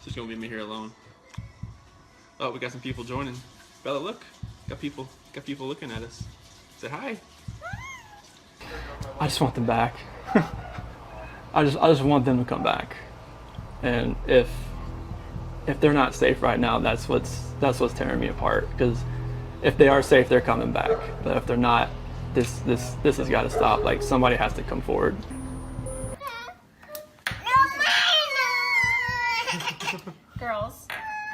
just gonna leave me here alone. Oh, we got some people joining. Bella, look. Got people looking at us. Say hi. I just want them back. I just want them to come back. And if they're not safe right now, that's what's tearing me apart. Because if they are safe, they're coming back. But if they're not, this has got to stop. Like, somebody has to come forward. Girls.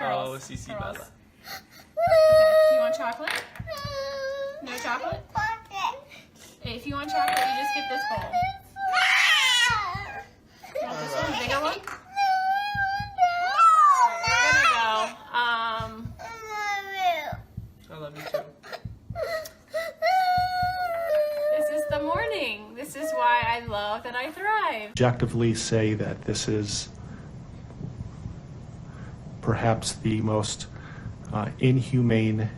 Oh, CC Bella. Okay. You want chocolate? No chocolate? Hey, if you want chocolate, you just get this bowl. You want this one, bigger one? We're gonna go. I love you too. This is the morning. This is why I love that I thrive. Objectively say that this is perhaps the most inhumane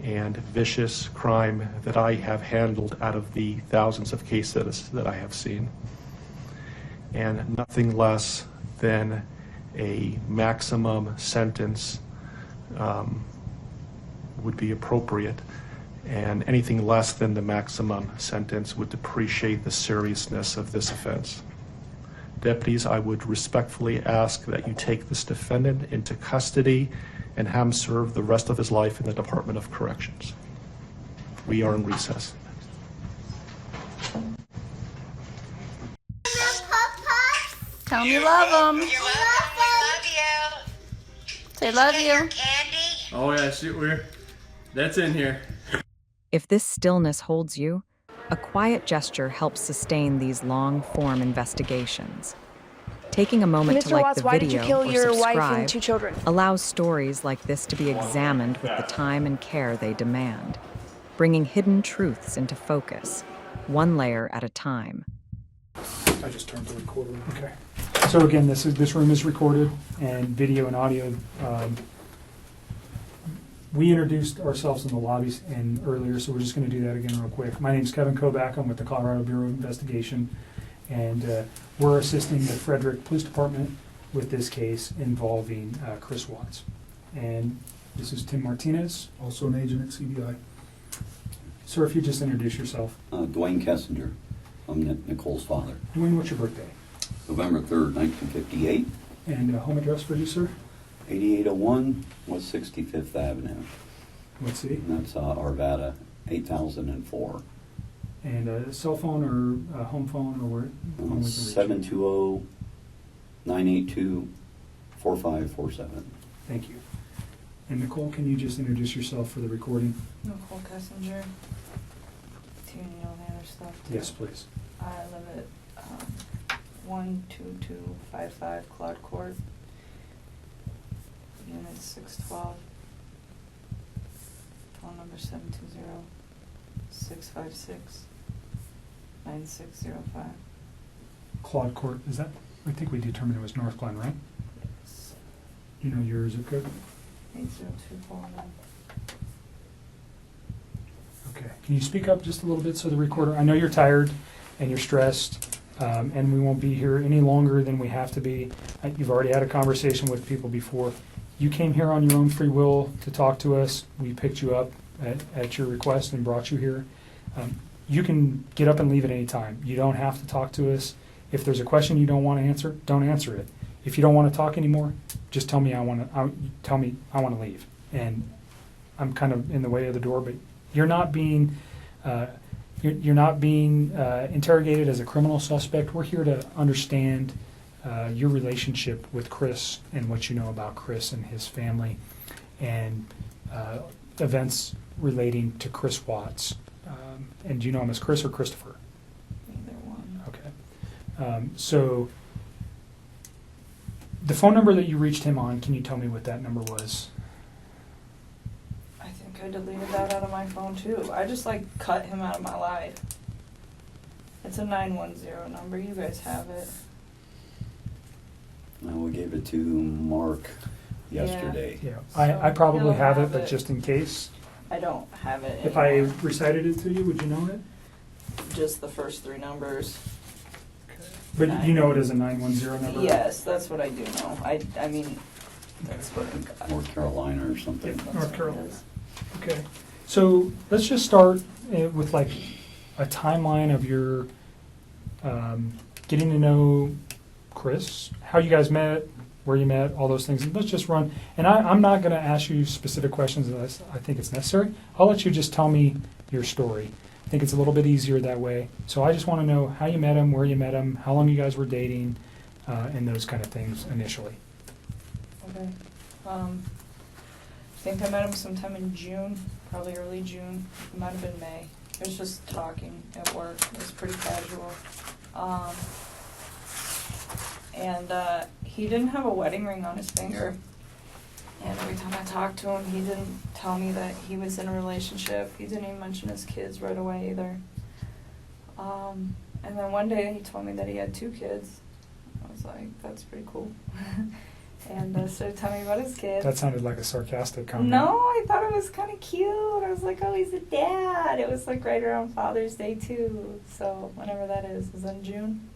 and vicious crime that I have handled out of the thousands of cases that I have seen. And nothing less than a maximum sentence would be appropriate. And anything less than the maximum sentence would depreciate the seriousness of this offense. Deputies, I would respectfully ask that you take this defendant into custody and have him serve the rest of his life in the Department of Corrections. We are in recess. Tell me you love them. You're welcome. We love you. Say love Get you. your candy. Oh yeah, shoot, that's in here. If this stillness holds you, a quiet gesture helps sustain these long-form investigations. Taking a moment to Mr. like Watts, the why did you video kill or your wife subscribe and 2 children? allows stories like this to be examined with the time and care they demand, bringing hidden truths into focus, one layer at a time. I just turned the recorder on. Okay. So again, this room is recorded, and video and audio. We introduced ourselves in the lobbies and earlier, so we're just going to do that again real quick. My name is Kevin Kovac. I'm with the Colorado Bureau of Investigation, and we're assisting the Frederick Police Department with this case involving Chris Watts. And this is Tim Martinez, also an agent at CBI. Sir, if you just introduce yourself. Dwayne Kessinger. I'm Nicole's father. Dwayne, what's your birthday? November 3rd, 1958. And home address for you, sir? 8801 West 65th Avenue. Let's see. And that's Arvada, 8004. And a cell phone or a home phone or where? Phone we can reach you? 720-982-4547. Thank you. And Nicole, can you just introduce yourself for the recording? Nicole Kessinger. Do you need all the other stuff? Too? Yes, please. I live at 12255 Claude Court, Unit 612. Phone number 720-656-9605. Claude Court, is that? I think we determined it was North Glen, right? Yes. You know your zip code? 80249. Okay. Can you speak up just a little bit so the recorder? I know you're tired and you're stressed, and we won't be here any longer than we have to be. You've already had a conversation with people before. You came here on your own free will to talk to us. We picked you up at your request and brought you here. You can get up and leave at any time. You don't have to talk to us. If there's a question you don't want to answer, don't answer it. If you don't want to talk anymore, just tell me I want to leave. And I'm kind of in the way of the door, but you're not being interrogated as a criminal suspect. We're here to understand your relationship with Chris and what you know about Chris and his family, and events relating to Chris Watts. And do you know him as Chris or Christopher? Either one. Okay. So the phone number that you reached him on, can you tell me what that number was? I think I deleted that out of my phone too. I just cut him out of my life. It's a 910 number. You guys have it. We gave it to Mark yesterday. Yeah, I probably He'll have it, have but it. just in case. I don't have it If I anymore. recited it to you, would you know it? Just the first 3 numbers. But you know it as a 910 number? Yes, that's what I do know. I mean, That's what North Carolina or something. North Carolina. Okay. So let's just start with like a timeline of your getting to know Chris, how you guys met, where you met, all those things. And let's just run. And I'm not going to ask you specific questions unless I think it's necessary. I'll let you just tell me your story. I think it's a little bit easier that way. So I just want to know how you met him, where you met him, how long you guys were dating, and those kind of things initially. Okay. I think I met him sometime in June, probably early June. It might have been May. It was just talking at work. It was pretty casual. And he didn't have a wedding ring on his finger. And every time I talked to him, he didn't tell me that he was in a relationship. He didn't even mention his kids right away either. And then one day he told me that he had 2 kids. I was like, that's pretty cool. And started telling me about his kids. That sounded like a sarcastic comment. No, I thought it was kind of cute. I was like, oh, he's a dad. It was like right around Father's Day too. So whenever that is in June.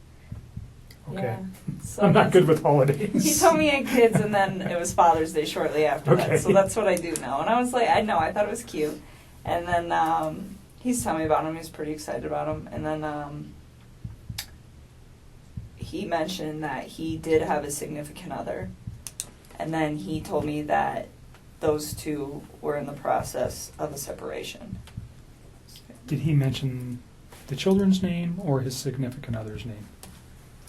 Okay. Yeah. So I'm not that's- good with holidays. He told me he had kids, and then it was Father's Day shortly after Okay. that. So that's what I do now. And I was like, I thought it was cute. And then he's telling me about him. He's pretty excited about him. And then he mentioned that he did have a significant other. And then he told me that those 2 were in the process of a separation. Did he mention the children's name or his significant other's name?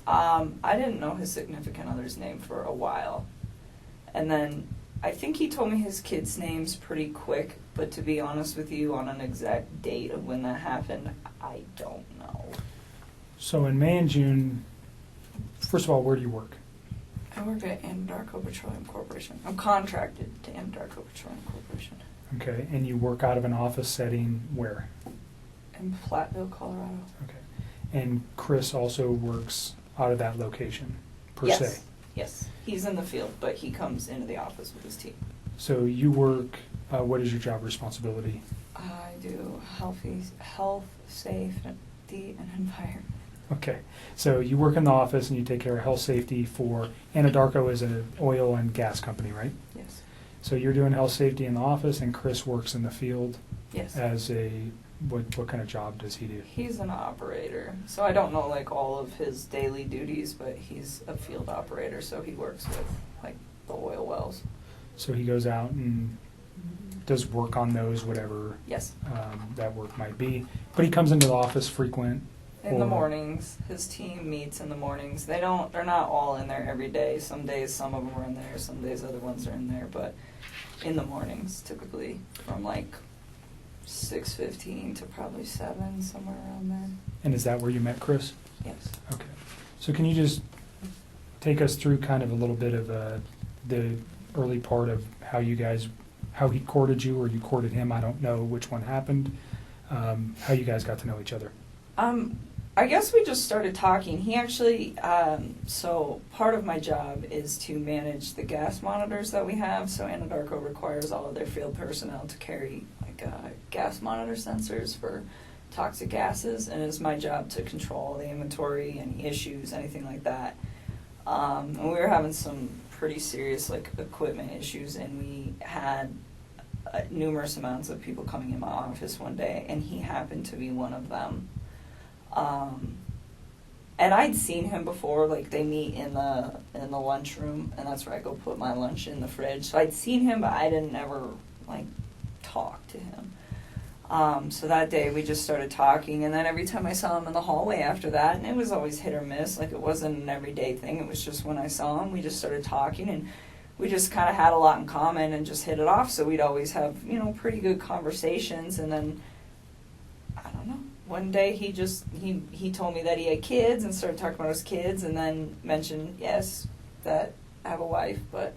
I didn't know his significant other's name for a while. And then I think he told me his kids' names pretty quick, but to be honest with you, on an exact date of when that happened, I don't know. So in May and June, first of all, where do you work? I work at Anadarko Petroleum Corporation. I'm contracted to Anadarko Petroleum Corporation Okay, and you work out of an office setting where? in Platteville, Colorado. Okay. And Chris also works out of that location, per Yes. se. Yes. He's in the field, but he comes into the office with his team. So you work, what is your job responsibility? I do health, safety, and environment. Okay, so you work in the office and you take care of health safety for, Anadarko is an oil and gas company, right? Yes. So you're doing health safety in the office and Chris works in the field Yes. as a, what kind of job does he do? He's an operator, so I don't know like all of his daily duties, but he's a field operator, so he works with like the oil wells. So he goes out and does work on those, whatever Yes. that work might be, but he comes into the office frequent. In the or- mornings, his team meets in the mornings. They're not all in there every day. Some days some of them are in there, some days other ones are in there, but in the mornings typically from like 6:15 to probably 7, somewhere around there. And is that where you met Chris? Yes. Okay. So can you just take us through kind of a little bit of the early part of how he courted you or you courted him? I don't know which one happened. How you guys got to know each other? I guess we just started talking. He actually, so part of my job is to manage the gas monitors that we have. So Anadarko requires all of their field personnel to carry like gas monitor sensors for toxic gases, and it's my job to control the inventory, any issues, anything like that. And we were having some pretty serious like equipment issues, and we had numerous amounts of people coming in my office one day, and he happened to be one of them. And I'd seen him before, like they meet in the lunchroom, and that's where I go put my lunch in the fridge. So I'd seen him, but I didn't ever like talk to him. So that day we just started talking, and then every time I saw him in the hallway after that, and it was always hit or miss, like it wasn't an everyday thing, it was just when I saw him, we just started talking, and we just kind of had a lot in common and just hit it off, so we'd always have, pretty good conversations, and then, I don't know, one day he told me that he had kids and started talking about his kids, and then mentioned, yes, that I have a wife, but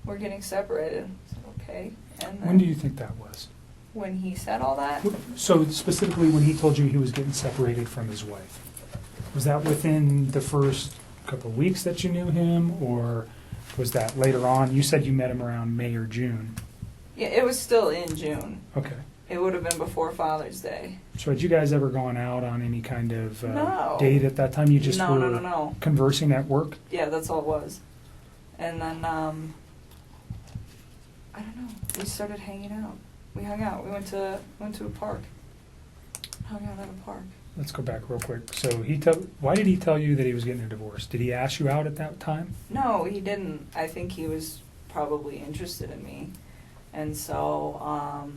we're getting separated. I said, okay. And then When do you think that was? when he said all that, So specifically when he told you he was getting separated from his wife, was that within the first couple of weeks that you knew him, or was that later on? You said you met him around May or June. yeah, it was still in June. Okay. It would have been before Father's Day. So had you guys ever gone out on any kind of No. date at that time? You just No. were conversing at work? Yeah, that's all it was. And then, I don't know, we started hanging out. We hung out. We went to a park. Hung out at a park. Let's go back real quick. So why did he tell you that he was getting a divorce? Did he ask you out at that time? No, he didn't. I think he was probably interested in me. And so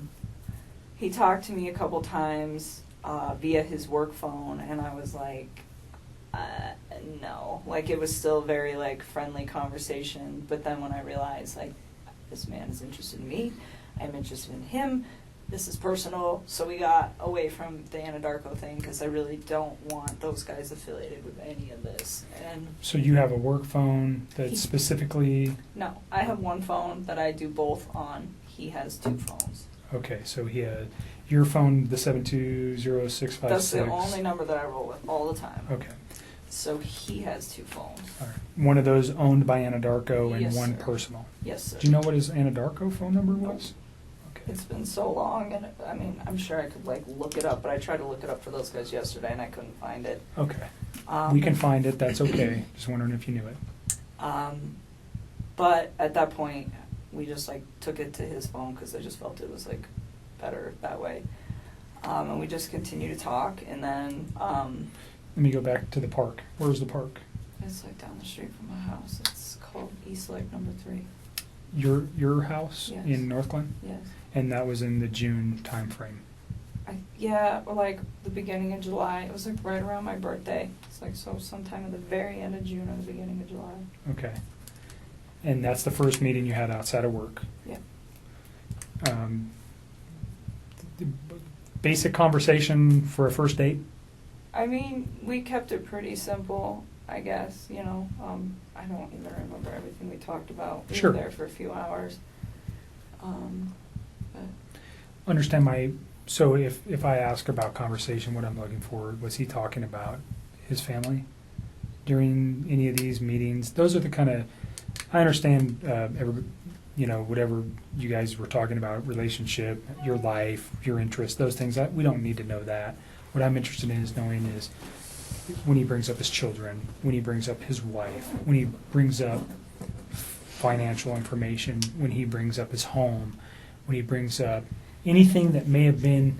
he talked to me a couple times via his work phone, and I was like, no. Like, it was still very, like, friendly conversation. But then when I realized, like, this man is interested in me, I'm interested in him, this is personal, so we got away from the Anadarko thing because I really don't want those guys affiliated with any of this. And So you have a work phone that specifically... no, I have one phone that I do both on. He has two phones. Okay, so he had your phone, the 720-656. That's the only number that I roll with all the time. Okay, So he has two phones. all right. One of those owned by Anadarko and Yes, one sir. personal. Yes, sir. Do you know what his Anadarko phone number was? Okay. It's been so long, and I mean, I'm sure I could, like, look it up, but I tried to look it up for those guys yesterday, and I couldn't find it. Okay. We can find it, that's okay. Just wondering if you knew it. But at that point, we just, like, took it to his phone because I just felt it was, like, better that way. And we just continued to talk, and then Let me go back to the park. Where's the park? it's, like, down the street from my house. It's called East Lake Number 3. Your house Yes. in North Glen? Yes. And that was in the June timeframe. Yeah, or, like, the beginning of July. It was, like, right around my birthday. It's, like, so sometime at the very end of June or the beginning of July. Okay. And that's the first meeting you had outside of work. Yeah. The basic conversation for a first date? I mean, we kept it pretty simple, I guess, you know. I don't even remember everything we talked about. We Sure. were there for a few hours. But Understand so if I ask about conversation, what I'm looking for, was he talking about his family during any of these meetings? Those are the kind of, I understand whatever you guys were talking about, relationship, your life, your interests, those things, we don't need to know that. What I'm interested in is knowing is when he brings up his children, when he brings up his wife, when he brings up financial information, when he brings up his home, when he brings up anything that may have been,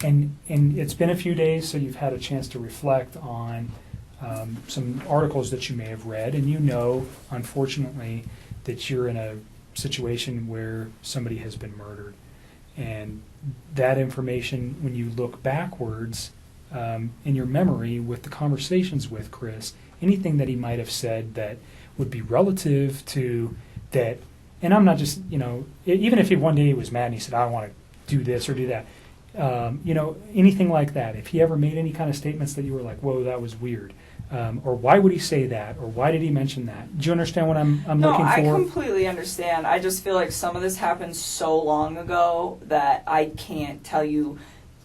and it's been a few days, so you've had a chance to reflect on some articles that you may have read, and you know, unfortunately, that you're in a situation where somebody has been murdered. And that information, when you look backwards in your memory with the conversations with Chris, anything that he might have said that would be relative to that, and I'm not just, even if one day he was mad and he said, I want to do this or do that, anything like that, if he ever made any kind of statements that you were like, whoa, that was weird, or why would he say that, or why did he mention that? Do you understand what I'm looking for? No, I completely understand. I just feel like some of this happened so long ago that I can't tell you,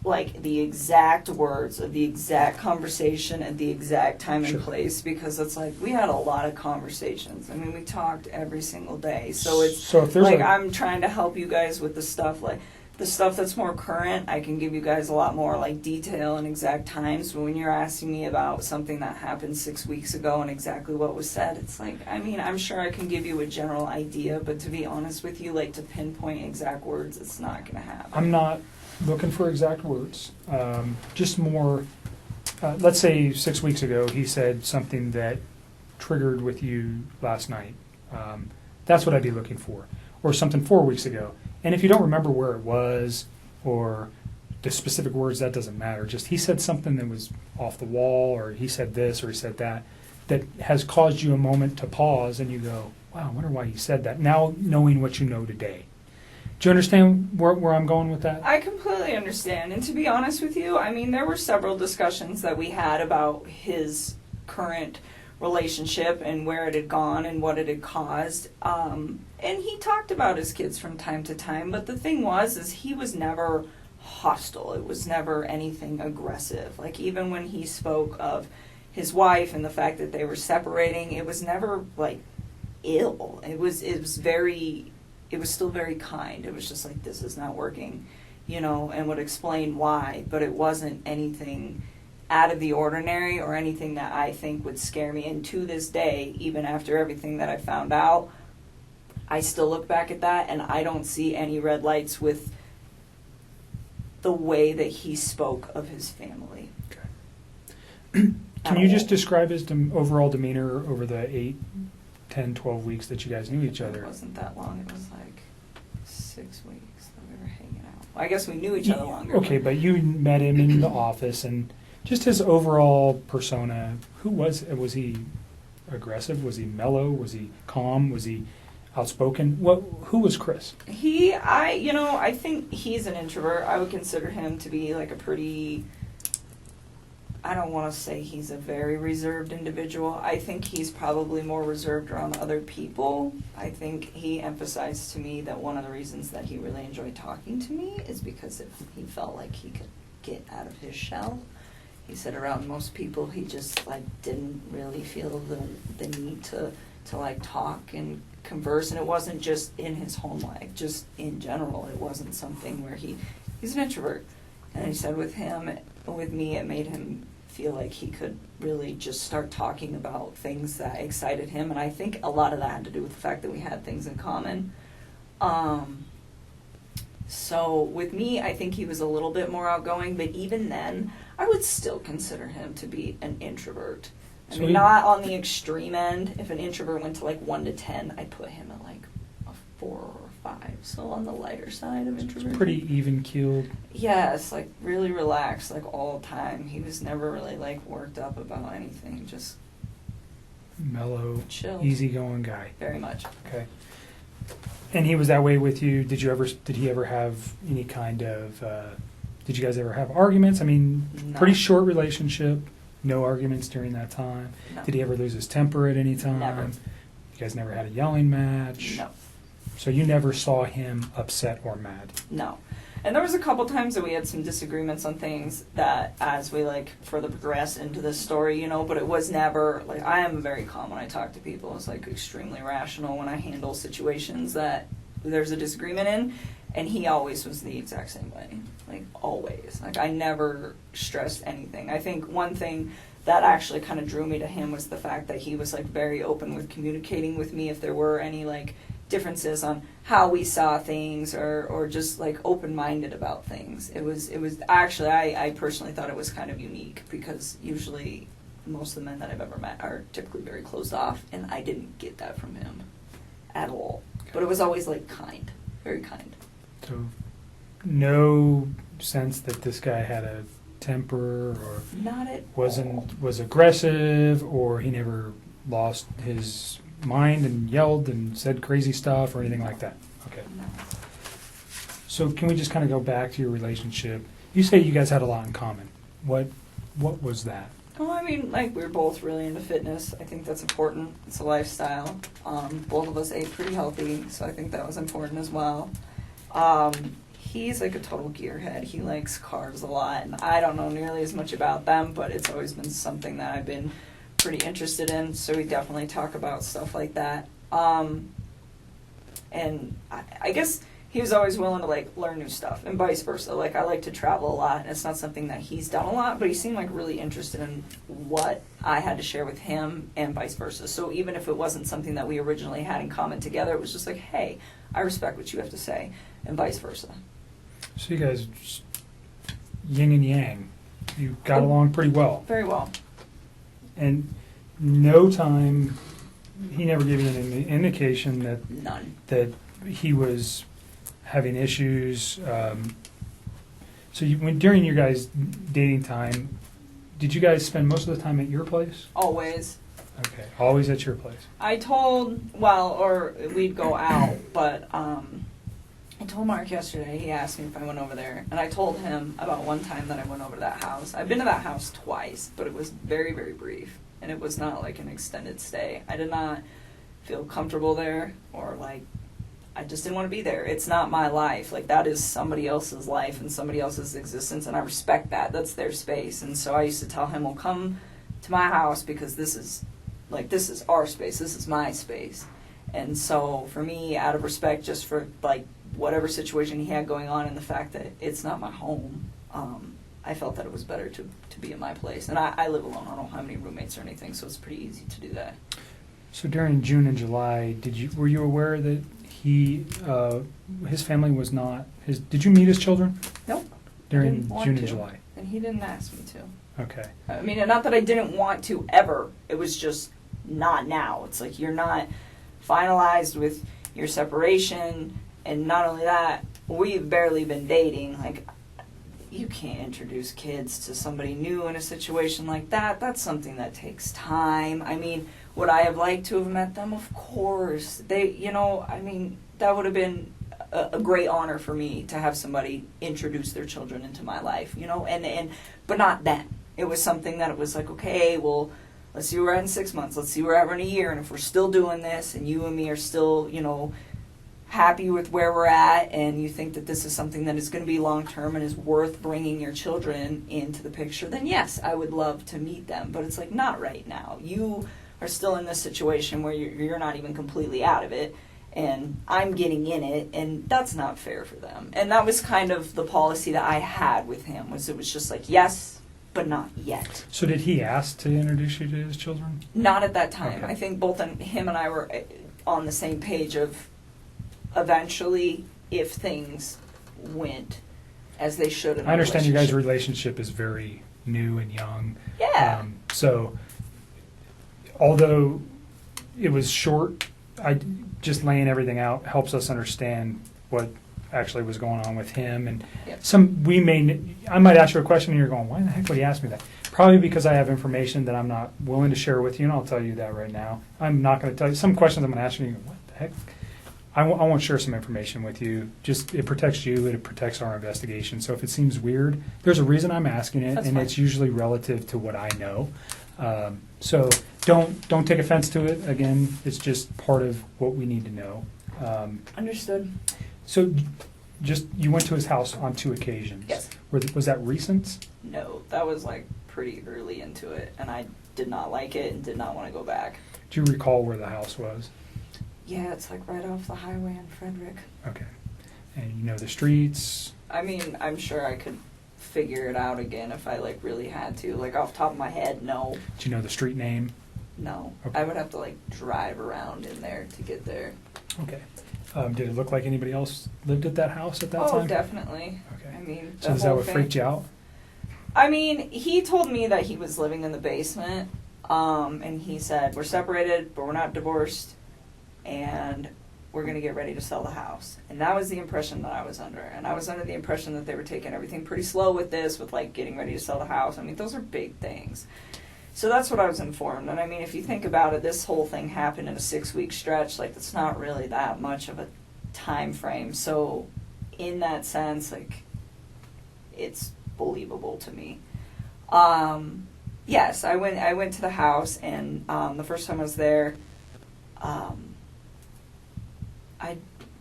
like, the exact words of the exact conversation at the exact time and place, because it's like we had a lot of conversations. I mean, we talked every single day. So it's if there's like I'm trying to help you guys with the stuff, like the stuff that's more current. I can give you guys a lot more, like, detail and exact times. But when you're asking me about something that happened 6 weeks ago and exactly what was said, it's like, I mean, I'm sure I can give you a general idea, but to be honest with you, like, to pinpoint exact words, it's not going to happen. I'm not looking for exact words, just more, let's say 6 weeks ago he said something that triggered with you last night. That's what I'd be looking for. Or something 4 weeks ago. And if you don't remember where it was or the specific words, that doesn't matter. Just he said something that was off the wall, or he said this or he said that has caused you a moment to pause and you go, wow, I wonder why he said that, now knowing what you know today. Do you understand where I'm going with that? I completely understand. And to be honest with you, I mean, there were several discussions that we had about his current relationship and where it had gone and what it had caused. And he talked about his kids from time to time. But the thing is he was never hostile. It was never anything aggressive. Like, even when he spoke of his wife and the fact that they were separating, it was never, like, ill. It was still very kind. It was just like, this is not working, and would explain why, but it wasn't anything out of the ordinary or anything that I think would scare me. And to this day, even after everything that I found out, I still look back at that and I don't see any red lights with the way that he spoke of his family. Can you just describe his overall demeanor over the 8, 10, 12 weeks that you guys knew each It other? wasn't that long. It was like 6 weeks that we were hanging out. Well, I guess we knew each other longer. Okay, but you met him in the office, and just his overall persona. Who was he? Aggressive? Was he mellow? Was he calm? Was he outspoken? Who was Chris? I think he's an introvert. I would consider him to be like a pretty, I don't want to say he's a very reserved individual. I think he's probably more reserved around other people. I think he emphasized to me that one of the reasons that he really enjoyed talking to me is because he felt like he could get out of his shell. He said around most people he just like didn't really feel the need to like talk and converse, and it wasn't just in his home life, just in general. It wasn't something where he's an introvert. And he said with me, it made him feel like he could really just start talking about things that excited him. And I think a lot of that had to do with the fact that we had things in common. So with me, I think he was a little bit more outgoing, but even then, I would still consider him to be an introvert. I mean, not on the extreme end. If an introvert went to like 1 to 10, I'd put him at like a 4 or 5. So on the lighter side of introversion. Pretty even-keeled. Yes, like really relaxed, like all the time. He was never really like worked up about anything. Just Mellow, chill, easygoing guy. Very much. Okay. And he was that way with you. Did he ever have any kind of? Did you guys ever have arguments? I mean, No. pretty short relationship. No arguments during that time. No. Did he ever lose his temper at any time? Never. You guys never had a yelling match? No. So you never saw him upset or mad? No. And there was a couple times that we had some disagreements on things that as we like further progressed into this story, but it was never like, I am very calm when I talk to people. It's like extremely rational when I handle situations that there's a disagreement in, and he always was the exact same way. Like always. Like I never stressed anything. I think one thing that actually kind of drew me to him was the fact that he was like very open with communicating with me if there were any like differences on how we saw things or just like open-minded about things. It was actually, I personally thought it was kind of unique because usually most of the men that I've ever met are typically very closed off, and I didn't get that from him at all. But it was always like kind, very kind. So no sense that this guy had a temper or Not at was aggressive, or he never lost his mind and yelled and said crazy stuff or anything like that? Okay. No. So can we just kind of go back to your relationship? You say you guys had a lot in common. What was that? Oh, I mean, like, we were both really into fitness. I think that's important. It's a lifestyle. Both of us ate pretty healthy, so I think that was important as well. He's like a total gearhead. He likes cars a lot, and I don't know nearly as much about them, but it's always been something that I've been pretty interested in, so we definitely talk about stuff like that. And I guess he was always willing to like learn new stuff, and vice versa. Like I like to travel a lot, and it's not something that he's done a lot, but he seemed like really interested in what I had to share with him, and vice versa. So even if it wasn't something that we originally had in common together, it was just like, hey, I respect what you have to say, and vice versa. So you guys just yin and yang. You got along pretty well. Very well. And no time, he never gave you an indication that None. that he was having issues. So during your guys' dating time, did you guys spend most of the time at your place? Always. Okay, always at your place. Or we'd go out, but I told Mark yesterday, he asked me if I went over there, and I told him about one time that I went over to that house. I've been to that house twice, but it was very, very brief, and it was not like an extended stay. I did not feel comfortable there, or like, I just didn't want to be there. It's not my life. Like, that is somebody else's life and somebody else's existence, and I respect that. That's their space. And so I used to tell him, well, come to my house because this is our space. This is my space. And so for me, out of respect just for, like, whatever situation he had going on and the fact that it's not my home, I felt that it was better to be in my place. And I live alone. I don't have any roommates or anything, so it's pretty easy to do that. So during June and July, were you aware that his family was not his. Did you meet his children Nope. during didn't want June to. and July? And he didn't ask me to. Okay. I mean, not that I didn't want to ever. It was just not now. It's like you're not finalized with your separation, and not only that, we've barely been dating. Like, you can't introduce kids to somebody new in a situation like that. That's something that takes time. I mean, would I have liked to have met them? Of course. That would have been a great honor for me to have somebody introduce their children into my life, but not then. It was something that it was like, okay, well, let's see where we're at in 6 months. Let's see where we're at in a year. And if we're still doing this and you and me are still, happy with where we're at, and you think that this is something that is going to be long term and is worth bringing your children into the picture, then yes, I would love to meet them. But it's like, not right now. You are still in this situation where you're not even completely out of it, and I'm getting in it, and that's not fair for them. And that was kind of the policy that I had with him, was it was just like, yes, but not yet. So did he ask to introduce you to his children? Not at that time. Okay. I think both him and I were on the same page of eventually, if things went as they should in I understand your guys' relationship. relationship is very new and young. Yeah. So, although it was short, just laying everything out helps us understand what actually was going on with him. And Yep. I might ask you a question and you're going, why the heck would he ask me that? Probably because I have information that I'm not willing to share with you, and I'll tell you that right now. I'm not going to tell you some questions I'm going to ask you. And you go, what the heck? I want to share some information with you. Just, it protects you, it protects our investigation. So if it seems weird, there's a reason I'm asking it, That's and fine. it's usually relative to what I know. So don't take offense to it. Again, it's just part of what we need to know. Understood. So just, you went to his house on 2 occasions. Yes. Was that recent? No, that was like pretty early into it, and I did not like it and did not want to go back. Do you recall where the house was? Yeah, it's like right off the highway in Frederick. Okay. And you know the streets? I mean, I'm sure I could figure it out again if I like really had to. Like off the top of my head, no. Do you know the street name? No. Okay. I would have to like drive around in there to get there. Okay. Did it look like anybody else lived at that house at that Oh, time? definitely. Okay. I mean, So is that what freaked you out? I mean, he told me that he was living in the basement, and he said, we're separated, but we're not divorced, and we're going to get ready to sell the house. And that was the impression that I was under. And I was under the impression that they were taking everything pretty slow with this, with like getting ready to sell the house. I mean, those are big things. So that's what I was informed. And I mean, if you think about it, this whole thing happened in a 6-week stretch. Like, that's not really that much of a time frame. So in that sense, like, it's believable to me. Yes, I went to the house, and the first time I was there, I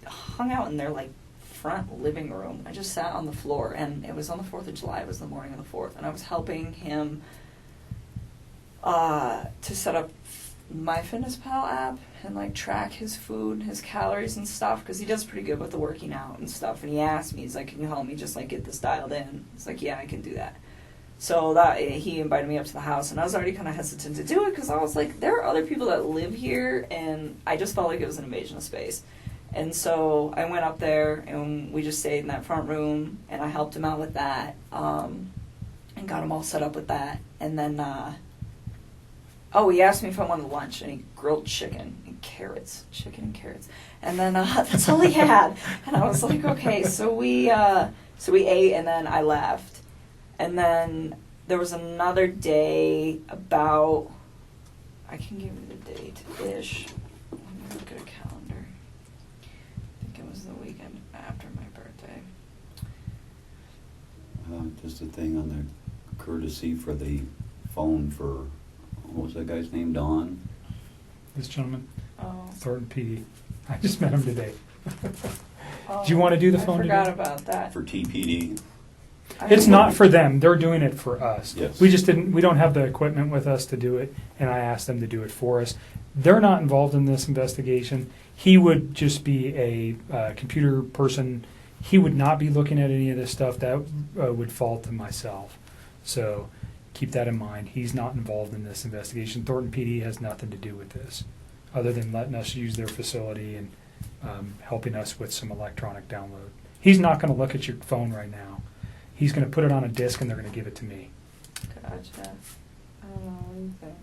hung out in their like front living room. I just sat on the floor, and it was on the 4th of July. It was the morning of the 4th, and I was helping him to set up MyFitnessPal app and like track his food, his calories and stuff, because he does pretty good with the working out and stuff. And he asked me, he's like, "Can you help me just like get this dialed in?" It's like, "Yeah, I can do that." So that he invited me up to the house, and I was already kind of hesitant to do it because I was like, there are other people that live here, and I just felt like it was an invasion of space. And so I went up there, and we just stayed in that front room, and I helped him out with that, and got him all set up with that. And then, he asked me if I wanted lunch, and he grilled chicken and carrots. And then that's all he had. And I was like, okay, so we ate, and then I left. And then there was another day about, I can give you the date-ish. Let me look at a calendar. I think it was the weekend after my birthday. Just a thing on the courtesy for the phone for, what was that guy's name, Don? This gentleman, Oh. Thornton PD. I just met him today. Do you want to do the phone I forgot today? about that. For TPD? It's not for them. They're doing it for us. Yes. We don't have the equipment with us to do it, and I asked them to do it for us. They're not involved in this investigation. He would just be a computer person. He would not be looking at any of this stuff. That would fall to myself. So keep that in mind. He's not involved in this investigation. Thornton PD has nothing to do with this, other than letting us use their facility and helping us with some electronic download. He's not going to look at your phone right now. He's going to put it on a disk and they're going to give it to me. Gotcha. I don't know what you think.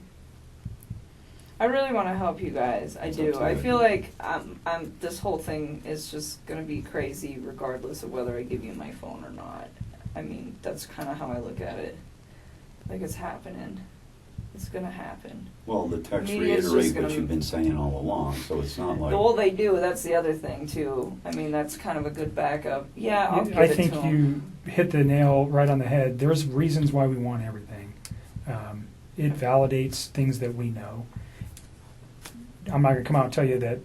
I really want to help you guys. I do. I feel like this whole thing is just going to be crazy regardless of whether I give you my phone or not. I mean, that's kind of how I look at it. Like, it's happening. It's going to happen. Well, the texts Media's just reiterate gonna- what you've been saying all along, so it's not like... Well, they do. That's the other thing, too. I mean, that's kind of a good backup. Yeah, I'll give I it think to him. you hit the nail right on the head. There's reasons why we want everything. It validates things that we know. I'm not going to come out and tell you that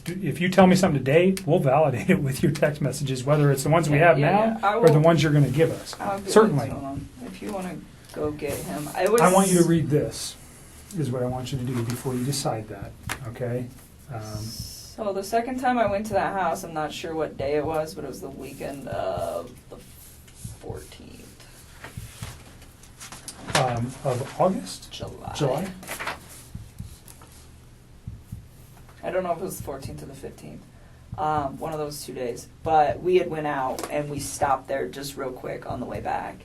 if you tell me something today, we'll validate it with your text messages, whether it's the ones we have now I or the will- ones you're going to give us. I'll give Certainly. it to him. If you want to go get him. I want you to read this, is what I want you to do before you decide that, okay? So the second time I went to that house, I'm not sure what day it was, but it was the weekend of the 14th. Of August? July? I don't know if it was the 14th or the 15th. One of those 2 days. But we had went out and we stopped there just real quick on the way back.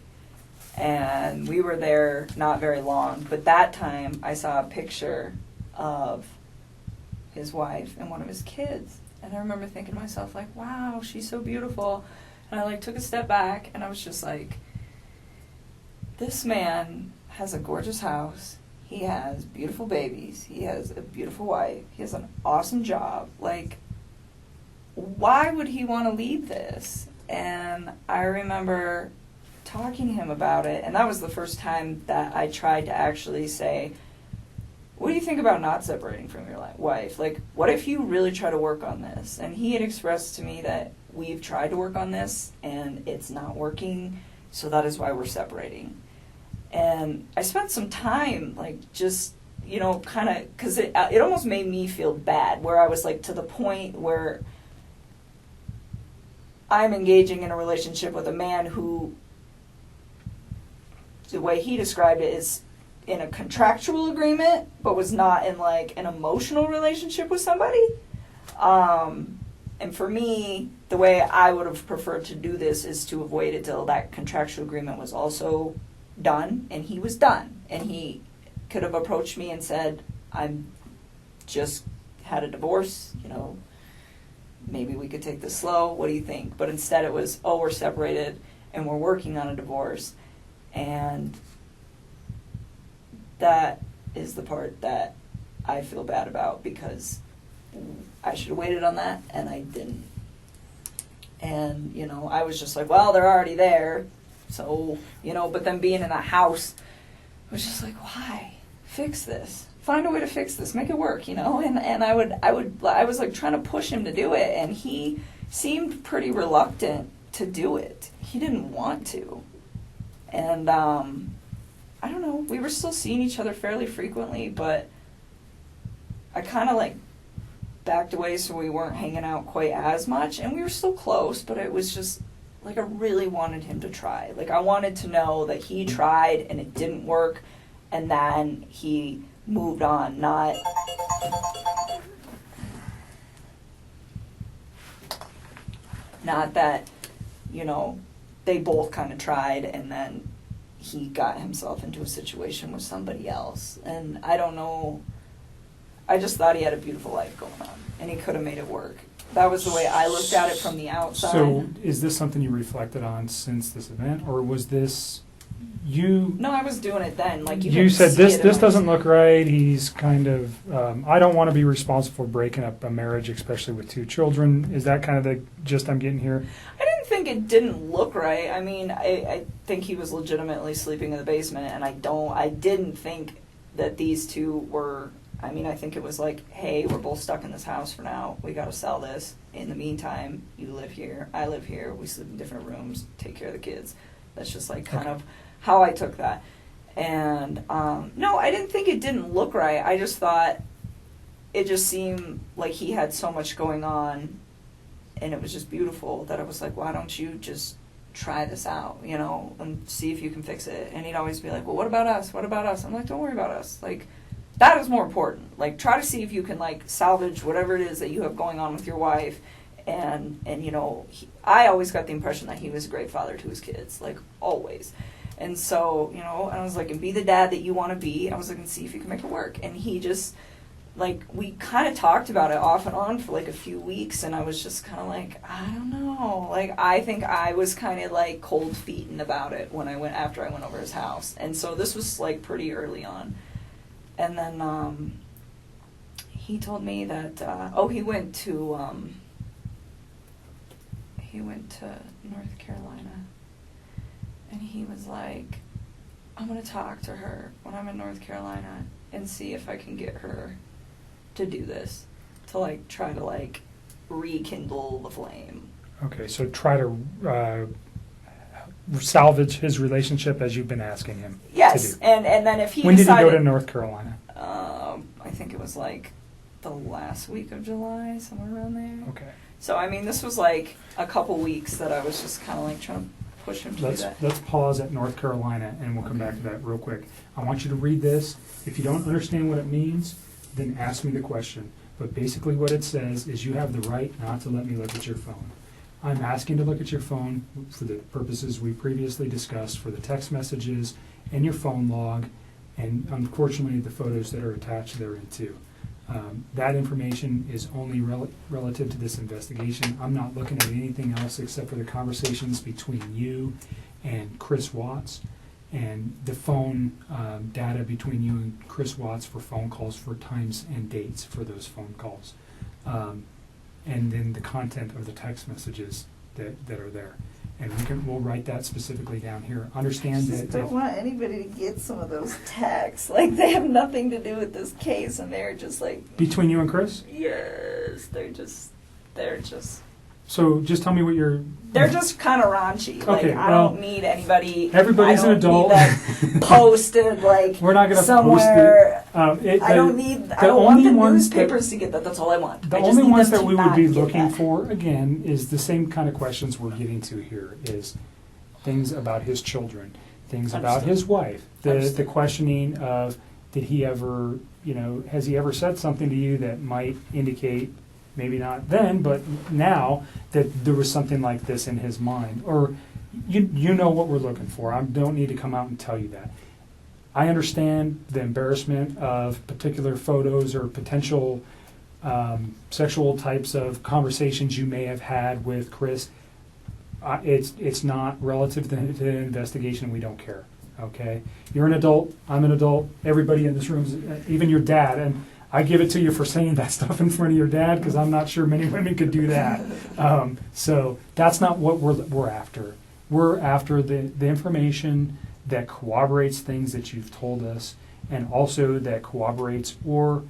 And we were there not very long. But that time I saw a picture of his wife and one of his kids. And I remember thinking to myself, like, wow, she's so beautiful. And I like took a step back and I was just like, this man has a gorgeous house. He has beautiful babies. He has a beautiful wife. He has an awesome job. Like, why would he want to leave this? And I remember talking to him about it, and that was the first time that I tried to actually say, what do you think about not separating from your wife? Like, what if you really try to work on this? And he had expressed to me that we've tried to work on this, and it's not working, so that is why we're separating. And I spent some time, like, just, you know, kind of, because it almost made me feel bad, where I was, like, to the point where I'm engaging in a relationship with a man who, the way he described it, is in a contractual agreement, but was not in, like, an emotional relationship with somebody. And for me, the way I would have preferred to do this is to have waited till that contractual agreement was also done, and he was done, and he could have approached me and said, I'm just had a divorce, you know, maybe we could take this slow, what do you think? But instead it was, oh, we're separated and we're working on a divorce. And that is the part that I feel bad about, because I should have waited on that and I didn't. And, you know, I was just like, well, they're already there. So, you know, but then being in a house, I was just like, why? Fix this. Find a way to fix this. Make it work, you know? And I was like trying to push him to do it, and he seemed pretty reluctant to do it. He didn't want to. And, I don't know, we were still seeing each other fairly frequently, but I kind of like backed away so we weren't hanging out quite as much, and we were still close, but it was just, like, I really wanted him to try. Like, I wanted to know that he tried and it didn't work, and then he moved on, not that, you know, they both kind of tried and then he got himself into a situation with somebody else. And I don't know, I just thought he had a beautiful life going on, and he could have made it work. That was the way I looked at it from the outside. So is this something you reflected on since this event, or was this you? No, I was doing it then. Like You said this doesn't look right. He's kind of, I don't want to be responsible for breaking up a marriage, especially with 2 children. Is that kind of the gist I'm getting here? I didn't think it didn't look right. I mean, I think he was legitimately sleeping in the basement, and I didn't think that these two were, I mean, I think it was like, hey, we're both stuck in this house for now. We got to sell this. In the meantime, you live here, I live here. We sleep in different rooms, take care of the kids. That's just like kind of how I took that. And no, I didn't think it didn't look right. I just thought it just seemed like he had so much going on, and it was just beautiful that I was like, why don't you just try this out, you know, and see if you can fix it. And he'd always be like, well, what about us? What about us? I'm like, don't worry about us. Like, that is more important. Like, try to see if you can, like, salvage whatever it is that you have going on with your wife. And you know, I always got the impression that he was a great father to his kids, like, always. And so, you know, I was like, and be the dad that you want to be. I was looking to see if you can make it work. And he just, like, we kind of talked about it off and on for, like, a few weeks. And I was just kind of like, I don't know. Like, I think I was kind of, like, cold feeting about it after I went over his house. And so this was, like, pretty early on. And then he told me that, he went to North Carolina. And he was like, I'm going to talk to her when I'm in North Carolina and see if I can get her to do this. To, like, try to, like, rekindle the flame. Okay, so try to salvage his relationship as you've been asking him Yes, to do. and then if he When decided... did he go to North Carolina? I think it was, like, the last week of July, somewhere around there. Okay. So, I mean, this was, like, a couple weeks that I was just kind of, like, trying to push him to do that. Let's pause at North Carolina, and we'll come back to that real quick. I want you to read this. If you don't understand what it means, then ask me the question. But basically what it says is you have the right not to let me look at your phone. I'm asking to look at your phone for the purposes we previously discussed, for the text messages and your phone log, and unfortunately the photos that are attached therein too. That information is only relative to this investigation. I'm not looking at anything else except for the conversations between you and Chris Watts, and the phone data between you and Chris Watts for phone calls, for times and dates for those phone calls. And then the content of the text messages that are there. And we'll write that specifically down here. Understand that... I don't want anybody to get some of those texts. Like, they have nothing to do with this case, and they're just like... Between you and Chris? Yes, they're just... So just tell me what you're... They're just kind of raunchy. Like, Okay, I well, don't need anybody... everybody's an adult. I don't need that posted, like, We're not going to somewhere... post it. I don't want the newspapers to get that. That's all I want. The I just only need ones them that to we would not be get looking that. for, again, is the same kind of questions we're getting to here, is things about his children, things about his wife, the questioning of, did he ever, has he ever said something to you that might indicate, maybe not then, but now, that there was something like this in his mind? Or you know what we're looking for. I don't need to come out and tell you that. I understand the embarrassment of particular photos or potential sexual types of conversations you may have had with Chris. It's not relative to the investigation. We don't care. Okay, you're an adult. I'm an adult. Everybody in this room, even your dad, and I give it to you for saying that stuff in front of your dad, because I'm not sure many women could do that. So that's not what we're after. We're after the information that corroborates things that you've told us, and also that corroborates or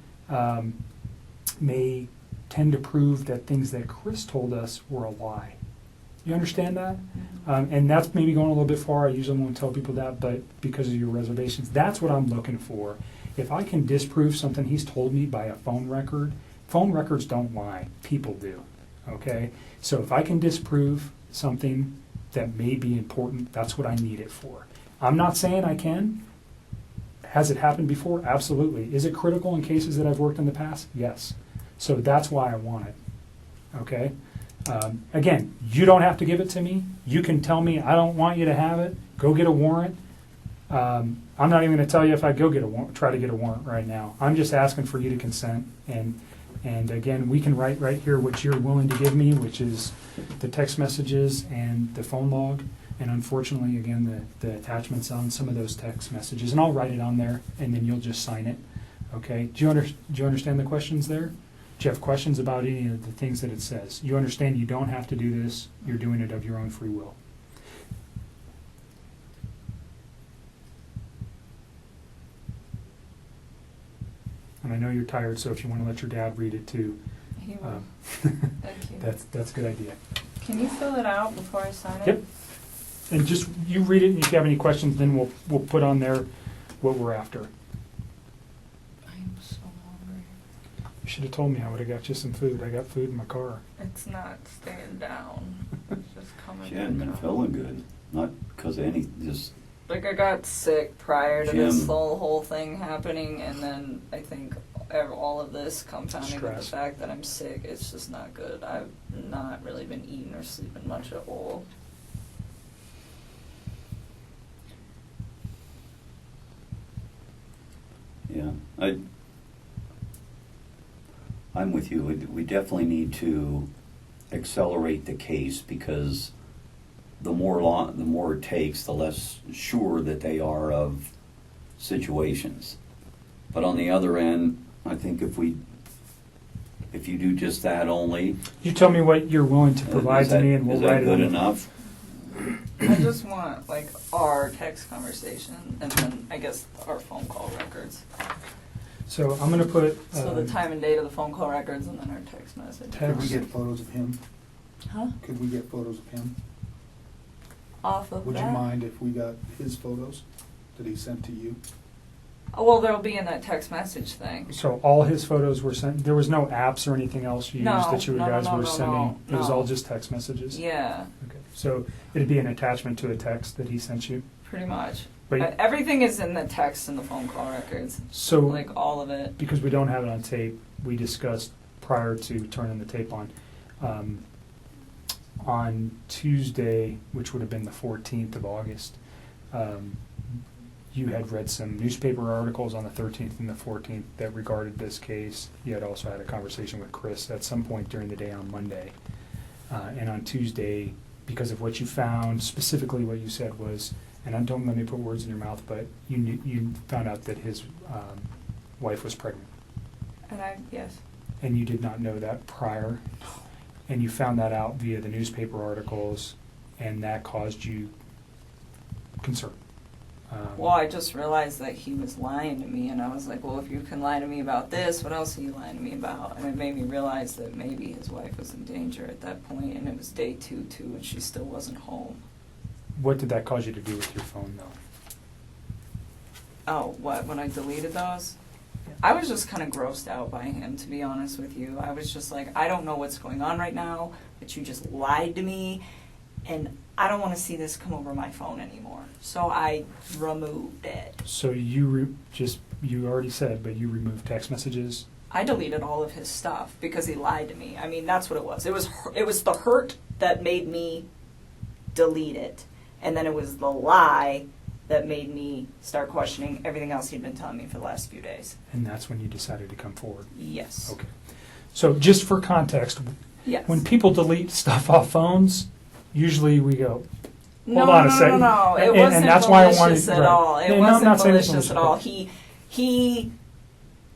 may tend to prove that things that Chris told us were a lie. You understand that? And that's maybe going a little bit far. I usually won't tell people that, but because of your reservations, that's what I'm looking for. If I can disprove something he's told me by a phone records don't lie. People do. Okay? So if I can disprove something that may be important, that's what I need it for. I'm not saying I can. Has it happened before? Absolutely. Is it critical in cases that I've worked in the past? Yes. So that's why I want it. Okay? Again, you don't have to give it to me. You can tell me, I don't want you to have it. Go get a warrant. I'm not even going to tell you if I go try to get a warrant right now. I'm just asking for you to consent. And again, we can write right here what you're willing to give me, which is the text messages and the phone log. And unfortunately, again, the attachments on some of those text messages. And I'll write it on there, and then you'll just sign it. Okay? Do you understand the questions there? Do you have questions about any of the things that it says? You understand you don't have to do this. You're doing it of your own free will. And I know you're tired, so if you want to let your dad read it too, He will. Thank you. that's a good idea. Can you fill it out before I sign it? Yep. And just you read it, and if you have any questions, then we'll put on there what we're after. I'm so hungry. You should have told me. I would have got you some food. I got food in my car. It's not staying down. It's just coming. She hadn't been down. feeling good. Not because of any, just Like, I got sick prior to this Jim. whole thing happening, and then I think all of this compounding with the Stress. fact that I'm sick, it's just not good. I've not really been eating or sleeping much at all. Yeah, I'm with you. We definitely need to accelerate the case because the more it takes, the less sure that they are of situations. But on the other end, I think if you do just that only, You tell me what you're willing to provide to me, and we'll is write that it good on. enough? I just want, like, our text conversation, and then, I guess, our phone call records. So I'm going to put. So the time and date of the phone call records, and then our text message. Text. Could we get photos of him? Huh? Could we get photos of him? Off of Would you that? mind if we got his photos that he sent to you? Oh, well, they'll be in that text message thing. So all his photos were sent. There was no apps or anything else you No, used that you no, guys no, were no, sending. It was no. all just text messages. Yeah, Okay. So it'd be an attachment to a text that he sent you. pretty much. But Everything is in the text and the phone call records. so Like, all of it. because we don't have it on tape, we discussed prior to turning the tape on Tuesday, which would have been the 14th of August. You had read some newspaper articles on the 13th and the 14th that regarded this case. You had also had a conversation with Chris at some point during the day on Monday. And on Tuesday, because of what you found, specifically what you said was, and don't let me put words in your mouth, but you found out that his wife was pregnant. And yes. And you did not know that prior. And you found that out via the newspaper articles, and that caused you concern. Well, I just realized that he was lying to me, and I was like, well, if you can lie to me about this, what else are you lying to me about? And it made me realize that maybe his wife was in danger at that point, and it was day two, and she still wasn't home. What did that cause you to do with your phone, though? Oh, what, when I deleted those? I was just kind of grossed out by him, to be honest with you. I was just like, I don't know what's going on right now, but you just lied to me, and I don't want to see this come over my phone anymore. So I removed it. So you you already said, but you removed text messages. I deleted all of his stuff because he lied to me. I mean, that's what it was. It was the hurt that made me delete it, and then it was the lie that made me start questioning everything else he'd been telling me for the last few days. And that's when you decided to come forward. Yes. Okay. So just for context, Yes. when people delete stuff off phones, usually we go, No, hold on no, a second. no, no. It And wasn't that's why I malicious wanted, at right. all. It And I'm wasn't not saying it's malicious at all.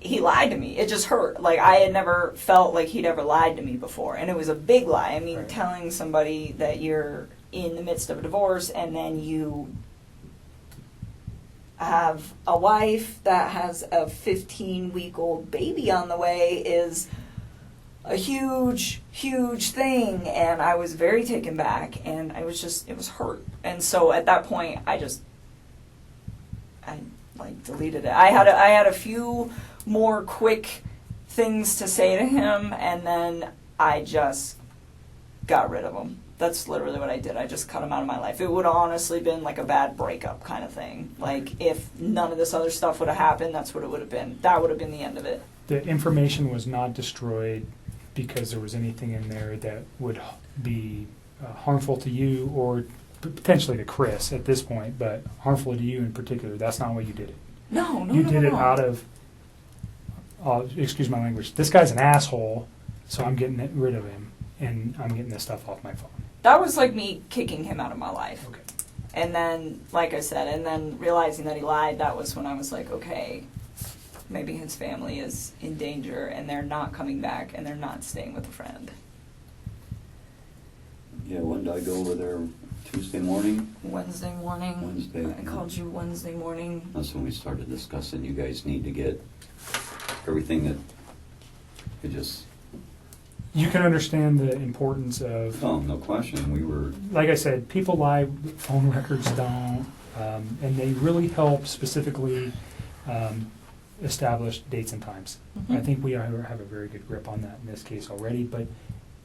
He lied to me. It just hurt. Like, I had never felt like he'd ever lied to me before. And it was a big lie. I mean, Right. telling somebody that you're in the midst of a divorce and then you have a wife that has a 15-week-old baby on the way is a huge, huge thing. And I was very taken back, and it was hurt. And so at that point, I deleted it. I had a few more quick things to say to him, and then I just got rid of him. That's literally what I did. I just cut him out of my life. It would have honestly been like a bad breakup kind of thing. Like, if none of this other stuff would have happened, that's what it would have been. That would have been the end of it. The information was not destroyed because there was anything in there that would be harmful to you or potentially to Chris at this point, but harmful to you in particular. That's not why you did it. No. You did it out of, excuse my language, this guy's an asshole, so I'm getting rid of him, and I'm getting this stuff off my phone. That was like me kicking him out of my life. Okay. And then, like I said, and then realizing that he lied, that was when I was like, okay, maybe his family is in danger and they're not coming back and they're not staying with a friend. Yeah, when did I go over there? Tuesday morning? Wednesday morning. Wednesday. I called you Wednesday morning. That's when we started discussing you guys need to get everything that it just, You can understand the importance of, oh, no question, we were, like I said, people lie, phone records don't, and they really help specifically establish dates and times. I think we have a very good grip on that in this case already, but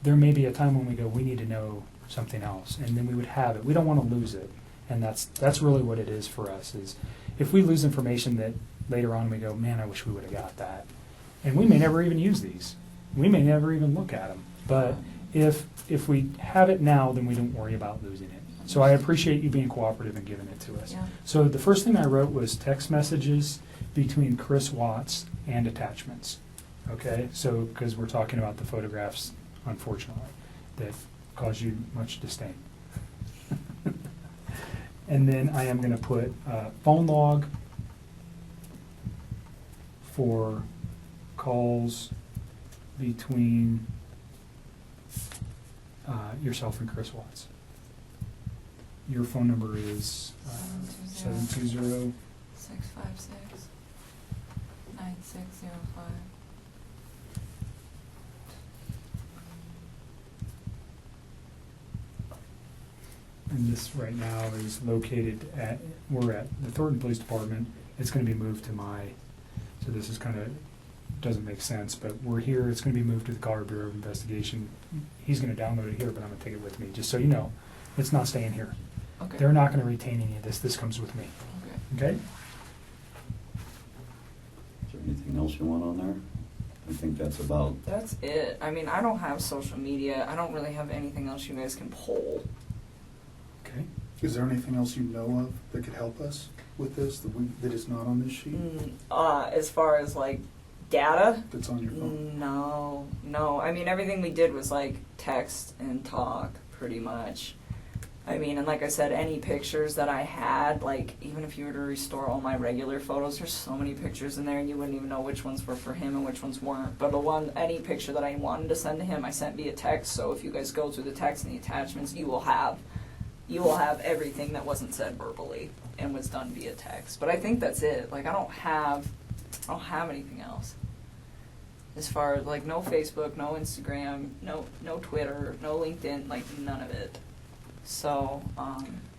there may be a time when we go, we need to know something else, and then we would have it. We don't want to lose it. And that's really what it is for us, is if we lose information that later on we go, man, I wish we would have got that. And we may never even use these. We may never even look at them. But if we have it now, then we don't worry about losing it. So I appreciate you being cooperative and giving it to us. Yeah. So the first thing I wrote was text messages between Chris Watts and attachments. Okay, so because we're talking about the photographs, unfortunately, that cause you much disdain. And then I am going to put phone log for calls between yourself and Chris Watts. Your phone number is 720. 656 9605. And this right now is located we're at the Thornton Police Department. It's going to be moved to so this is kind of, doesn't make sense, but we're here. It's going to be moved to the Colorado Bureau of Investigation. He's going to download it here, but I'm going to take it with me, just so you know. It's not staying here. Okay. They're not going to retain any of this. This comes with me. Okay. Okay? Is there anything else you want on there? I think that's about. That's it. I mean, I don't have social media. I don't really have anything else you guys can pull. Okay. Is there anything else you know of that could help us with this that is not on this sheet? As far as like data, That's on your phone? no. I mean, everything we did was like text and talk, pretty much. I mean, and like I said, any pictures that I had, like even if you were to restore all my regular photos, there's so many pictures in there, and you wouldn't even know which ones were for him and which ones weren't. But any picture that I wanted to send to him, I sent via text. So if you guys go through the text and the attachments, you will have everything that wasn't said verbally and was done via text. But I think that's it. Like I don't have anything else. As far as like no Facebook, no Instagram, no Twitter, no LinkedIn, like none of it. So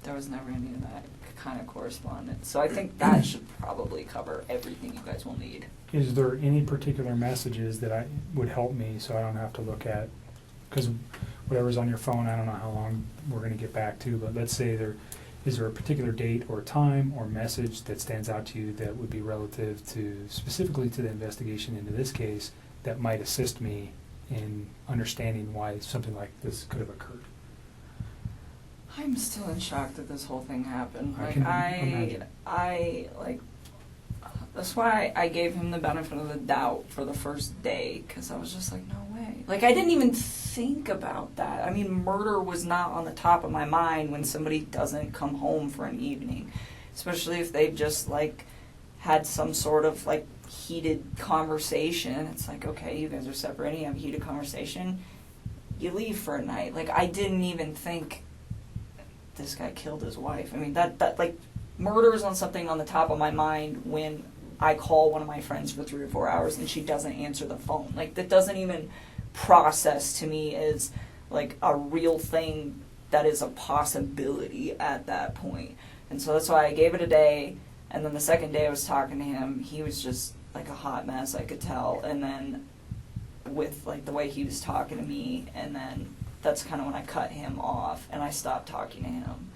there was never any of that kind of correspondence. So I think that should probably cover everything you guys will need. Is there any particular messages that would help me so I don't have to look at, because whatever's on your phone, I don't know how long we're going to get back to, but let's say is there a particular date or time or message that stands out to you that would be relative to, specifically to the investigation into this case, that might assist me in understanding why something like this could have occurred? I'm still in shock that this whole thing happened. I Like can imagine. that's why I gave him the benefit of the doubt for the first day, because I was just like, no way. Like I didn't even think about that. I mean, murder was not on the top of my mind when somebody doesn't come home for an evening, especially if they've just like had some sort of like heated conversation. It's like, okay, you guys are separating, you have a heated conversation, you leave for a night. Like I didn't even think this guy killed his wife. I mean, that like, murder is on something on the top of my mind when I call one of my friends for 3 or 4 hours and she doesn't answer the phone. Like, that doesn't even process to me as, like, a real thing that is a possibility at that point. And so that's why I gave it a day, and then the second day I was talking to him, he was just, like, a hot mess, I could tell. And then with, like, the way he was talking to me, and then that's kind of when I cut him off and I stopped talking to him.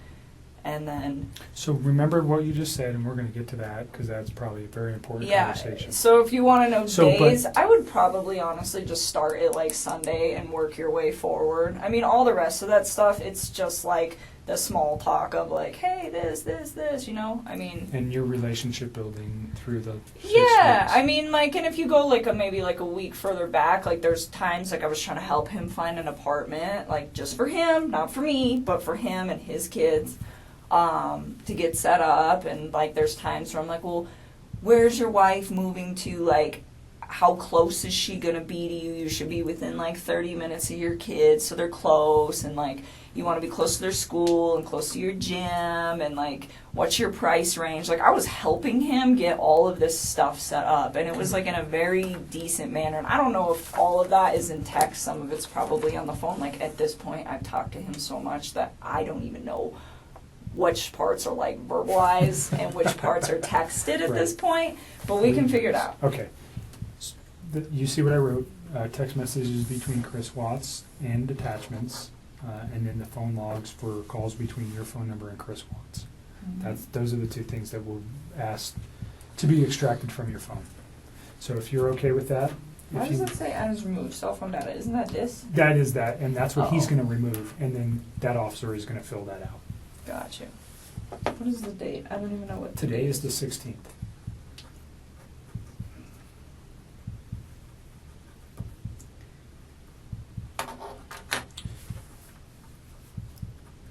And then... So remember what you just said, and we're going to get to that because that's probably a very important conversation. So if you want to know days, I would probably honestly just start at like Sunday and work your way forward. I mean, all the rest of that stuff, it's just like the small talk of like, hey, this, you know? I mean... And your relationship building through the 6 Yeah, weeks. I mean, like, and if you go like maybe like a week further back, like there's times like I was trying to help him find an apartment, like just for him, not for me, but for him and his kids, to get set up. And like there's times where I'm like, well, where's your wife moving to? Like, how close is she gonna be to you? You should be within like 30 minutes of your kids, so they're close. And like, you want to be close to their school and close to your gym, and like, what's your price range? Like, I was helping him get all of this stuff set up, and it was like in a very decent manner. And I don't know if all of that is in text. Some of it's probably on the phone. Like, at this point, I've talked to him so much that I don't even know which parts are like verbalized and which parts are texted at this point, but we can figure it out. Okay. You see what I wrote? Text messages between Chris Watts and attachments. and then the phone logs for calls between your phone number and Chris Watts. Those are the two things that we'll ask to be extracted from your phone. So if you're okay with that. Why does it say as removed cell phone data? Isn't that this? That is that, and that's what he's Uh-oh. going to remove, and then that officer is going to fill that out. Gotcha. What is the date? I don't even know what Today is the 16th.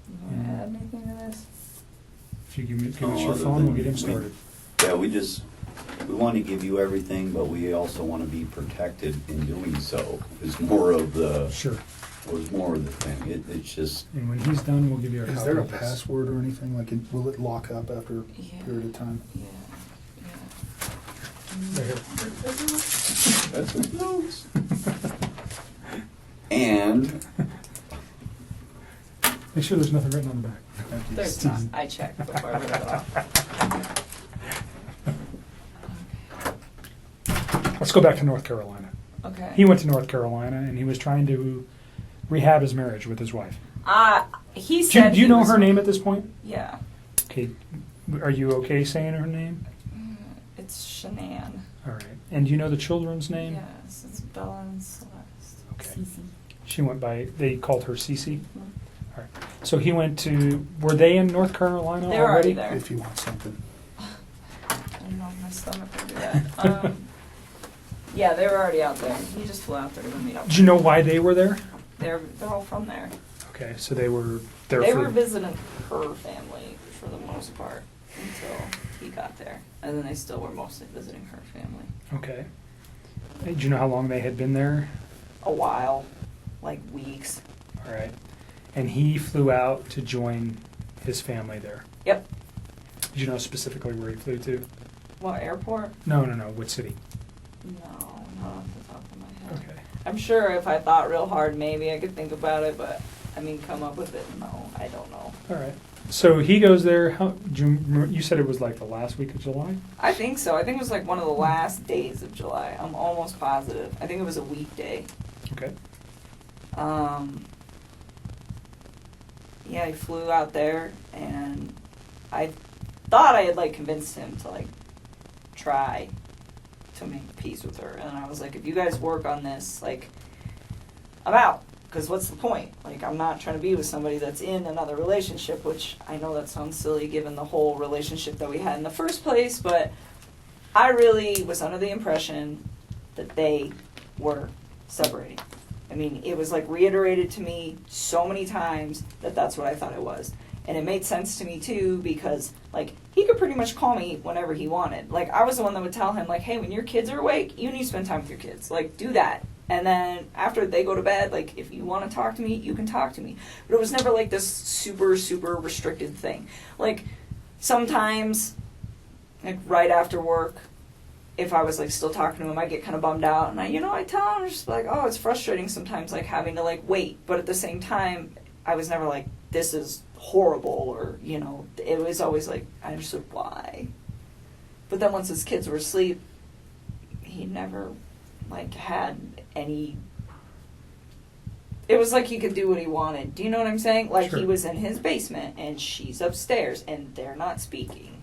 You want to add anything to this? If you give us Oh, your other phone, we'll than get him we- started. Yeah, we want to give you everything, but we also want to be protected in doing so. Is more of the Sure. thing. It's just And when he's done, we'll give you a copy Is there a of this. password or anything, like, will it lock up after a Yeah. period of time? Yeah. Right here. that's what it knows. And Make sure there's nothing written on the back. There's not. I checked before I read it off. Let's go back to North Carolina. Okay. He went to North Carolina, and he was trying to rehab his marriage with his wife. He Do said. you he know was- her name at this point? Yeah. Okay. Are you okay saying her name? It's Shanann. All right. And do you know the children's name? Yes, it's Bella and Celeste. Okay. Cece. She went by, they called her Cece? Mhm. All right. So he went to, were they in North Carolina They were already already? there. If you want something. I don't know if my stomach will do that. Yeah, they were already out there. He just flew out there to meet up. Do you know why they were there? They're all from there. Okay, so they were there They for... were visiting her family for the most part until he got there, and then they still were mostly visiting her family. Okay. Hey, do you know how long they had been there? A while, like weeks. All right. And he flew out to join his family there. Yep. Did you know specifically where he flew to? What airport? No. What city? No, not off the top of my head. Okay. I'm sure if I thought real hard, maybe I could think about it, but I mean, come up with it. No, I don't know. All right. So he goes there. You said it was like the last week of July? I think so. I think it was like one of the last days of July. I'm almost positive. I think it was a weekday. Okay. Yeah, he flew out there, and I thought I had like convinced him to like try to make peace with her, and I was like, if you guys work on this, like, I'm out. Because what's the point? Like, I'm not trying to be with somebody that's in another relationship, which I know that sounds silly given the whole relationship that we had in the first place, but I really was under the impression that they were separating. I mean, it was like reiterated to me so many times that that's what I thought it was. And it made sense to me too because, like, he could pretty much call me whenever he wanted. Like, I was the one that would tell him, like, hey, when your kids are awake, you need to spend time with your kids. Like, do that. And then after they go to bed, like, if you want to talk to me, you can talk to me. But it was never like this super, super restricted thing. Like, sometimes, like, right after work, if I was, like, still talking to him, I'd get kind of bummed out. And I tell him, just like, oh, it's frustrating sometimes, like, having to, like, wait. But at the same time, I was never like, this is horrible, or, it was always like, I understood why. But then once his kids were asleep, he never, like, had any... It was like he could do what he wanted. Do you know what I'm saying? Like, Sure. He was in his basement, and she's upstairs, and they're not speaking.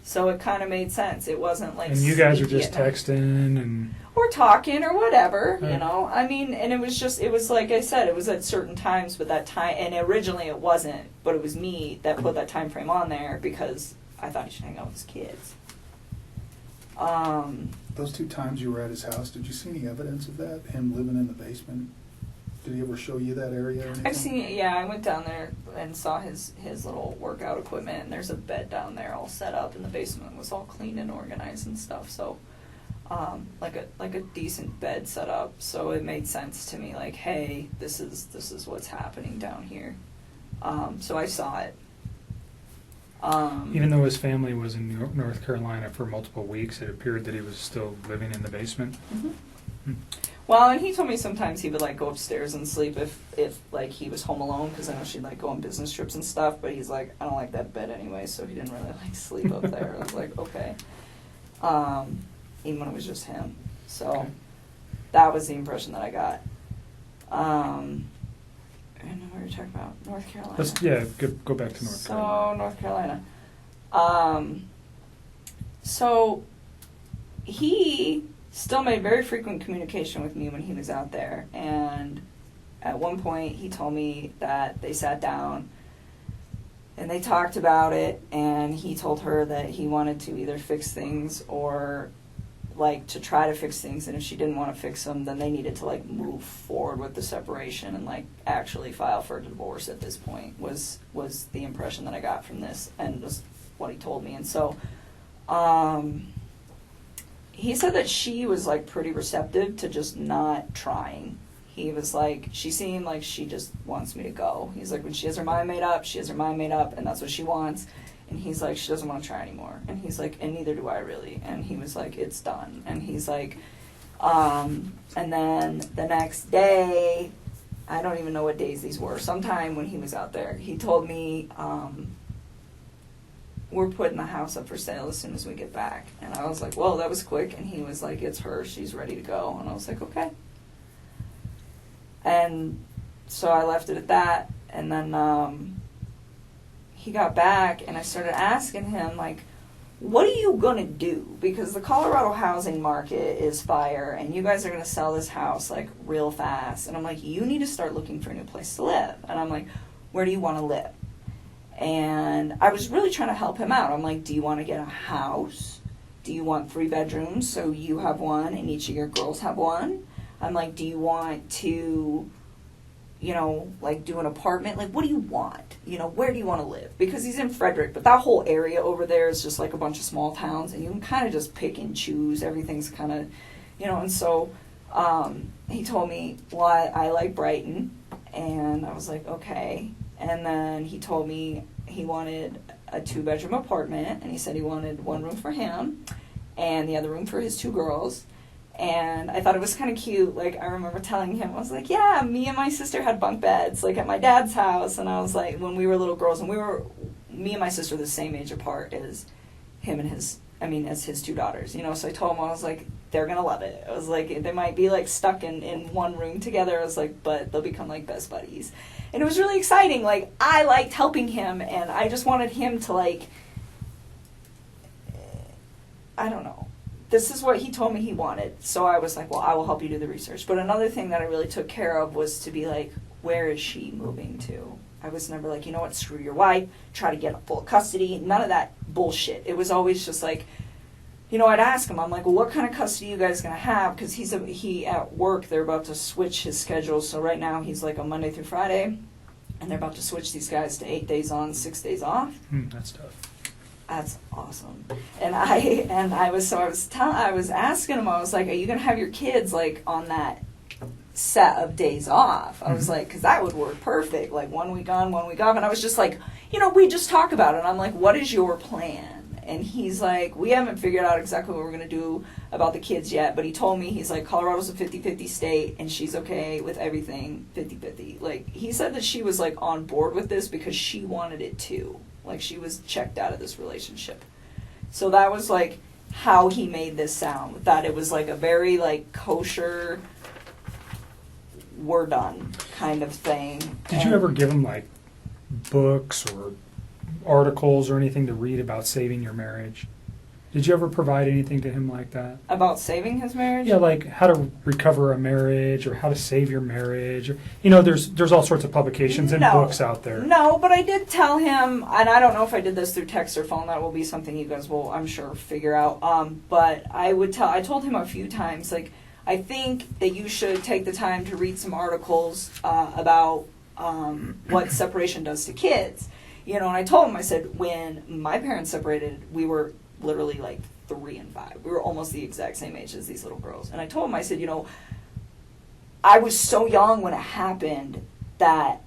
So it kind of made sense. It wasn't like... And you guys were sneaky just at night. texting and... Or talking or whatever, Right. I mean, and it was like I said, it was at certain times, but that time, and originally it wasn't, but it was me that put that time frame on there because I thought he should hang out with his kids. Those 2 times you were at his house, did you see any evidence of that, him living in the basement? Did he ever show you that area or anything? I've seen it, yeah, I went down there and saw his little workout equipment, and there's a bed down there all set up, and the basement was all clean and organized and stuff, so... like a decent bed set up, so it made sense to me. Like, hey, this is what's happening down here. So I saw it. Even though his family was in North Carolina for multiple weeks, it appeared that he was still living in the basement. Mhm. Hmm. Well, and he told me sometimes he would like go upstairs and sleep if like he was home alone, because I know she'd like go on business trips and stuff. But he's like, I don't like that bed anyway, so he didn't really like sleep up there. I was like, okay. Even when it was just him. So Okay. that was the impression that I got. were you talking about? North Carolina. Go back to North Carolina. So, North Carolina. So, he still made very frequent communication with me when he was out there. And at one point, he told me that they sat down and they talked about it. And he told her that he wanted to either fix things or, like, to try to fix things. And if she didn't want to fix them, then they needed to, like, move forward with the separation and, like, actually file for a divorce at this point was the impression that I got from this and was what he told me. And so, he said that she was, like, pretty receptive to just not trying. He was like, she seemed like she just wants me to go. He's like, when she has her mind made up, she has her mind made up, and that's what she wants. And he's like, she doesn't want to try anymore. And he's like, and neither do I really. And he was like, it's done. And he's like, and then the next day, I don't even know what days these were. Sometime when he was out there, he told me, we're putting the house up for sale as soon as we get back. And I was like, well, that was quick. And he was like, it's her. She's ready to go. And I was like, okay. And so I left it at that. And then he got back, and I started asking him, like, what are you going to do? Because the Colorado housing market is fire, and you guys are going to sell this house, like, real fast. And I'm like, you need to start looking for a new place to live. And I'm like, where do you want to live? And I was really trying to help him out. I'm like, do you want to get a house? Do you want 3 bedrooms so you have one and each of your girls have one? I'm like, do you want to, you know, like, do an apartment? Like, what do you want? You know, where do you want to live? Because he's in Frederick, but that whole area over there is just like a bunch of small towns, and you can kind of just pick and choose. Everything's kind of, you know, and so he told me, well, I like Brighton, and I was like, okay. And then he told me he wanted a 2-bedroom apartment, and he said he wanted 1 room for him and the other room for his 2 girls. And I thought it was kind of cute. Like, I remember telling him, I was like, yeah, me and my sister had bunk beds, like, at my dad's house. And I was like, when we were little girls, and me and my sister the same age apart as him and as his 2 daughters, you know. So I told him, I was like, they're going to love it. I was like, they might be, like, stuck in one room together. I was like, but they'll become, like, best buddies. And it was really exciting. Like, I liked helping him, and I just wanted him to, like, I don't know. This is what he told me he wanted. So I was like, well, I will help you do the research. But another thing that I really took care of was to be like, where is she moving to? I was never like, you know what, screw your wife, try to get full custody. None of that bullshit. It was always just like, you know, I'd ask him, I'm like, well, what kind of custody are you guys going to have? Because he at work, they're about to switch his schedule. So right now he's like on Monday through Friday, and they're about to switch these guys to 8 days on, 6 days off. That's tough. That's awesome. And I was asking him, I was like, are you going to have your kids, like, on that set of days off? I was like, because that would work perfect, like 1 week on, 1 week off. And I was just like, you know, we just talk about it. And I'm like, what is your plan? And he's like, we haven't figured out exactly what we're going to do about the kids yet. But he told me, he's like, Colorado's a 50-50 state, and she's okay with everything 50-50. Like, he said that she was, like, on board with this because she wanted it too. Like, she was checked out of this relationship. So that was, like, how he made this sound. That it was, like, a very, like, kosher, we're done kind of thing. Did you ever give him, like, books or articles or anything to read about saving your marriage? Did you ever provide anything to him like that? About saving his marriage? Yeah, like how to recover a marriage or how to save your marriage. Or, you know, there's all sorts of publications and books out there. No, but I did tell him, and I don't know if I did this through text or phone. That will be something you guys will, I'm sure, figure out. But I told him a few times, like, I think that you should take the time to read some articles about what separation does to kids. You know, and I told him, I said, when my parents separated, we were literally like 3 and 5. We were almost the exact same age as these little girls. And I told him, I said, you know, I was so young when it happened that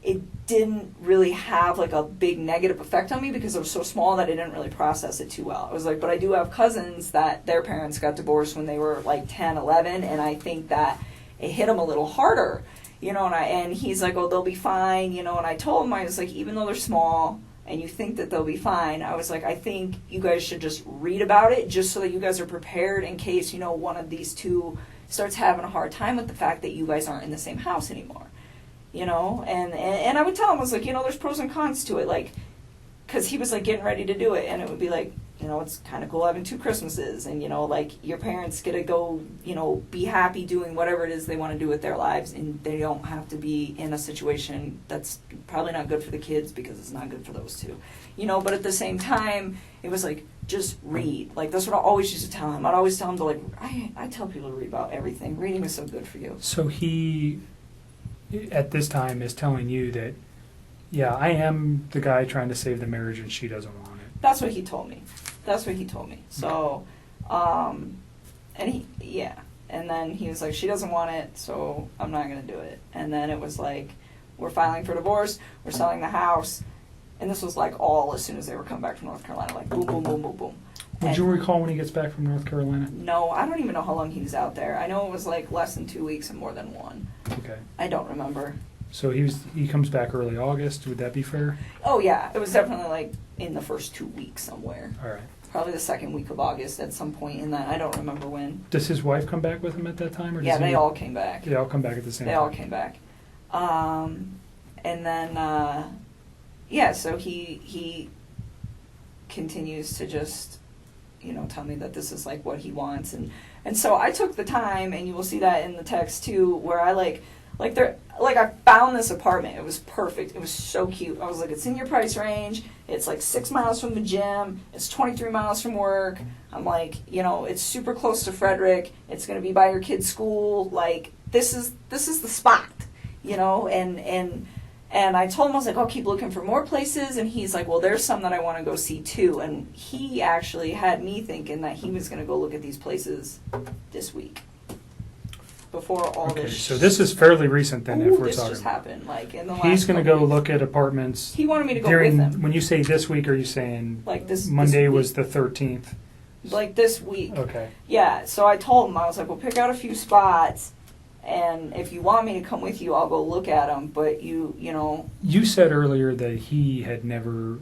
it didn't really have like a big negative effect on me because I was so small that I didn't really process it too well. I was like, but I do have cousins that their parents got divorced when they were like 10, 11, and I think that it hit them a little harder. You know, and he's like, oh, they'll be fine, you know, and I told him, I was like, even though they're small and you think that they'll be fine, I was like, I think you guys should just read about it just so that you guys are prepared in case, you know, one of these two starts having a hard time with the fact that you guys aren't in the same house anymore. you know, and I would tell him, I was like, you know, there's pros and cons to it, like, because he was like getting ready to do it, and it would be like, you know, it's kind of cool having 2 Christmases, and, you know, like, your parents get to go, you know, be happy doing whatever it is they want to do with their lives, and they don't have to be in a situation that's probably not good for the kids because it's not good for those 2, you know. But at the same time, it was like, just read. Like, that's what I always used to tell him. I'd always tell him to, like, I tell people to read about everything. Reading is so good for you. So he, at this time, is telling you that, yeah, I am the guy trying to save the marriage and she doesn't want it. That's what he told me. So, and and then he was like, she doesn't want it, so I'm not going to do it. And then it was like, we're filing for divorce, we're selling the house, and this was like all as soon as they were coming back from North Carolina, like boom, boom, boom, boom, boom. Would you recall when he gets back from North Carolina? No, I don't even know how long he was out there. I know it was like less than 2 weeks and more than 1. Okay. I don't remember. So he comes back early August. Would that be fair? Oh yeah, it was definitely like in the first 2 weeks somewhere. All right. Probably the second week of August at some point in that. I don't remember when. Does his wife come back with him at that time, or does Yeah, he, they all came back. They all come back at the same They time. all came back. And then, yeah, so he continues to just, you know, tell me that this is like what he wants. And so I took the time, and you will see that in the text too, where I I found this apartment. It was perfect. It was so cute. I was like, it's in your price range. It's like 6 miles from the gym. It's 23 miles from work. I'm like, you know, it's super close to Frederick. It's going to be by your kid's school. Like, this is the spot, you know, and I told him, I was like, I'll keep looking for more places. And he's like, well, there's some that I want to go see too. And he actually had me thinking that he was going to go look at these places this week. Before all Okay, this. so this is fairly recent then, if we're this talking. just happened, like in the last. He's going to couple go weeks. look at apartments. He wanted me to go during, with him. When you say this week, are you saying Like this Monday this was week. the 13th? Like this week. Okay. Yeah, so I told him, I was like, well, pick out a few spots, and if you want me to come with you, I'll go look at them. But you know. You said earlier that he had never,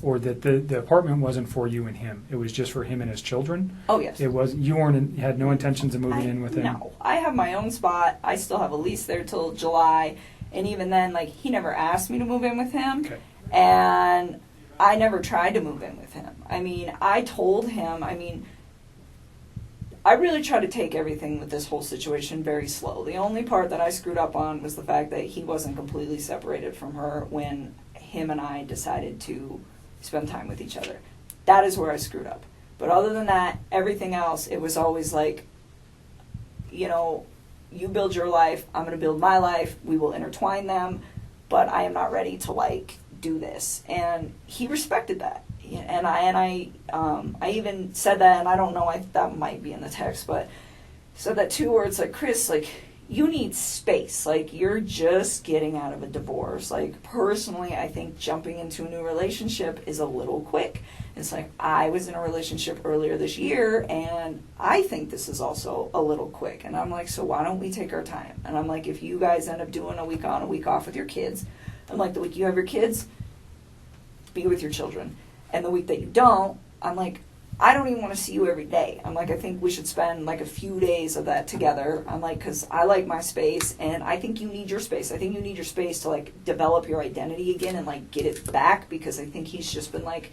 or that the apartment wasn't for you and him. It was just for him and his children. Oh yes. It was. You had no intentions of moving in with him. No, I have my own spot. I still have a lease there till July, and even then, like, he never asked me to move in with him, Okay. and I never tried to move in with him. I mean, I told him. I mean, I really try to take everything with this whole situation very slow. The only part that I screwed up on was the fact that he wasn't completely separated from her when him and I decided to spend time with each other. That is where I screwed up. But other than that, everything else, it was always like, you know, you build your life, I'm going to build my life, we will intertwine them, but I am not ready to, like, do this. And he respected that. And I even said that, and I don't know, that might be in the text, but said that too, where it's like, Chris, like, you need space. Like, you're just getting out of a divorce. Like, personally, I think jumping into a new relationship is a little quick. It's like, I was in a relationship earlier this year, and I think this is also a little quick. And I'm like, so why don't we take our time? And I'm like, if you guys end up doing a week on, a week off with your kids, I'm like, the week you have your kids, be with your children. And the week that you don't, I'm like, I don't even want to see you every day. I'm like, I think we should spend like a few days of that together. I'm like, because I like my space, and I think you need your space. I think you need your space to like develop your identity again and like get it back, because I think he's just been like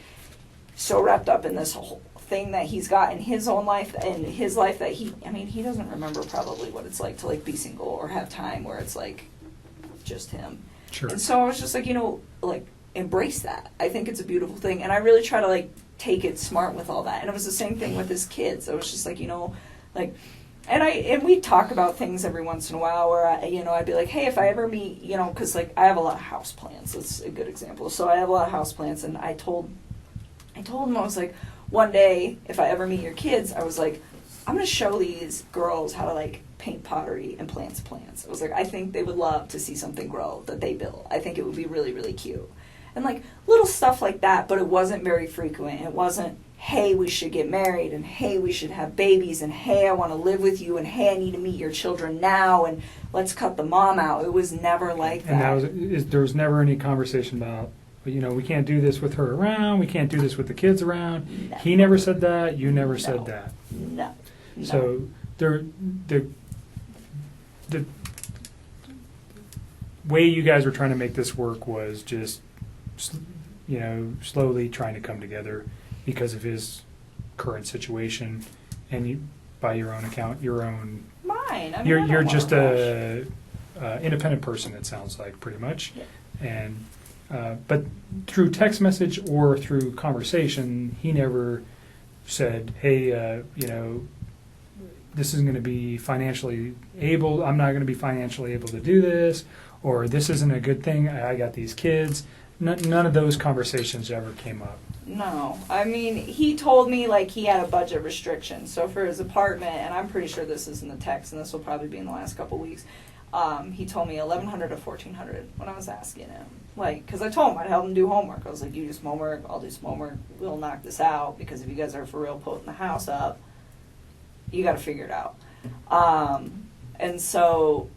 so wrapped up in this whole thing that he's got in his own life and his life that he doesn't remember probably what it's like to like be single or have time where it's like just him. Sure. And so I was just like, you know, like, embrace that. I think it's a beautiful thing, and I really try to like take it smart with all that. And it was the same thing with his kids. I was just like, you know, like, and we talk about things every once in a while where I'd be like, hey, if I ever meet, you know, because like I have a lot of house plants. That's a good example. So I have a lot of house plants, and I told him, I was like, one day if I ever meet your kids, I was like, I'm gonna show these girls how to like paint pottery and plants. I was like, I think they would love to see something grow that they built. I think it would be really, really cute. And like little stuff like that, but it wasn't very frequent. It wasn't, hey, we should get married, and hey, we should have babies, and hey, I want to live with you, and hey, I need to meet your children now, and let's cut the mom out. It was never like that. And there was never any conversation about, you know, we can't do this with her around, we can't do this with the kids around. No. He never said that, you never said that. No. So the way you guys were trying to make this work was just, slowly trying to come together because of his current situation, and you, by your own account, Mine. I mean, I you're don't just wanna a independent person. It sounds like pretty much, Yeah. and but through text message or through conversation, he never said, "Hey, this isn't going to be financially able. I'm not going to be financially able to do this," or "This isn't a good thing. I got these kids." None of those conversations ever came up. No, I mean, he told me like he had a budget restriction. So for his apartment, and I'm pretty sure this is in the text, and this will probably be in the last couple weeks. He told me $1,100 to $1,400 when I was asking him, like, because I told him I'd help him do homework. I was like, "You do some homework, I'll do some homework. We'll knock this out because if you guys are for real putting the house up, you got to figure it out." And so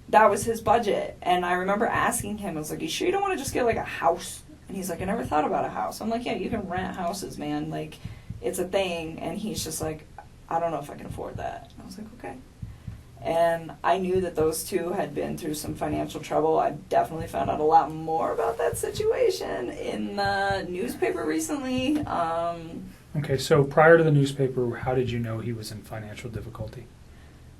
that was his budget. And I remember asking him, I was like, "You sure you don't want to just get like a house?" And he's like, "I never thought about a house." I'm like, "Yeah, you can rent houses, man. Like, it's a thing." And he's just like, "I don't know if I can afford that." And I was like, "Okay." And I knew that those two had been through some financial trouble. I definitely found out a lot more about that situation in the newspaper recently. Okay, so prior to the newspaper, how did you know he was in financial difficulty?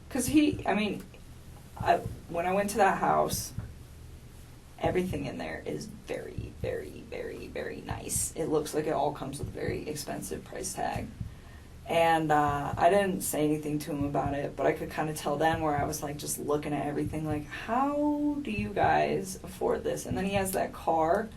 Because when I went to that house, everything in there is very, very, very, very nice. It looks like it all comes with a very expensive price tag. And I didn't say anything to him about it, but I could kind of tell then where I was like just looking at everything like, how do you guys afford this? And then he has that car.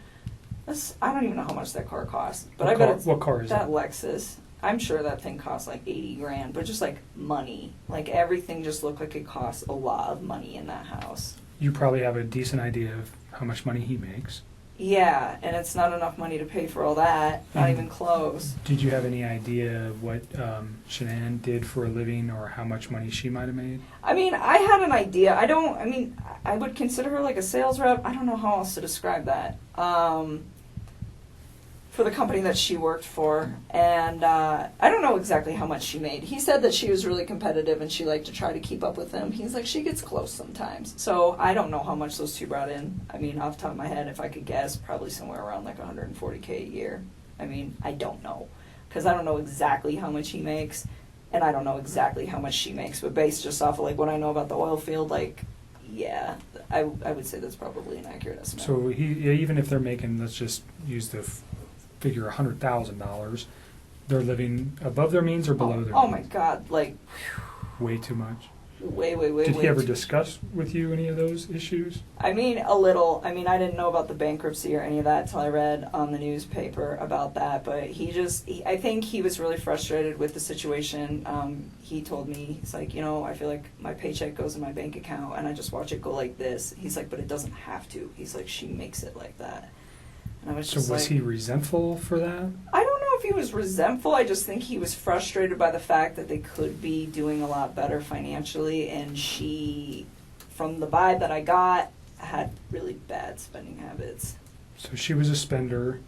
I don't even know how much that car costs, but I bet it's what car is that it? Lexus. I'm sure that thing costs like $80,000, but just like money. Like everything just looked like it costs a lot of money in that house. You probably have a decent idea of how much money he makes. Yeah, and it's not enough money to pay for all that. Not even close. Did you have any idea of what Shanann did for a living or how much money she might have made? I mean, I had an idea. I would consider her like a sales rep. I don't know how else to describe that. For the company that she worked for. And I don't know exactly how much she made. He said that she was really competitive and she liked to try to keep up with him. He's like, she gets close sometimes. So I don't know how much those two brought in. I mean, off the top of my head, if I could guess, probably somewhere around like $140K a year. I mean, I don't know. Because I don't know exactly how much he makes. And I don't know exactly how much she makes. But based just off of like what I know about the oil field, like, yeah, I would say that's probably an accurate estimate. So even if they're making, let's just use the figure $100,000, they're living above their means or below their means? Oh my God, like, way too much. Way Did he ever too- discuss with you any of those issues? I mean, a little. I mean, I didn't know about the bankruptcy or any of that until I read on the newspaper about that. But I think he was really frustrated with the situation. He told me, he's like, I feel like my paycheck goes in my bank account and I just watch it go like this. He's like, but it doesn't have to. He's like, she makes it like that. And I was So just was like, he resentful for that? I don't know if he was resentful. I just think he was frustrated by the fact that they could be doing a lot better financially, and she, from the vibe that I got, had really bad spending habits. So she was a spender.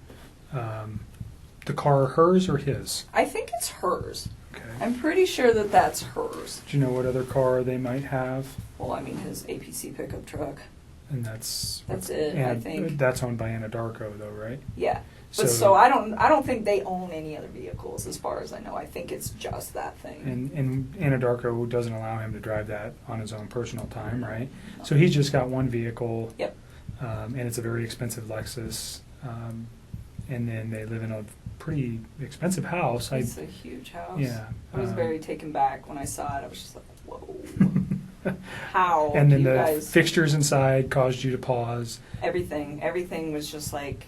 The car hers or his? I think it's hers. Okay. I'm pretty sure that that's hers. Do you know what other car they might have? Well, I mean, his APC pickup truck. And that's it, I think. That's owned by Anadarko, though, right? Yeah. But so I don't think they own any other vehicles as far as I know. I think it's just that thing. And Anadarko doesn't allow him to drive that on his own personal time, right? No. So he's just got one vehicle. Yep. And it's a very expensive Lexus. And then they live in a pretty expensive house. It's a huge house. Yeah. I was very taken back when I saw it. I was just like, whoa. How? And then you the guys... fixtures inside caused you to pause. Everything was just like.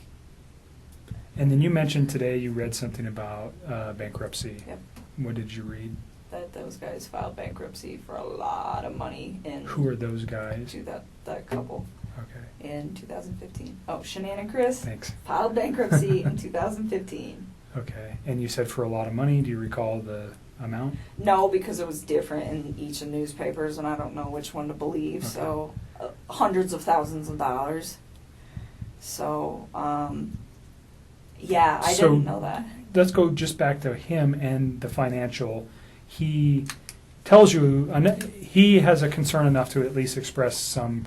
And then you mentioned today you read something about bankruptcy. Yep. What did you read? That those guys filed bankruptcy for a lot of money in. Who are those guys? That couple. Okay. In 2015. Oh, Shanann and Chris. Thanks. Filed bankruptcy in 2015. Okay. And you said for a lot of money. Do you recall the amount? No, because it was different in each of the newspapers, and I don't know which one to believe. Okay. So, hundreds of thousands of dollars. So, yeah, I didn't know that. Let's go just back to him and the financial. He tells you he has a concern enough to at least express some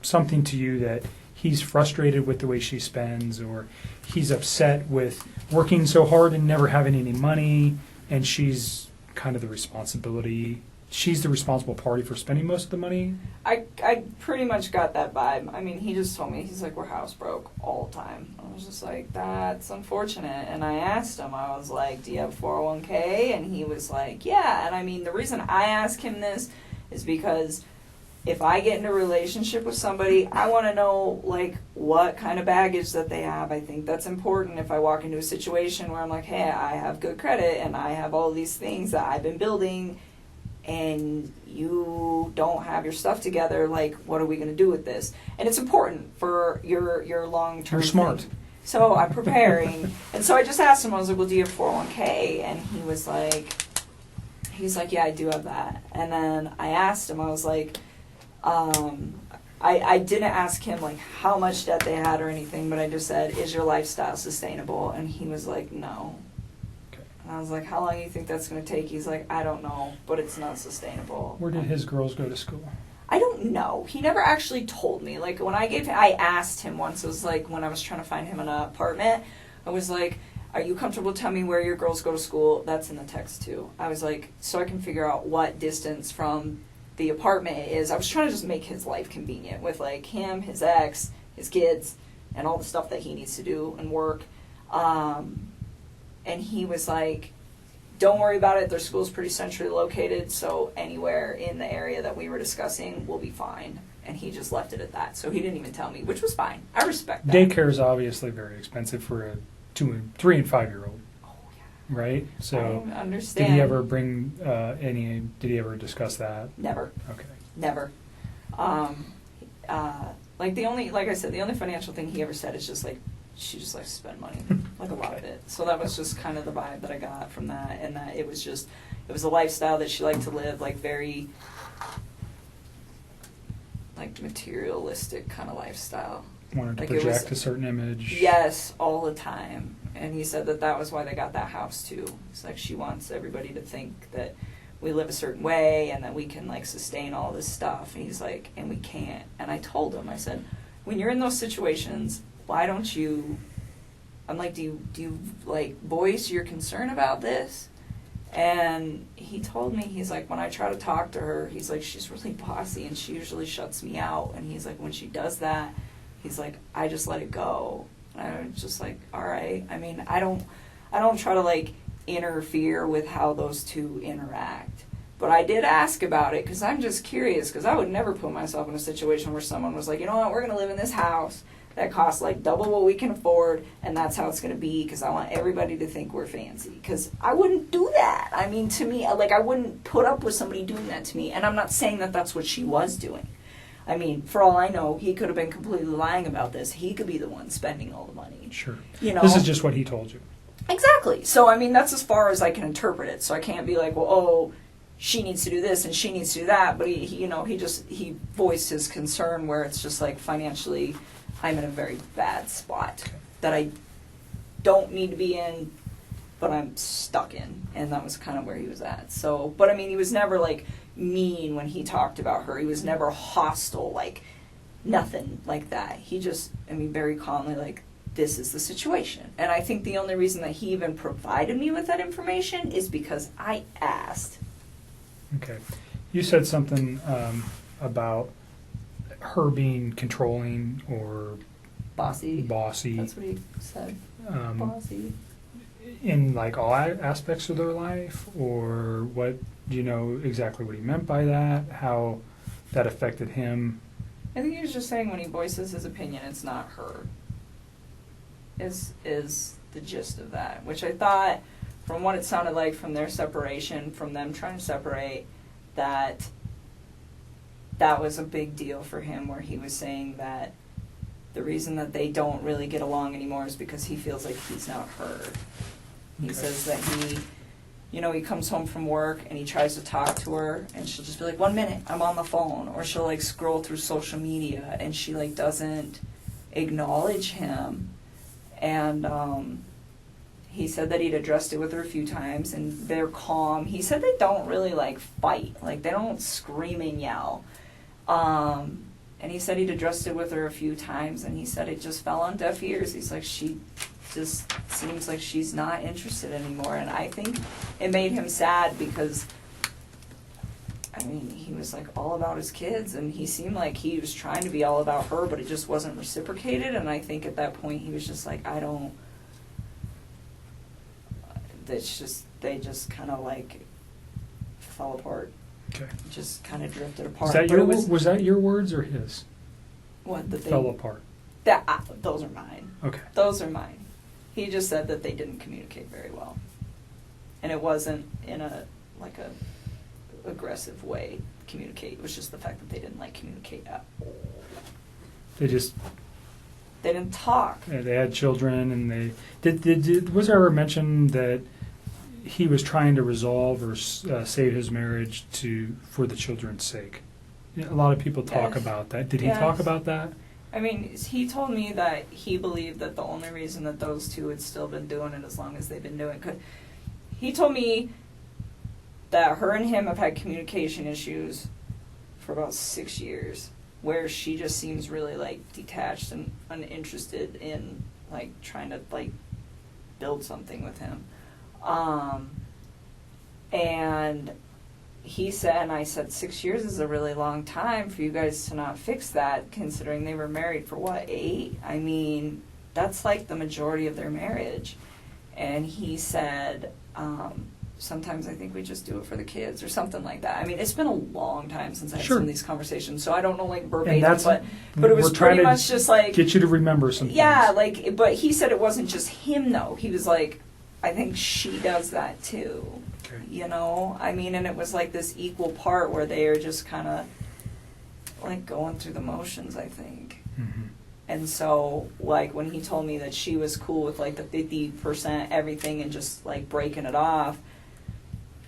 something to you that he's frustrated with the way she spends, or he's upset with working so hard and never having any money, and she's kind of the responsible party for spending most of the money? I pretty much got that vibe. I mean, he just told me, he's like, we're house broke all the time. I was just like, that's unfortunate. And I asked him, I was like, do you have 401k? And he was like, yeah. And I mean, the reason I ask him this is because if I get in a relationship with somebody, I want to know, like, what kind of baggage that they have. I think that's important if I walk into a situation where I'm like, hey, I have good credit and I have all these things that I've been building, and you don't have your stuff together, like, what are we going to do with this? And it's important for your long-term You're smart. thing. So I'm preparing. And so I just asked him, I was like, well, do you have 401k? And he was like, yeah, I do have that. And then I asked him, I was like, I didn't ask him, like, how much debt they had or anything, but I just said, is your lifestyle sustainable? And he was like, no. And I was like, how long do you think that's going to take? He's like, I don't know, but it's not sustainable. Where did his girls go to school? I don't know. He never actually told me. Like, when I asked him once, it was like when I was trying to find him an apartment, I was like, are you comfortable telling me where your girls go to school? That's in the text too. I was like, so I can figure out what distance from the apartment it is. I was trying to just make his life convenient with, like, him, his ex, his kids, and all the stuff that he needs to do and work. And he was like, don't worry about it. Their school's pretty centrally located, so anywhere in the area that we were discussing will be fine. And he just left it at that. So he didn't even tell me, which was fine. I respect that. Daycare is obviously very expensive for a 3 and 5 year old. Oh, yeah. Right? So I understand. did he ever bring did he ever discuss that? Never. Okay. Never. Like I said, the only financial thing he ever said is just like, she just likes to spend money, like a lot of it. So that was just kind of the vibe that I got from that, and that it was a lifestyle that she liked to live, like, very, like, materialistic kind of lifestyle. Wanted to Like, it project was- a certain image. Yes, all the time. And he said that was why they got that house too. It's like she wants everybody to think that we live a certain way and that we can, like, sustain all this stuff. And he's like, and we can't. And I told him, I said, when you're in those situations, why don't you, I'm like, do you like voice your concern about this? And he told me, he's like, when I try to talk to her, he's like, she's really bossy and she usually shuts me out. And he's like, when she does that, he's like, I just let it go. And I was just like, all right. I mean, I don't try to, like, interfere with how those two interact. But I did ask about it because I'm just curious, because I would never put myself in a situation where someone was like, you know what, we're going to live in this house that costs, like, double what we can afford, and that's how it's going to be, because I want everybody to think we're fancy. Because I wouldn't do that. I mean, to me, like, I wouldn't put up with somebody doing that to me. And I'm not saying that that's what she was doing. I mean, for all I know, he could have been completely lying about this. He could be the one spending all the money. Sure. You know? This is just what he told you. Exactly. So, I mean, that's as far as I can interpret it. So I can't be like, well, oh, she needs to do this and she needs to do that. But he voiced his concern where it's just like, financially, I'm in a very bad spot that I don't need to be in, but I'm stuck in. And that was kind of where he was at. So, but I mean, he was never, like, mean when he talked about her. He was never hostile, like, nothing like that. He just, I mean, very calmly, like, this is the situation. And I think the only reason that he even provided me with that information is because I asked. Okay. You said something about her being controlling or Bossy. bossy That's what he said. Bossy. in, like, all aspects of their life, or what? Do you know exactly what he meant by that? How that affected him? I think he was just saying when he voices his opinion, it's not her. Is the gist of that, which I thought, from what it sounded like from their separation, from them trying to separate, that was a big deal for him, where he was saying that the reason that they don't really get along anymore is because he feels like he's not heard. He says that he comes home from work and he tries to talk to her and she'll just be like, 1 minute, I'm on the phone. Or she'll, like, scroll through social media and she, like, doesn't acknowledge him. And he said that he'd addressed it with her a few times and they're calm. He said they don't really, like, fight. Like, they don't scream and yell. And he said he'd addressed it with her a few times, and he said it just fell on deaf ears. He's like, she just seems like she's not interested anymore. And I think it made him sad because, I mean, he was like all about his kids, and he seemed like he was trying to be all about her, but it just wasn't reciprocated. And I think at that point he was just like, they just kind of like fell apart. Okay. Just kind of drifted apart. Is that But was that your words or his? what that they Fell apart. those are mine. Okay. Those are mine. He just said that they didn't communicate very well, and it wasn't in a aggressive way. Communicate. It was just the fact that they didn't communicate at all. They didn't talk. they had children, and they did. Was there ever mention that he was trying to resolve or save his marriage for the children's sake? A lot of people talk Yes. about that. Did he Yes. talk about that? I mean, he told me that he believed that the only reason that those two had still been doing it as long as they've been doing it, he told me that her and him have had communication issues for about 6 years, where she just seems really detached and uninterested in trying to build something with him. And he said, and I said, 6 years is a really long time for you guys to not fix that, considering they were married for 8? I mean, that's the majority of their marriage. And he said, sometimes I think we just do it for the kids or something like that. I mean, it's been a long time since I've Sure. seen these conversations, so I don't know verbatim, And that's but it was we're trying pretty to much just get you to remember some yeah, things. but he said it wasn't just him though. He was like, I think she does that too. Okay. You know? I mean, and it was this equal part where they are just kind of going through the motions, I think. Mm-hmm. And so, when he told me that she was cool with, the 50% everything and just, breaking it off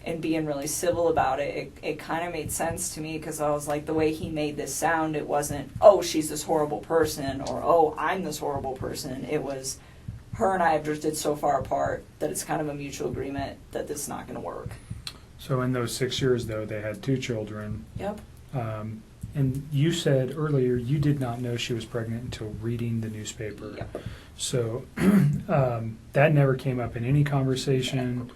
and being really civil about it, it kind of made sense to me because I was like, the way he made this sound, it wasn't, oh, she's this horrible person or, oh, I'm this horrible person. It was, her and I have drifted so far apart that it's kind of a mutual agreement that this is not going to work. So in those 6 years, though, they had 2 children. Yep. And you said earlier you did not know she was pregnant until reading the newspaper. Yep. So that never came up in any conversation.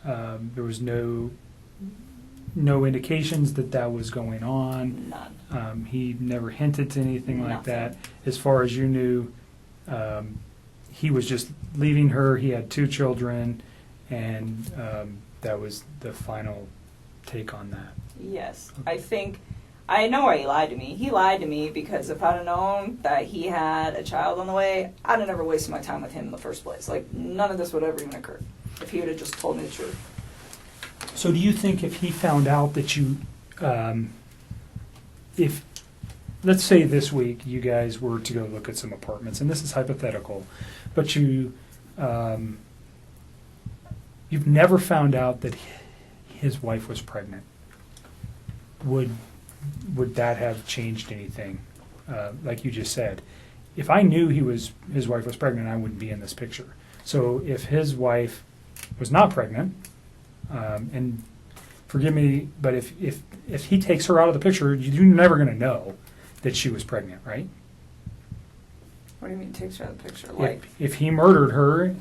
There was no indications that was going on. None. He never hinted to anything like Nothing. that. As far as you knew, he was just leaving her. He had 2 children, and that was the final take on that. Yes. I know why he lied to me. He lied to me because if I'd have known that he had a child on the way, I'd have never wasted my time with him in the first place. None of this would ever even occur if he would have just told me the truth. So do you think if he found out that you, if, let's say this week you guys were to go look at some apartments, and this is hypothetical, but you've never found out that his wife was pregnant, would that have changed anything? Like you just said, if I knew his wife was pregnant, I wouldn't be in this picture. So if his wife was not pregnant, and forgive me, but if he takes her out of the picture, you're never going to know that she was pregnant, right? What do you mean takes her out of the picture? If he murdered her,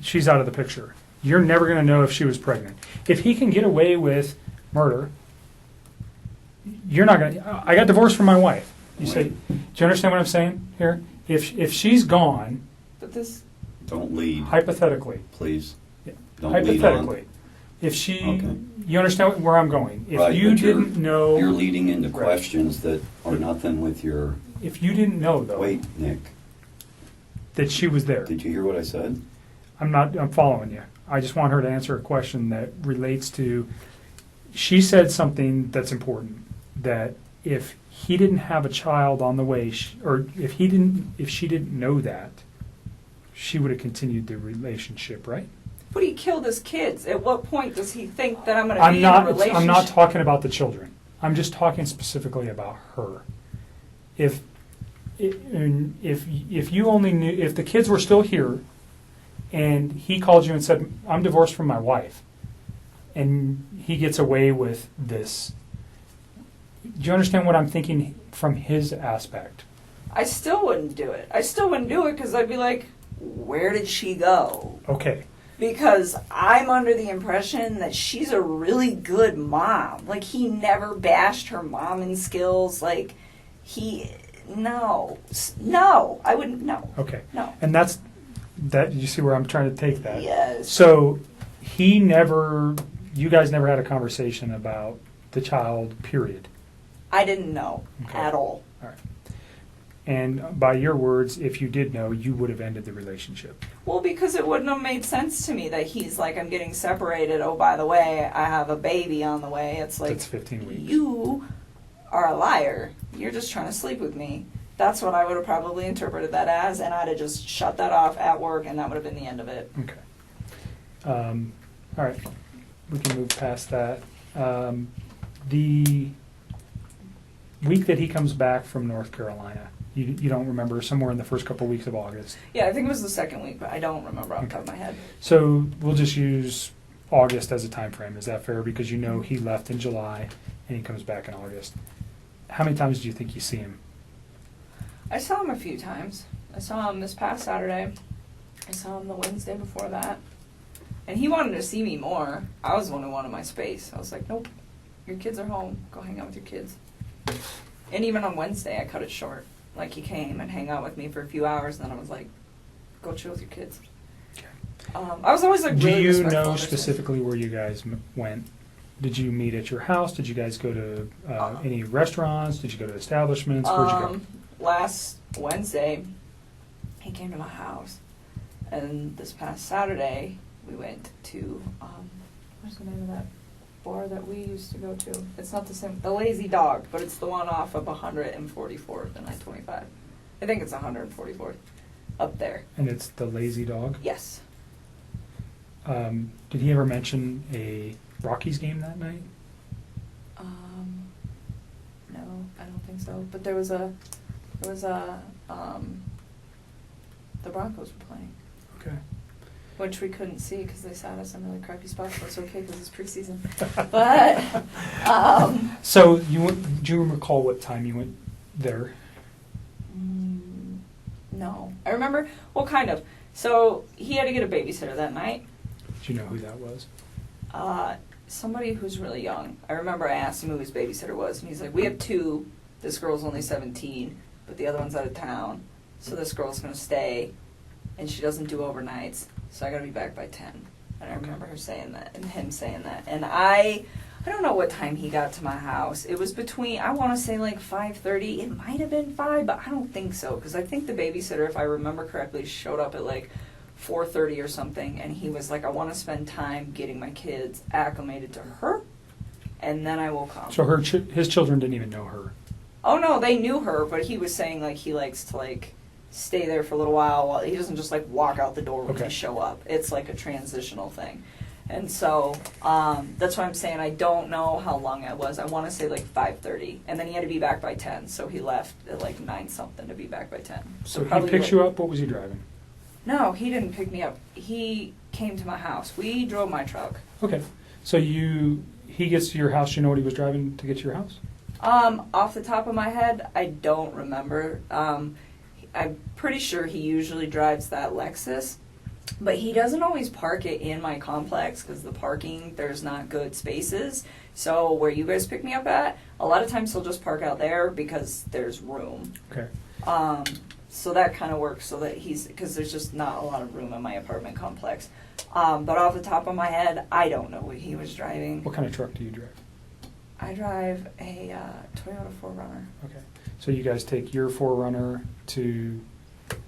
she's out of the picture. You're never going to know if she was pregnant. If he can get away with murder, you're not going to. I got divorced from my wife. You say, do you understand what I'm saying here? If she's gone, But this, Don't lead, hypothetically, please. Yeah. Don't lead hypothetically, on. if she, Okay. you understand where I'm going. If Right, you but you're- didn't know, You're leading into Right. questions that are nothing with your, if you didn't know though wait, Nick, that she was there, did you hear what I said? I'm following you. I just want her to answer a question that relates to, she said something that's important, that if he didn't have a child on the way, or if she didn't know that, she would have continued the relationship, right? but he killed his kids. At what point does he think that I'm going to be in a relationship? I'm not talking about the children. I'm just talking specifically about her. If you only knew, if the kids were still here, and he called you and said, "I'm divorced from my wife," and he gets away with this, do you understand what I'm thinking? from his aspect. I still wouldn't do it. I still wouldn't do it because I'd be like, where did she go? Okay. Because I'm under the impression that she's a really good mom. Like, he never bashed her momming skills. Like, no, I wouldn't, no. Okay. No. And you see where I'm trying to take that? Yes. So you guys never had a conversation about the child, period. I didn't know Okay. at all. All right. And by your words, if you did know, you would have ended the relationship. Well, because it wouldn't have made sense to me that he's like, I'm getting separated. Oh, by the way, I have a baby on the way. It's like, That's 15 weeks. you are a liar. You're just trying to sleep with me. That's what I would have probably interpreted that as, and I'd have just shut that off at work, and that would have been the end of it. Okay. All right. We can move past that. The week that he comes back from North Carolina, you don't remember, somewhere in the first couple weeks of August. Yeah, I think it was the second week, but I don't remember off the top of my head. So we'll just use August as a time frame. Is that fair? Because you know he left in July and he comes back in August. How many times do you think you see him? I saw him a few times. I saw him this past Saturday. I saw him the Wednesday before that. And he wanted to see me more. I was the one who wanted my space. I was like, nope, your kids are home. Go hang out with your kids. And even on Wednesday, I cut it short. Like, he came and hang out with me for a few hours, and then I was like, go chill with your kids. Okay. I was always like, Do really you respectful know of this. specifically where you guys went? Did you meet at your house? Did you guys go to any restaurants? Did you go to establishments? Where'd you go? Last Wednesday, he came to my house, and this past Saturday, we went to, what's the name of that bar that we used to go to? It's not the same, the Lazy Dog, but it's the one off of 144th and I-25. I think it's 144th, up there. And it's the Lazy Dog? Yes. Did he ever mention a Rockies game that night? No, I don't think so. But the Broncos were playing, Okay. which we couldn't see because they sat us in really crappy spots, but it's okay because it's preseason. But, So do you recall what time you went there? no. I remember, well, kind of. So he had to get a babysitter that night. Do you know who that was? Somebody who's really young. I remember I asked him who his babysitter was, and he's like, we have two. This girl's only 17, but the other one's out of town. So this girl's going to stay, and she doesn't do overnights, so I got to be back by 10. And I remember her saying that, and him saying that. And I don't know what time he got to my house. It was between, I want to say like 5:30. It might have been 5, but I don't think so, because I think the babysitter, if I remember correctly, showed up at like 4:30 or something, and he was like, I want to spend time getting my kids acclimated to her, and then I will come. So his children didn't even know her. Oh no, they knew her, but he was saying like he likes to like stay there for a little while he doesn't just like walk out the door when Okay. they show up. It's like a transitional thing. And so that's why I'm saying I don't know how long it was. I want to say like 5:30, and then he had to be back by 10, so he left at like 9 something to be back by 10. So he probably picks like- you up. What was he driving? No, he didn't pick me up. He came to my house. We drove my truck. Okay. So he gets to your house. You know what he was driving to get to your house? Off the top of my head, I don't remember. I'm pretty sure he usually drives that Lexus, but he doesn't always park it in my complex because the parking, there's not good spaces. So where you guys pick me up at, a lot of times he'll just park out there because there's room. Okay. So that kind of works so that because there's just not a lot of room in my apartment complex. But off the top of my head, I don't know what he was driving. What kind of truck do you drive? I drive a Toyota 4Runner. Okay. So you guys take your 4Runner to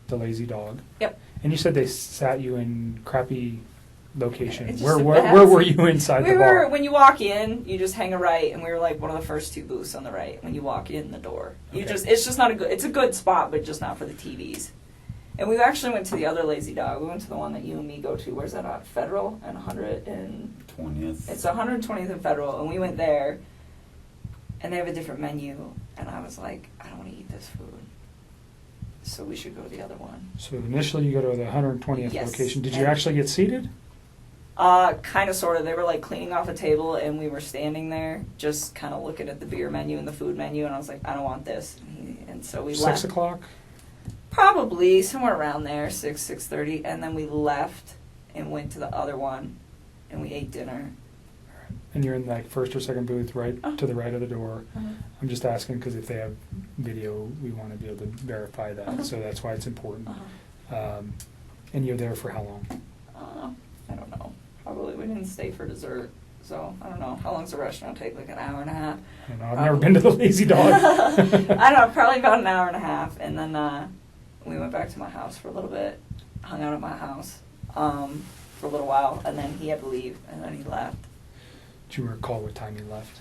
the Lazy Dog. Yep. And you said they sat you in crappy location. It's just Where a bad- were you inside the bar? When you walk in, you just hang a right, and we were like one of the first two booths on the right when you walk in the door. Okay. It's just not a good, it's a good spot, but just not for the TVs. And we actually went to the other Lazy Dog. We went to the one that you and me go to. Where's that at? Federal and 100 and 20th. it's 120th and Federal, and we went there, and they have a different menu, and I was like, I don't want to eat this food, so we should go to the other one. So initially you go to the 120th Yes. location. Did you And- actually get seated? Kind of, sort of. They were like cleaning off a table, and we were standing there just kind of looking at the beer menu and the food menu, and I was like, I don't want this. And so we left. 6 o'clock? Probably somewhere around there, 6:30, and then we left and went to the other one, and we ate dinner. And you're in like first or second booth, right to the right of the door. Uh-huh. I'm just asking because if they have video, we want to be able to verify that. Uh-huh. So that's why it's important. Uh-huh. And you're there for how long? I don't know. Probably we didn't stay for dessert, so I don't know. How long does the restaurant take? Like an hour and a half? I don't know. I've never been to the Lazy Dog. I don't know. Probably about an hour and a half, and then we went back to my house for a little bit. Hung out at my house for a little while, and then he had to leave, and then he left. Do you recall what time he left?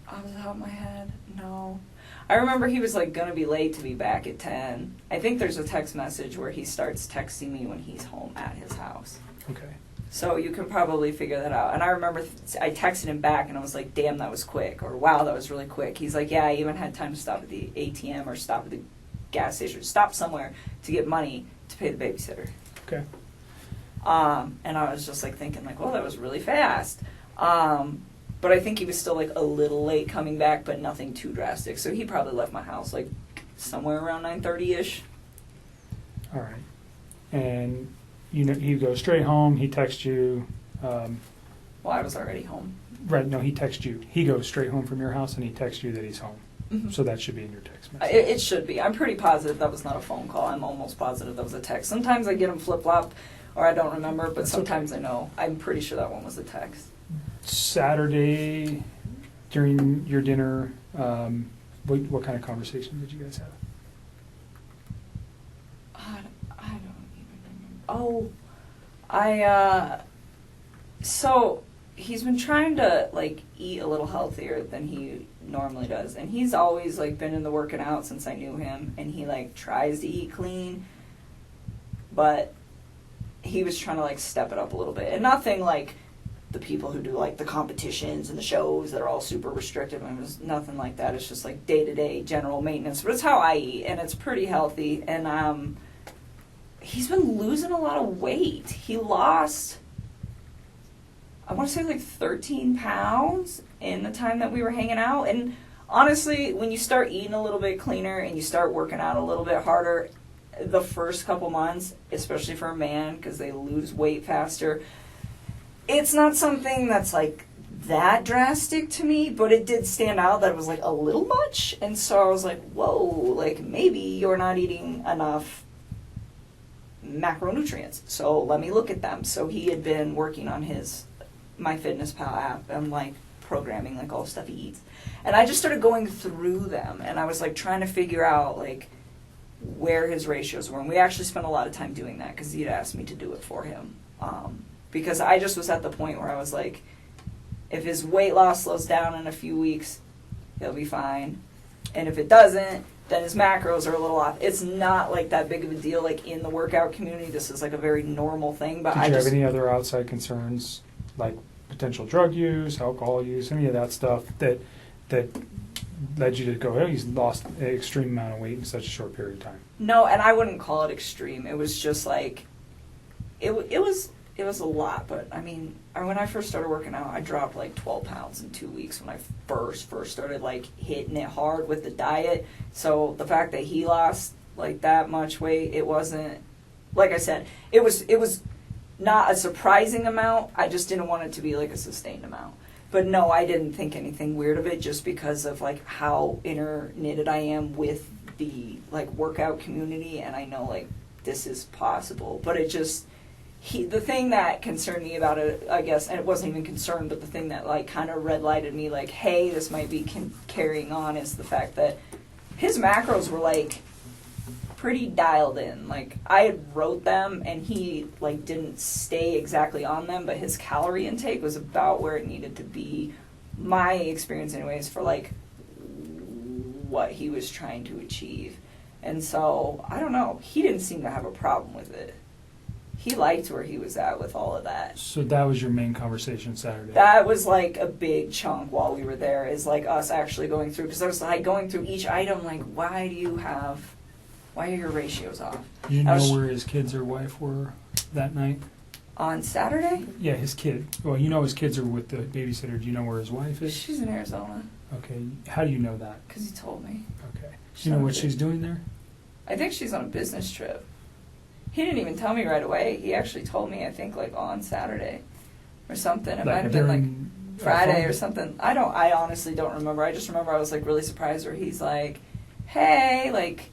Off the top of my head, no. I remember he was like gonna be late to be back at 10. I think there's a text message where he starts texting me when he's home at his house. Okay. So you can probably figure that out. And I remember I texted him back and I was like, damn, that was quick. Or wow, that was really quick. He's like, yeah, I even had time to stop at the ATM or stop at the gas station, stop somewhere to get money to pay the babysitter. Okay. And I was just like thinking like, well, that was really fast. But I think he was still like a little late coming back, but nothing too drastic. So he probably left my house like somewhere around 9:30ish. All right. And you know, he goes straight home. He texts you. Well, I was already home. Right. No, he texts you. He goes straight home from your house, and he texts you that he's home. Mm-hmm. So that should be in your text message. It should be. I'm pretty positive that was not a phone call. I'm almost positive that was a text. Sometimes I get them flip-flop, or I don't remember, but That's sometimes I know. I'm pretty sure that one was a text. Saturday, during your dinner, what kind of conversation did you guys have? I don't even remember. So he's been trying to like eat a little healthier than he normally does, and he's always like been in the working out since I knew him, and he like tries to eat clean, but he was trying to like step it up a little bit, and nothing like the people who do like the competitions and the shows that are all super restrictive. I mean, it's nothing like that. It's just like day-to-day general maintenance, but it's how I eat, and it's pretty healthy. And he's been losing a lot of weight. He lost, I want to say like 13 pounds in the time that we were hanging out. And honestly, when you start eating a little bit cleaner and you start working out a little bit harder, the first couple months, especially for a man, because they lose weight faster, it's not something that's like that drastic to me, but it did stand out that it was like a little much. And so I was like, whoa, like maybe you're not eating enough macronutrients. So let me look at them. So he had been working on his MyFitnessPal app and like programming like all the stuff he eats. And I just started going through them, and I was like trying to figure out like where his ratios were. And we actually spent a lot of time doing that because he'd asked me to do it for him. Because I just was at the point where I was like, if his weight loss slows down in a few weeks, he'll be fine. And if it doesn't, then his macros are a little off. It's not like that big of a deal like in the workout community. This is like a very normal thing. But Did you have any other outside concerns, like potential drug use, alcohol use, any of that stuff that led you to go, oh, he's lost an extreme amount of weight in such a short period of time? No, and I wouldn't call it extreme. It was just like, it was a lot, but I mean, when I first started working out, I dropped like 12 pounds in 2 weeks when I first started like hitting it hard with the diet. So the fact that he lost like that much weight, it wasn't, like I said, it was not a surprising amount. I just didn't want it to be like a sustained amount. But no, I didn't think anything weird of it just because of like how interknitted I am with the like workout community, and I know like this is possible, but it just, the thing that concerned me about it, I guess, and it wasn't even concern, but the thing that like kind of red lighted me like, hey, this might be carrying on, is the fact that his macros were like pretty dialed in. Like I had wrote them and he like didn't stay exactly on them, but his calorie intake was about where it needed to be, my experience anyways, for like what he was trying to achieve. And so I don't know, he didn't seem to have a problem with it. He liked where he was at with all of that. So that was your main conversation Saturday? That was like a big chunk while we were there, is like us actually going through, because I was like going through each item like, why are your ratios off? Do you know where his kids or wife were that night? On Saturday? Yeah, his kid. Well, you know his kids are with the babysitter. Do you know where his wife is? She's in Arizona, Okay. How do you know that? because he told me. Okay. Do you know what she's doing there? I think she's on a business trip. He didn't even tell me right away. He actually told me, I think, like on Saturday or something. It might have been like during a Friday phone- or something. I honestly don't remember. I just remember I was like really surprised where he's like, hey, like,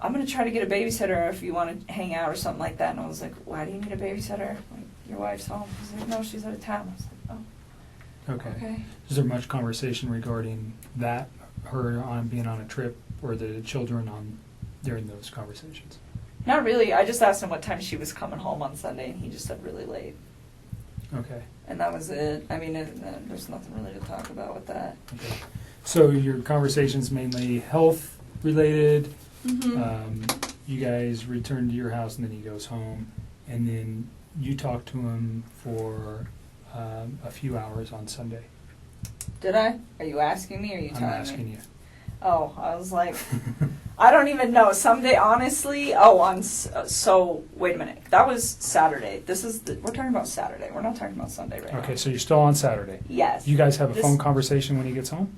I'm going to try to get a babysitter if you want to hang out or something like that. And I was like, why do you need a babysitter? Like, your wife's home. He's like, no, she's out of town. I was like, oh, Okay. okay. Is there much conversation regarding that, her on being on a trip, or the children on during those conversations? Not really. I just asked him what time she was coming home on Sunday, and he just said really late. Okay. And that was it. I mean, there's nothing really to talk about with that. Okay. So your conversations mainly health related. Mm-hmm. You guys return to your house, and then he goes home, and then you talk to him for a few hours on Sunday. Did I? Are you asking me or are you I'm telling me? asking you. Oh, I was like, I don't even know. Someday, honestly, so wait a minute. That was Saturday. We're talking about Saturday. We're not talking about Sunday right now. Okay, so you're still on Saturday. Yes. You guys have a This- phone conversation when he gets home?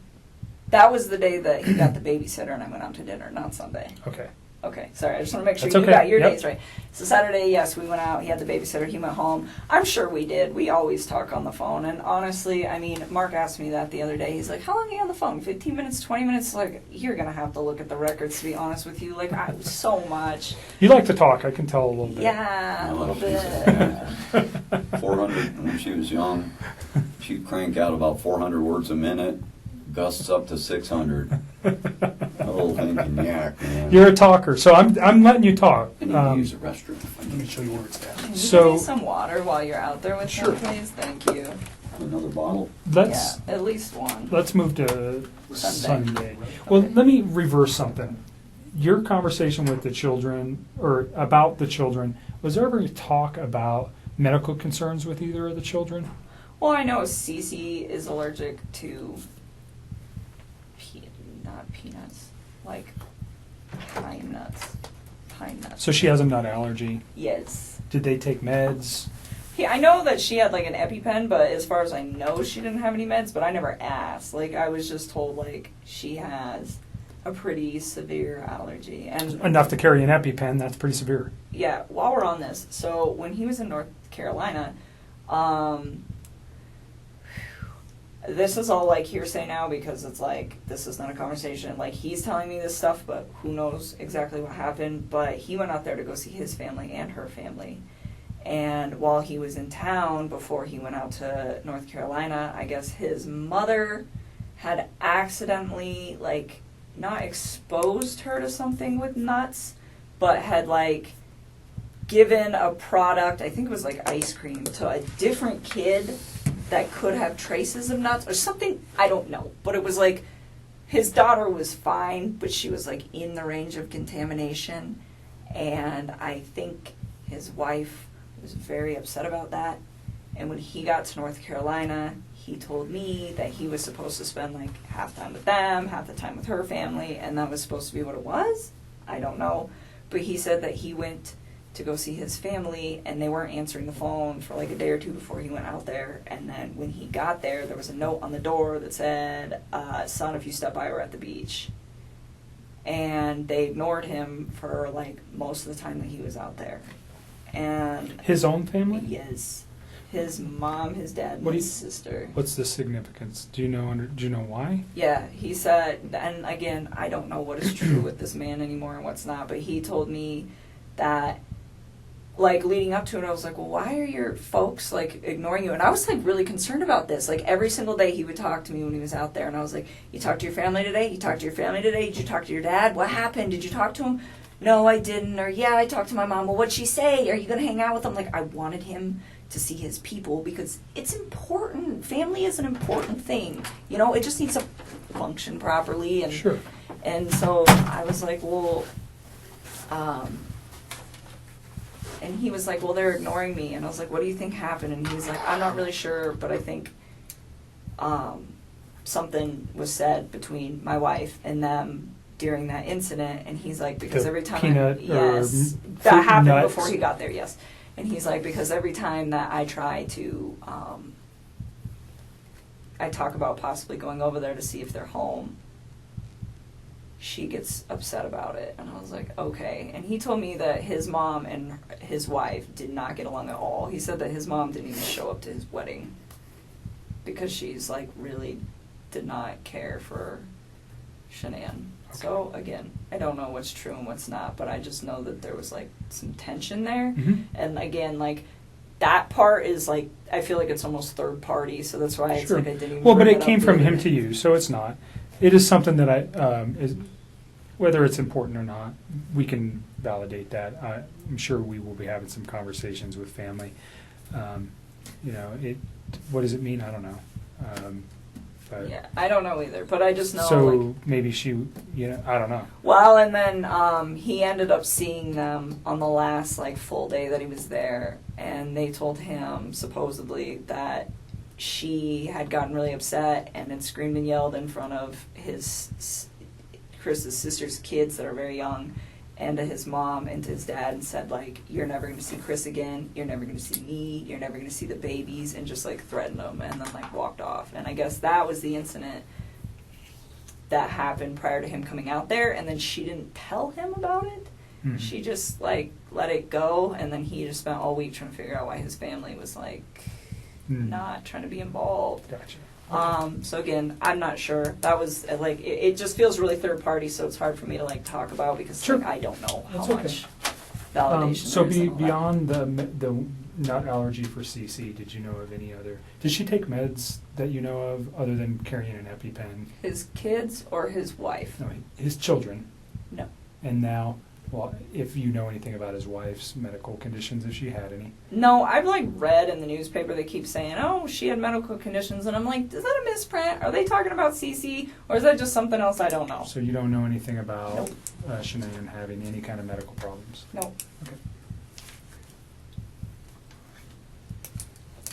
That was the day that he got the babysitter and I went out to dinner, not Sunday. Okay. Okay, sorry. I just want to make sure That's you okay. got your Yep. days right. So Saturday, yes, we went out. He had the babysitter. He went home. I'm sure we did. We always talk on the phone. And honestly, I mean, Mark asked me that the other day. He's like, how long are you on the phone? 15 minutes, 20 minutes? Like, you're going to have to look at the records, to be honest with you. Like, so much. You like to talk, I can tell a little bit. Yeah, a little bit. 400, when she was young, she'd crank out about 400 words a minute, gusts up to 600. That little thing can yak, man. You're a talker, so I'm letting you talk. I need to use the restroom. Let me show you where it's at. Can you So- give me some water while you're out there with Sure. him, please? Thank you. Another bottle? Let's Yeah, at least one. let's move to Sunday. Sunday. Well, Okay. let me reverse something. Your conversation with the children, or about the children, was there ever talk about medical concerns with either of the children? Well, I know Cece is allergic to not peanuts, like pine nuts. Pine nuts. So she has a nut allergy. Yes. Did they take meds? Yeah, I know that she had like an EpiPen, but as far as I know, she didn't have any meds. But I never asked. Like, I was just told like she has a pretty severe allergy, and Enough to carry an EpiPen, that's pretty severe. yeah. While we're on this, so when he was in North Carolina, this is all like hearsay now because it's like this is not a conversation. Like, he's telling me this stuff, but who knows exactly what happened. But he went out there to go see his family and her family. And while he was in town, before he went out to North Carolina, I guess his mother had accidentally, like, not exposed her to something with nuts, but had, like, given a product, I think it was like ice cream, to a different kid that could have traces of nuts or something. I don't know. But it was like his daughter was fine, but she was like in the range of contamination. And I think his wife was very upset about that. And when he got to North Carolina, he told me that he was supposed to spend like half time with them, half the time with her family, and that was supposed to be what it was. I don't know. But he said that he went to go see his family, and they weren't answering the phone for like a day or two before he went out there. And then when he got there, there was a note on the door that said, son, if you step by, we're at the beach. And they ignored him for like most of the time that he was out there. And His own family? yes, his mom, his dad, and What do his you- sister. What's the significance? Do you know why? Yeah, he said, and again, I don't know what is true with this man anymore and what's not, but he told me that, like, leading up to it, I was like, well, why are your folks, like, ignoring you? And I was, like, really concerned about this. Like, every single day he would talk to me when he was out there, and I was like, you talked to your family today? You talked to your family today? Did you talk to your dad? What happened? Did you talk to him? No, I didn't. Or, yeah, I talked to my mom. Well, what'd she say? Are you going to hang out with him? Like, I wanted him to see his people because it's important. Family is an important thing. You know, it just needs to function properly. And Sure. And so I was like, well, and he was like, well, they're ignoring me. And I was like, what do you think happened? And he was like, I'm not really sure, but I think something was said between my wife and them during that incident. And he's like, because The every time peanut or yes, fruit that happened nuts. before he got there, yes. And he's like, because every time that I try to, I talk about possibly going over there to see if they're home, she gets upset about it. And I was like, okay. And he told me that his mom and his wife did not get along at all. He said that his mom didn't even show up to his wedding because she's like really did not care for Shanann. Okay. So again, I don't know what's true and what's not, but I just know that there was like some tension there. Mhm. And again, like that part is like, I feel like it's almost third party, so that's why it's Sure. like I didn't even Well, but bring it up came from later. him to you, so it's not. It is something that is whether it's important or not, we can validate that. I'm sure we will be having some conversations with family. What does it mean? I don't know. But Yeah, I don't know either, but I just know so like, maybe she, I don't know. well, and then he ended up seeing them on the last like full day that he was there, and they told him supposedly that she had gotten really upset and had screamed and yelled in front of Chris's sister's kids that are very young, and to his mom and to his dad, and said like, you're never going to see Chris again, you're never going to see me, you're never going to see the babies, and just like threatened them, and then like walked off. And I guess that was the incident that happened prior to him coming out there, and then she didn't tell him about it. Mhm. She just like let it go, and then he just spent all week trying to figure out why his family was like Mm. not trying to be involved. Gotcha. So again, I'm not sure. That was like it just feels really third party, so it's hard for me to like talk about because Sure. like, I don't know how That's okay. much validation. So there is in all that. beyond the nut allergy for CC, did you know of any other? Did she take meds that you know of other than carrying an EpiPen? His kids or his wife? No, his children. No. And now, well, if you know anything about his wife's medical conditions, if she had any. No, I've like read in the newspaper they keep saying, oh, she had medical conditions, and I'm like, is that a misprint? Are they talking about CC, or is that just something else I don't know? So you don't know anything about Nope. Shanann having any kind of medical problems? No. Okay.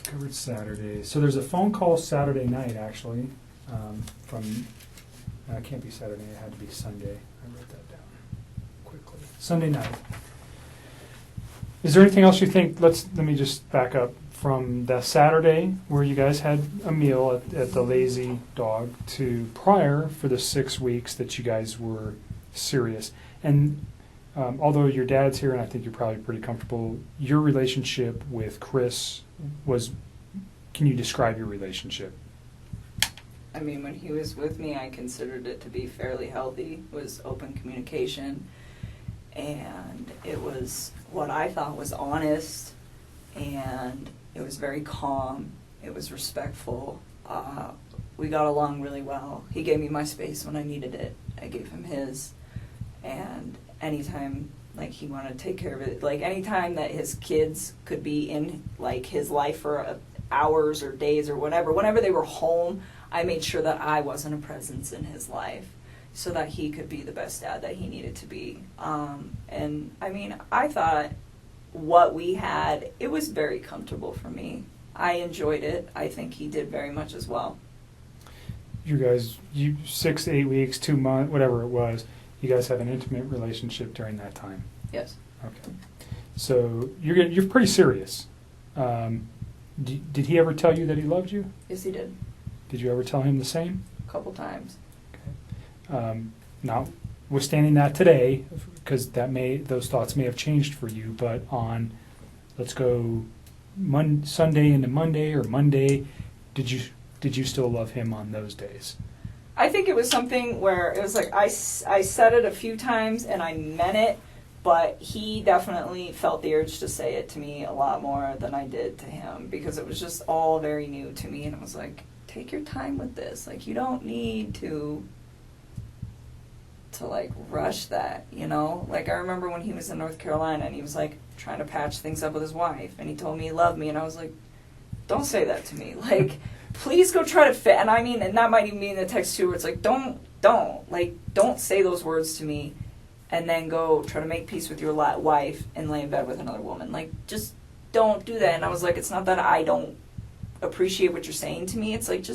Covered Saturday. So there's a phone call Saturday night, actually, from, it can't be Saturday, it had to be Sunday. I wrote that down quickly. Sunday night. Is there anything else you think, let me just back up, from the Saturday where you guys had a meal at the Lazy Dog to prior for the 6 weeks that you guys were serious? And although your dad's here and I think you're probably pretty comfortable, your relationship with Chris was, can you describe your relationship? I mean, when he was with me, I considered it to be fairly healthy. It was open communication, and it was what I thought was honest, and it was very calm. It was respectful. We got along really well. He gave me my space when I needed it. I gave him his, and anytime like he wanted to take care of it, like anytime that his kids could be in like his life for hours or days or whatever, whenever they were home, I made sure that I wasn't a presence in his life so that he could be the best dad that he needed to be. And I mean, I thought what we had, it was very comfortable for me. I enjoyed it. I think he did very much as well. You guys, 6 to 8 weeks, 2 months, whatever it was, you guys had an intimate relationship during that time. Yes. Okay. So you're pretty serious. Did he ever tell you that he loved you? Yes, he did. Did you ever tell him the same? A couple times. Notwithstanding that today, because those thoughts may have changed for you, but on, let's go Sunday into Monday or Monday, did you still love him on those days? I think it was something where it was like I said it a few times and I meant it, but he definitely felt the urge to say it to me a lot more than I did to him because it was just all very new to me, and it was like, take your time with this. Like, you don't need to like rush that, you know? Like, I remember when he was in North Carolina and he was like trying to patch things up with his wife and he told me he loved me, and I was like, don't say that to me. Like, please go try to fit. And I mean, and that might even be in the text too, where it's like, don't say those words to me and then go try to make peace with your wife and lay in bed with another woman. Like, just don't do that. And I was like, it's not that I don't appreciate what you're saying to me. It's like,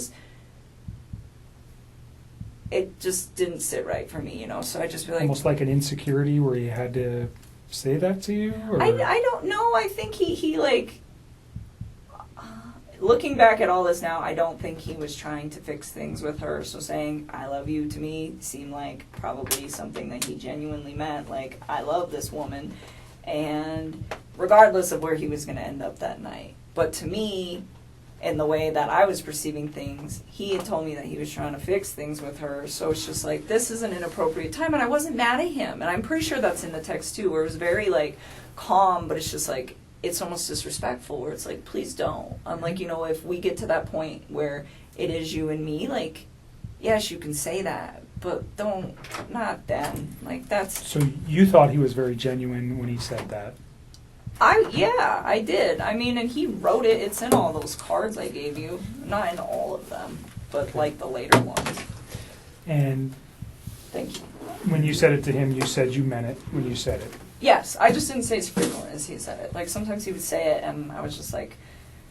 it just didn't sit right for me, you know? So I just feel like, Almost like an insecurity where you had to say that to you? Or? I don't know. I think he like, looking back at all this now, I don't think he was trying to fix things with her. So saying "I love you" to me seemed like probably something that he genuinely meant. Like, I love this woman, and regardless of where he was going to end up that night. But to me, in the way that I was perceiving things, he had told me that he was trying to fix things with her. So it's just like, this is an inappropriate time, and I wasn't mad at him. And I'm pretty sure that's in the text too, where it was very like calm, but it's just like, it's almost disrespectful, where it's like, please don't. I'm like, you know, if we get to that point where it is you and me, like, yes, you can say that, but don't, not then. Like, that's... So you thought he was very genuine when he said that? Yeah, I did. I mean, and he wrote it. It's in all those cards I gave you. Not in all of them, but like the later ones. And Thank you. when you said it to him, you said you meant it when you said it. Yes, I just didn't say as frequently as he said it. Like, sometimes he would say it, and I was just like,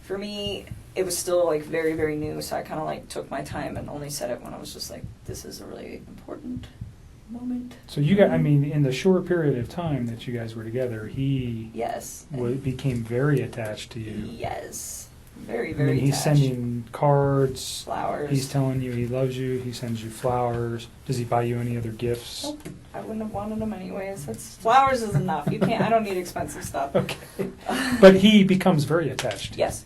for me, it was still like very, very new, so I kind of like took my time and only said it when I was just like, this is a really important moment. So you got, I mean, in the short period of time that you guys were together, he Yes. became very attached to you. Yes. Very, I very mean, he's attached. sending cards. Flowers. He's telling you he loves you. He sends you flowers. Does he buy you any other gifts? Nope. I wouldn't have wanted them anyways. That's, flowers is enough. You can't. I don't need expensive stuff. Okay. But he becomes very attached to you. Yes.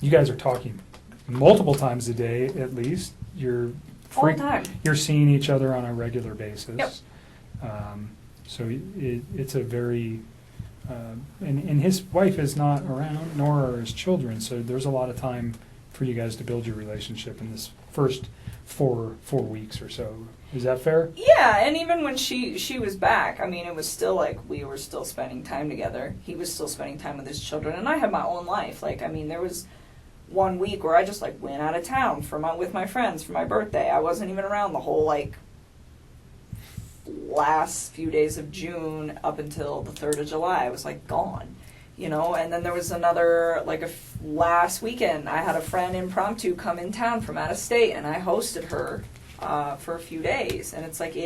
You guys are talking multiple times a day, at least. You're All the time. You're seeing each other on a regular basis. Yep. So it's a very and his wife is not around, nor are his children. So there's a lot of time for you guys to build your relationship in this first four weeks or so. Is that fair? Yeah, and even when she was back, I mean, it was still like we were still spending time together. He was still spending time with his children, and I had my own life. Like, I mean, there was 1 week where I just like went out of town with my friends for my birthday. I wasn't even around the whole like last few days of June up until the 3rd of July. I was like gone, you know. And then there was another like last weekend. I had a friend impromptu come in town from out of state, and I hosted her for a few days. And it's like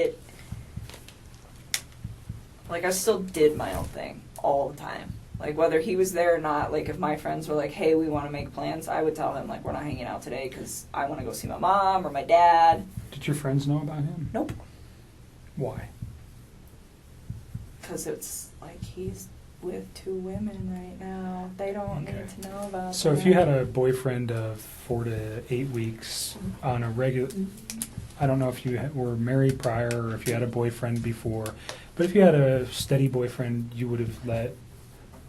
I still did my own thing all the time. Like, whether he was there or not, like, if my friends were like, hey, we want to make plans, I would tell them, like, we're not hanging out today because I want to go see my mom or my dad. Did your friends know about him? Nope. Why? Because it's like he's with 2 women right now. They don't need to know about So that. if you had a boyfriend of 4 to 8 weeks on a regular, I don't know if you were married prior or if you had a boyfriend before, but if you had a steady boyfriend, you would have let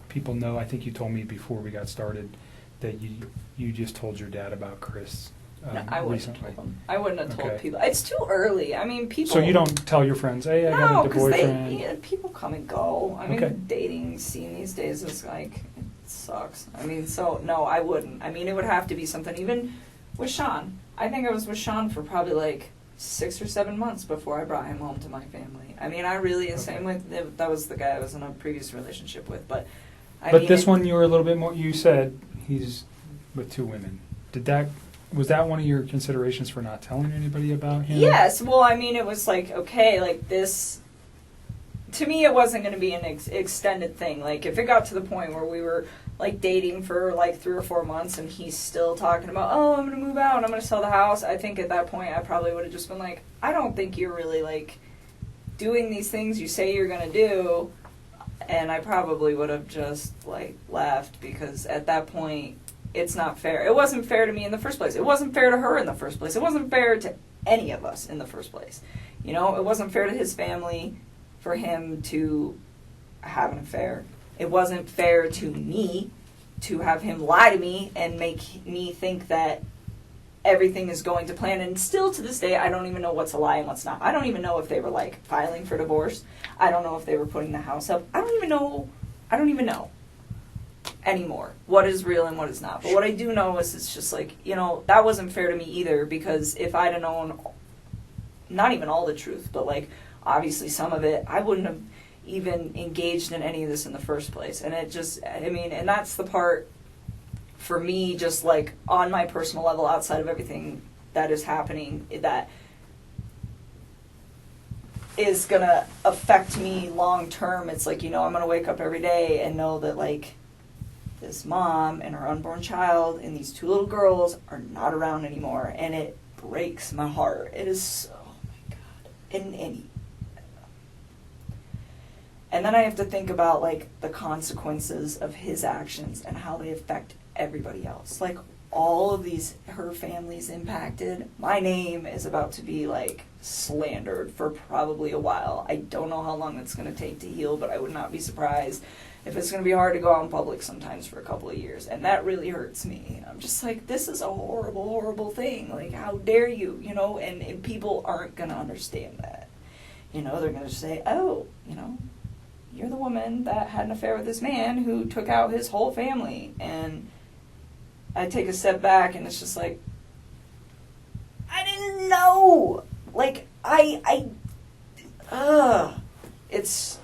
people know. I think you told me before we got started that you just told your dad about Chris No, I wouldn't recently. have told them. I wouldn't have told Okay. people. It's too early. I mean, people... So you don't tell your friends, hey, I got No, a because boyfriend. people come and go. I mean, Okay. the dating scene these days is like, it sucks. I mean, so, no, I wouldn't. I mean, it would have to be something, even with Sean. I think I was with Sean for probably like 6 or 7 months before I brought him home to my family. I mean, I really, same with, that was the guy I was in a previous relationship with, but I But mean, this one you were a little bit more, you said he's with 2 women. Was that one of your considerations for not telling anybody about him? Yes, well, I mean, it was like, okay, like this, to me, it wasn't going to be an extended thing. Like, if it got to the point where we were, like, dating for, like, 3 or 4 months and he's still talking about, oh, I'm going to move out and I'm going to sell the house, I think at that point I probably would have just been like, I don't think you're really, like, doing these things you say you're going to do. And I probably would have just, like, left because at that point, it's not fair. It wasn't fair to me in the first place. It wasn't fair to her in the first place. It wasn't fair to any of us in the first place. You know, it wasn't fair to his family for him to have an affair. It wasn't fair to me to have him lie to me and make me think that everything is going to plan. And still to this day, I don't even know what's a lie and what's not. I don't even know if they were, like, filing for divorce. I don't know if they were putting the house up. I don't even know anymore what is real and what is not. But what I do know is it's just like, you know, that wasn't fair to me either, because if I'd have known not even all the truth, but like obviously some of it, I wouldn't have even engaged in any of this in the first place. And it just, I mean, and that's the part for me, just like on my personal level, outside of everything that is happening, that is gonna affect me long term. It's like, you know, I'm gonna wake up every day and know that, like, this mom and her unborn child and these 2 little girls are not around anymore, and it breaks my heart. It is so, oh my God. And then I have to think about, like, the consequences of his actions and how they affect everybody else. Like, all of these, her family's impacted. My name is about to be, like, slandered for probably a while. I don't know how long it's going to take to heal, but I would not be surprised if it's going to be hard to go out in public sometimes for a couple of years. And that really hurts me. I'm just like, this is a horrible, horrible thing. Like, how dare you, you know? And people aren't going to understand that. You know, they're going to say, oh, you know, you're the woman that had an affair with this man who took out his whole family. And I take a step back and it's just like, I didn't know. Like, it's,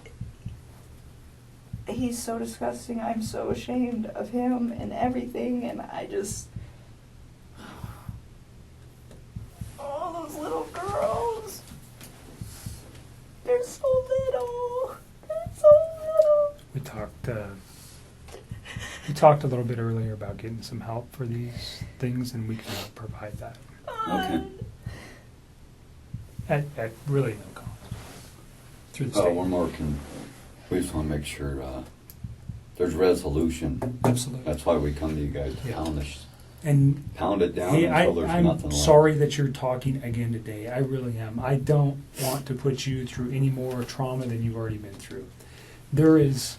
he's so disgusting. I'm so ashamed of him and everything. And I just, oh, those little girls. They're so little. They're so little. We talked a little bit earlier about getting some help for these things, and we can provide that Okay. at really no cost through the state. One more. We just want to make sure there's resolution. Absolutely. That's why we come to you guys to Yeah. pound it down Hey, until there's I'm nothing left. sorry that you're talking again today. I really am. I don't want to put you through any more trauma than you've already been through. There is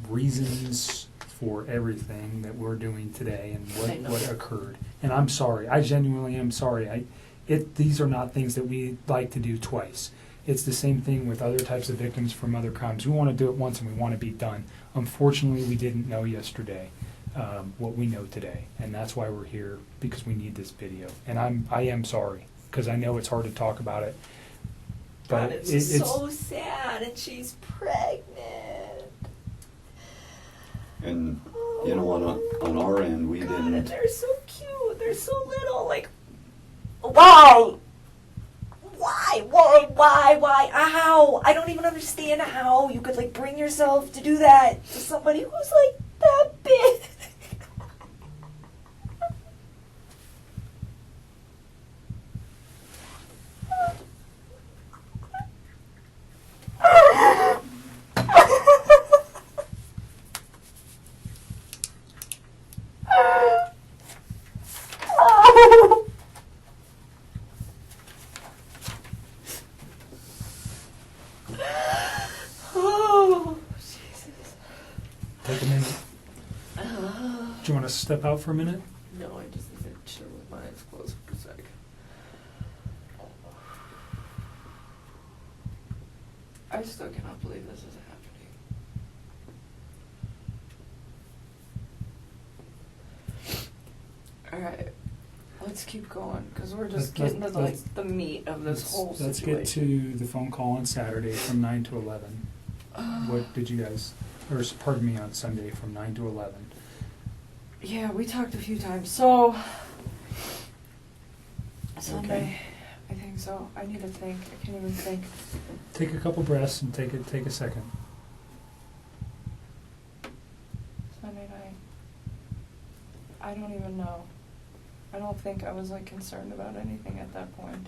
reasons for everything that we're doing today and what occurred. And I'm sorry. I genuinely am sorry. These are not things that we like to do twice. It's the same thing with other types of victims from other crimes. We want to do it once and we want to be done. Unfortunately, we didn't know yesterday what we know today, and that's why we're here, because we need this video. And I am sorry, because I know it's hard to talk about it. But it's so sad, and she's pregnant. And you know what? On our end, we God, and didn't. they're so cute. They're so little. Like, why? Why? How? I don't even understand how you could, like, bring yourself to do that to somebody who's, like, that big. Oh, Jesus. Take a minute. Do you want to step out for a minute? No, I just need to chill with my eyes closed for a sec. I still cannot believe this is happening. Alright, let's keep going, because we're just getting to the meat of this whole Let's situation. get to the phone call on Saturday from 9 to 11. What did you guys, or pardon me, on Sunday from 9 to 11? Yeah, we talked a few times. So, Sunday, Okay. I think so. I need to think. I can't even think. Take a couple breaths and take a second. Sunday night. I don't even know. I don't think I was, like, concerned about anything at that point.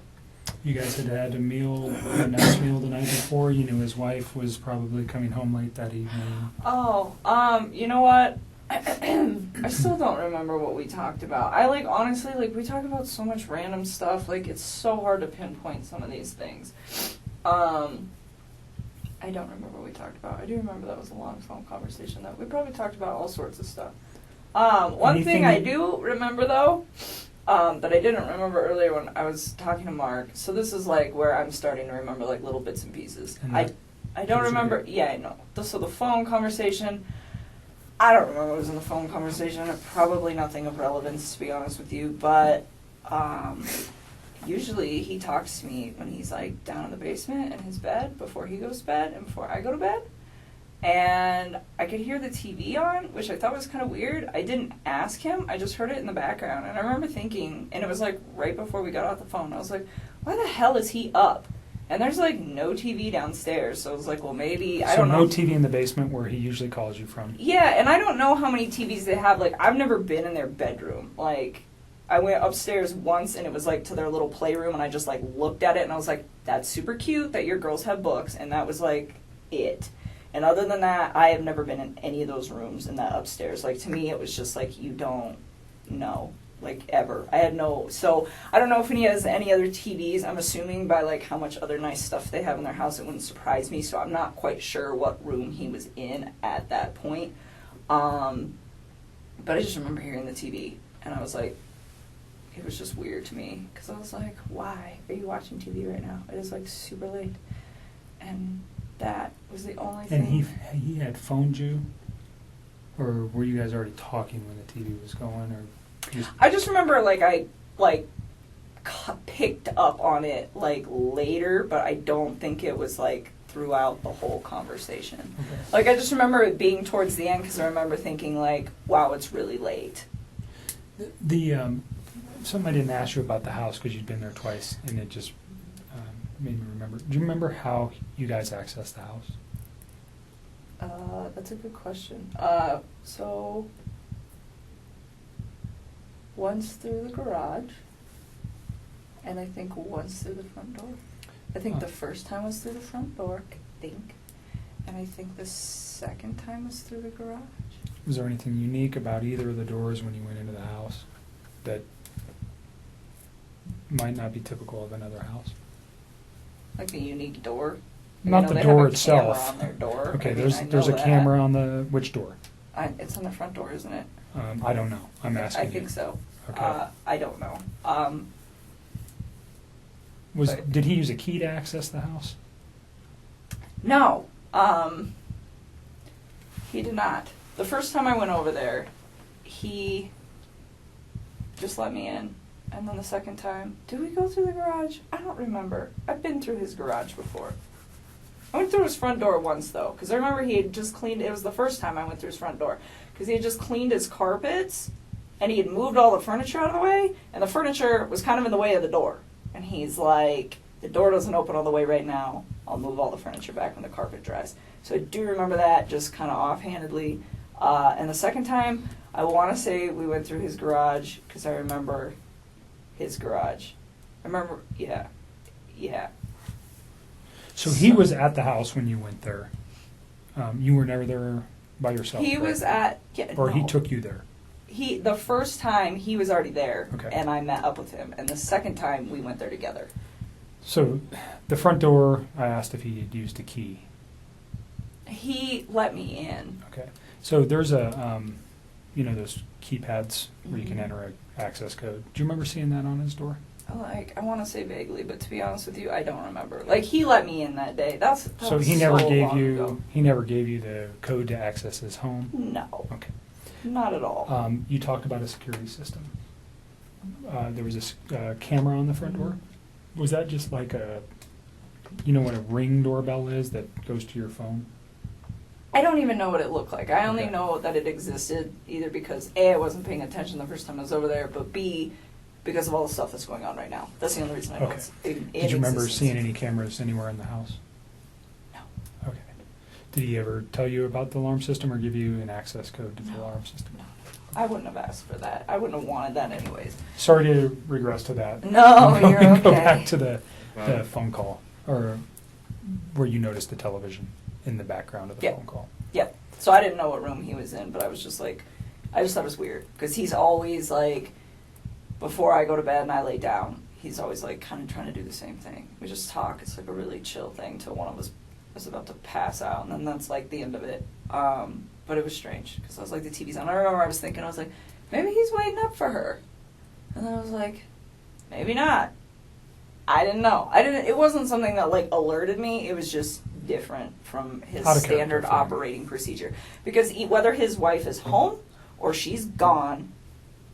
You guys had had a nice meal the night before. You knew his wife was probably coming home late that evening. Oh, you know what? I still don't remember what we talked about. I, like, honestly, like, we talk about so much random stuff. Like, it's so hard to pinpoint some of these things. I don't remember what we talked about. I do remember that was a long phone conversation, though. We probably talked about all sorts of stuff. One thing I do remember, though, that I didn't remember earlier when I was talking to Mark, so this is, like, where I'm starting to remember, like, little bits and pieces. I don't remember, yeah, I know. So the phone conversation, I don't remember what was in the phone conversation. Probably nothing of relevance, to be honest with you, but usually he talks to me when he's, like, down in the basement in his bed before he goes to bed and before I go to bed. And I could hear the TV on, which I thought was kind of weird. I didn't ask him. I just heard it in the background. And I remember thinking, and it was, like, right before we got off the phone, I was like, why the hell is he up? And there's like no TV downstairs, so I was like, well, maybe, I So don't know. no TV in the basement where he usually calls you from. Yeah, and I don't know how many TVs they have. Like, I've never been in their bedroom. Like, I went upstairs once, and it was like to their little playroom, and I just like looked at it, and I was like, that's super cute that your girls have books, and that was like it. And other than that, I have never been in any of those rooms in that upstairs. Like, to me, it was just like, you don't know, like, ever. I had no, so I don't know if he has any other TVs. I'm assuming by like how much other nice stuff they have in their house, it wouldn't surprise me. So I'm not quite sure what room he was in at that point. But I just remember hearing the TV, and I was like, it was just weird to me, because I was like, why are you watching TV right now? It is like super late. And that was the only And thing. he had phoned you? Or were you guys already talking when the TV was going? Or just, I just remember I picked up on it like later, but I don't think it was like throughout the whole conversation. okay. Like, I just remember it being towards the end, because I remember thinking like, wow, it's really late. The something I didn't ask you about the house because you'd been there twice, and it just made me remember. Do you remember how you guys accessed the house? That's a good question. So once through the garage, and I think once through the front door. I think the first time was through the front door, I think, and I think the second time was through the garage. Was there anything unique about either of the doors when you went into the house that might not be typical of another house? Like a unique door. Not the they door have a itself. camera on their door. Okay, I mean, there's I a know camera on the which door? It's on the front door, isn't it? I don't know. I'm asking I you. think so. Okay. I don't know. But- Did he use a key to access the house? No, he did not. The first time I went over there, he just let me in. And then the second time, did we go through the garage? I don't remember. I've been through his garage before. I went through his front door once, though, because I remember he had just cleaned, it was the first time I went through his front door, because he had just cleaned his carpets, and he had moved all the furniture out of the way, and the furniture was kind of in the way of the door. And he's like, the door doesn't open all the way right now. I'll move all the furniture back when the carpet dries. So I do remember that, just kind of offhandedly. And the second time, I want to say we went through his garage, because I remember his garage. I remember, yeah. So he was at the house when you went there. You were never there by yourself. He correct? was at, yeah, Or he no. took you there. The first time, he was already there, Okay. and I met up with him. And the second time, we went there together. So the front door, I asked if he had used a key. He let me in. Okay. So there's a, those keypads where you can Mhm. enter an access code. Do you remember seeing that on his door? I want to say vaguely, but to be honest with you, I don't remember. Like, he let me in that day. That So was he never so gave long you ago. the code to access his home? No, Okay. not at all. You talked about a security system. There was a camera on the front door. Was that just like what a Ring doorbell is that goes to your phone? I don't even know what it looked like. I only Okay. know that it existed either because A, I wasn't paying attention the first time I was over there, but B, because of all the stuff that's going on right now. That's the only reason I know Okay. it's in Did you remember existence. seeing any cameras anywhere in the house? No. Okay. Did he ever tell you about the alarm system or give you an access code to the No. alarm system? No. I wouldn't have asked for that. I wouldn't have wanted that anyways. Sorry to regress to that. No, I'm you're going to go okay. back to the phone call, or where you noticed the television in the background of the Yeah. phone call. Yep. So I didn't know what room he was in, but I was just like, I just thought it was weird. Because he's always like, before I go to bed and I lay down, he's always like kind of trying to do the same thing. We just talk. It's like a really chill thing till one of us is about to pass out, and then that's like the end of it. But it was strange because I was like, the TV's on. I remember I was thinking, I was like, maybe he's waiting up for her. And then I was like, maybe not. I didn't know. It wasn't something that like alerted me. It was just different from his Out of character standard for him. operating procedure. Because whether his wife is home or she's gone,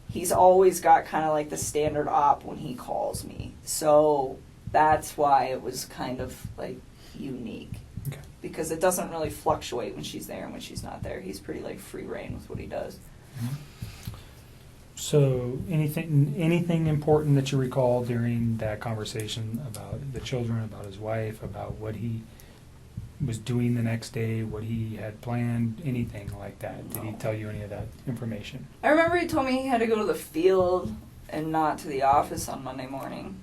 he's always got kind of like the standard op when he calls me. So that's why it was kind of like unique. Okay. Because it doesn't really fluctuate when she's there and when she's not there. He's pretty like free reign with what he does. So anything important that you recall during that conversation about the children, about his wife, about what he was doing the next day, what he had planned, anything like that? Did he tell you any of that information? I remember he told me he had to go to the field and not to the office on Monday morning.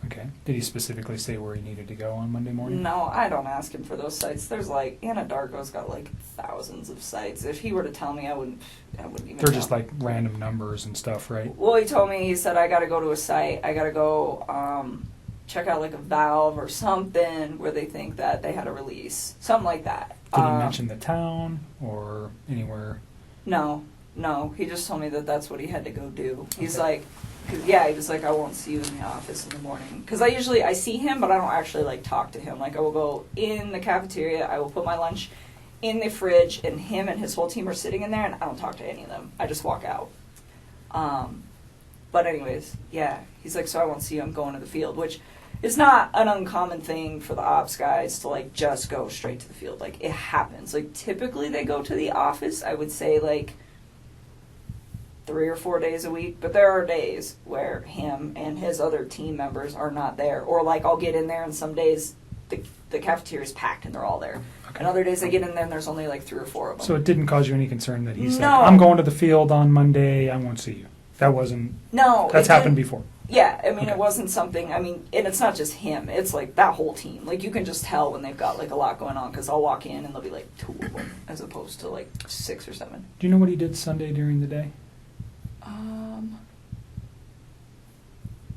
Okay. Did he specifically say where he needed to go on Monday morning? No, I don't ask him for those sites. There's like, Anadarko's got like thousands of sites. If he were to tell me, I wouldn't even They're know. just like random numbers and stuff, right? Well, he told me, he said, I gotta go to a site. I gotta go check out like a valve or something where they think that they had a release. Something like that. Did he mention the town or anywhere? No. He just told me that that's what he had to go do. He's Okay. like, he was like, I won't see you in the office in the morning. Because I see him, but I don't actually like talk to him. Like I will go in the cafeteria, I will put my lunch in the fridge, and him and his whole team are sitting in there, and I don't talk to any of them. I just walk out. But anyways, yeah, he's like, so I won't see you, I'm going to the field, which is not an uncommon thing for the ops guys to like just go straight to the field. Like it happens. Like typically they go to the office, I would say like 3 or 4 days a week, but there are days where him and his other team members are not there. Or like I'll get in there and some days the cafeteria is packed and they're all there. Okay. And other days I get in there and there's only like 3 or 4 of them. So it didn't cause you any concern that he's No. like, I'm going to the field on Monday, I won't see you. That wasn't, No. that's it happened didn't- before. Yeah, I mean, Okay. it wasn't something, and it's not just him, it's like that whole team. Like, you can just tell when they've got, like, a lot going on, because I'll walk in and there'll be, like, 2 of them, as opposed to, like, 6 or 7. Do you know what he did Sunday during the day?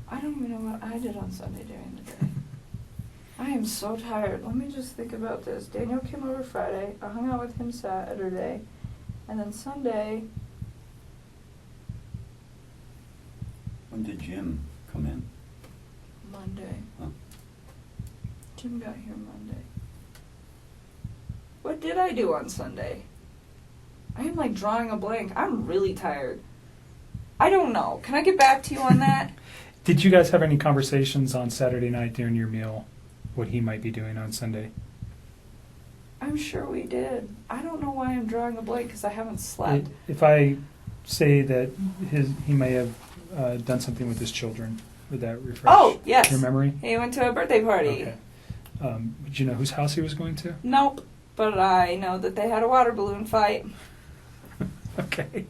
I don't even know what I did on Sunday during the day. I am so tired. Let me just think about this. Daniel came over Friday, I hung out with him Saturday, and then Sunday, When did Jim come in? Monday. Oh. Jim got here Monday. What did I do on Sunday? I am like drawing a blank. I'm really tired. I don't know. Can I get back to you on that? Did you guys have any conversations on Saturday night during your meal, what he might be doing on Sunday? I'm sure we did. I don't know why I'm drawing a blank because I haven't slept. If I say that he may have done something with his children, would that refresh Oh, yes. your memory? He went to a birthday party. Okay. Did you know whose house he was going to? Nope. But I know that they had a water balloon fight. Okay.